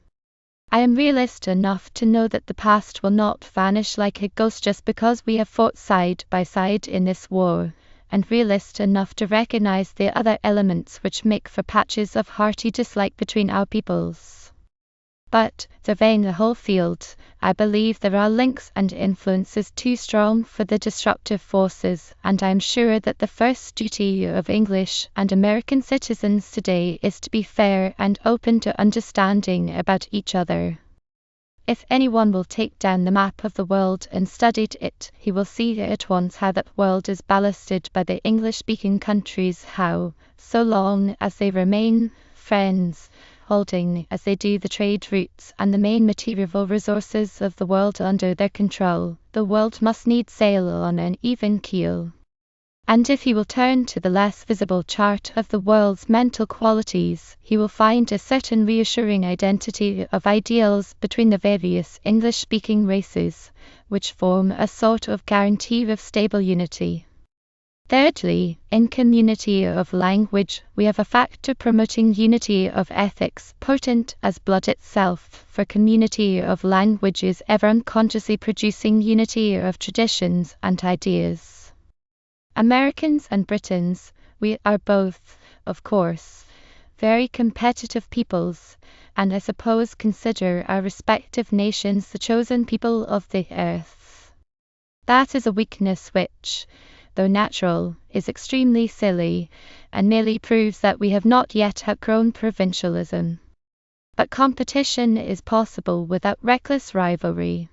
I am realist enough to know that the past will not vanish like a ghost just because we have fought side by side in this war, and realist enough to recognize the other elements which make for patches of hearty dislike between our peoples. But, surveying the whole field, I believe there are links and influences too strong for the destructive forces, and I am sure that the first duty of English and American citizens today is to be fair and open to understanding about each other. If anyone will take down the map of the world and study it, he will see at once how that world is ballasted by the English-speaking countries, how, so long as they remain friends, holding as they do the trade routes and the main material resources of the world under their control, the world must needs sail on an even keel. And if he will turn to the less visible chart of the world's mental qualities, he will find a certain reassuring identity of ideals between the various English-speaking races, which form a sort of guarantee of stable unity. Thirdly, in community of language, we have a factor promoting unity of ethics, potent as blood itself, for community of language is ever unconsciously producing unity of traditions and ideas. Americans and Britons, we are both, of course, very competitive peoples, and I suppose consider our respective nations the chosen people of the earth. That is a weakness which, though natural, is extremely silly, and merely proves that we have not yet outgrown provincialism. But competition is possible without reckless rivalry.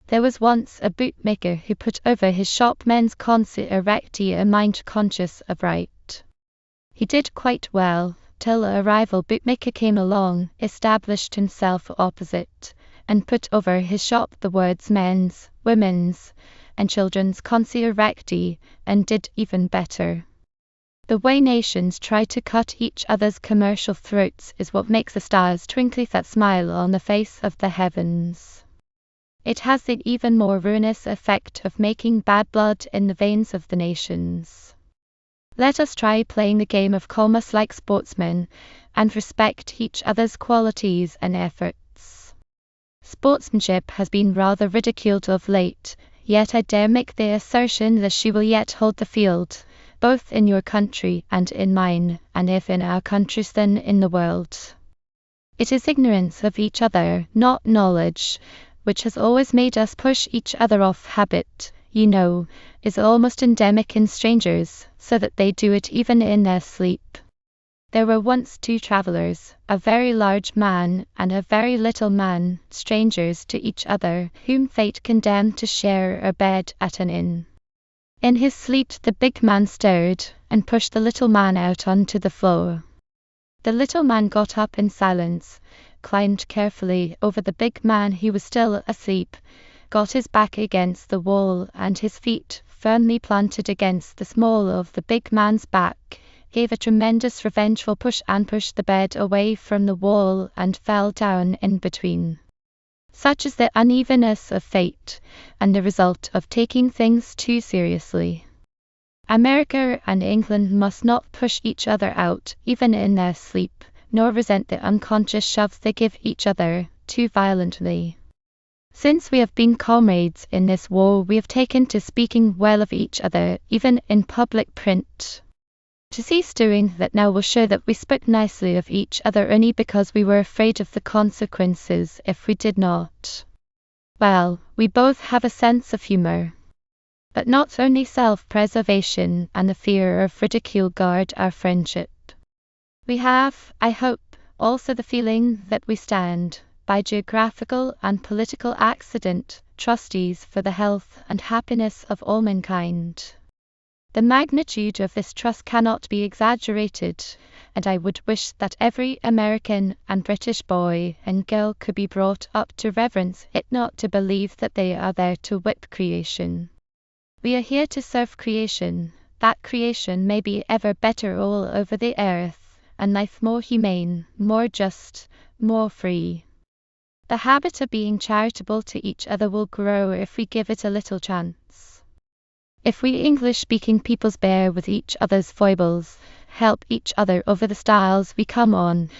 There was once a bootmaker who put over his shop men's consi erecti, a mind conscious of right. He did quite well, till a rival bootmaker came along, established himself opposite, and put over his shop the words men's, women's, and children's consi erecti, and did even better. The way nations try to cut each other's commercial throats is what makes the stars twinkle that smile on the face of the heavens. It has the even more ruinous effect of making bad blood in the veins of the nations. Let us try playing the game of commerce like sportsmen, and respect each other's qualities and efforts. Sportsmanship has been rather ridiculed of late, yet I dare make the assertion that she will yet hold the field, both in your country and in mine, and if in our countries then in the world. It is ignorance of each other, not knowledge, which has always made us push each other off. Habit, you know, is almost endemic in strangers, so that they do it even in their sleep. There were once two travellers, a very large man and a very little man, strangers to each other, whom fate condemned to share a bed at an inn. In his sleep the big man stirred, and pushed the little man out onto the floor. The little man got up in silence, climbed carefully over the big man who was still asleep, got his back against the wall and his feet firmly planted against the small of the big man's back, gave a tremendous revengeful push and pushed the bed away from the wall and fell down in between. Such is the unevenness of fate, and the result of taking things too seriously. America and England must not push each other out, even in their sleep, nor resent the unconscious shoves they give each other too violently. Since we have been comrades in this war, we have taken to speaking well of each other, even in public print. To cease doing that now will show that we spoke nicely of each other only because we were afraid of the consequences if we did not. Well, we both have a sense of humor. But not only self-preservation and the fear of ridicule guard our friendship. We have, I hope, also the feeling that we stand, by geographical and political accident, trustees for the health and happiness of all mankind. The magnitude of this trust cannot be exaggerated, and I would wish that every American and British boy and girl could be brought up to reverence it, not to believe that they are there to whip creation. We are here to serve creation, that creation may be ever better all over the earth, and life more humane, more just, more free. The habit of being charitable to each other will grow if we give it a little chance. If we English-speaking peoples bear with each other's foibles, help each other over the stiles we come on,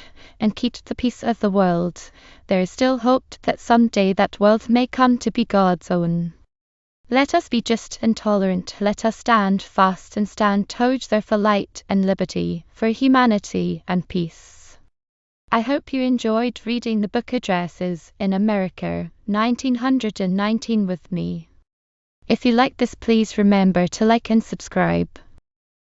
and keep the peace of the world, there is still hope that some day that world may come to be God's own. Let us be just and tolerant, let us stand fast and stand together for light and liberty, for humanity and peace. I hope you enjoyed reading the book Addresses in America, 1919 with me. If you like this, please remember to like and subscribe.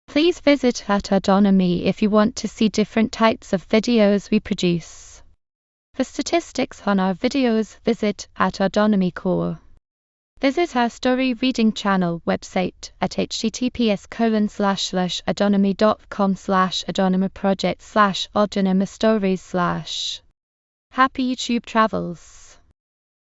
Please visit at Adonomy if you want to see different types of videos we produce. For statistics on our videos, visit at Adonomy Core. Visit our story reading channel website at https://adonomy.com/adonomy project/adonomy stories/. Happy YouTube travels!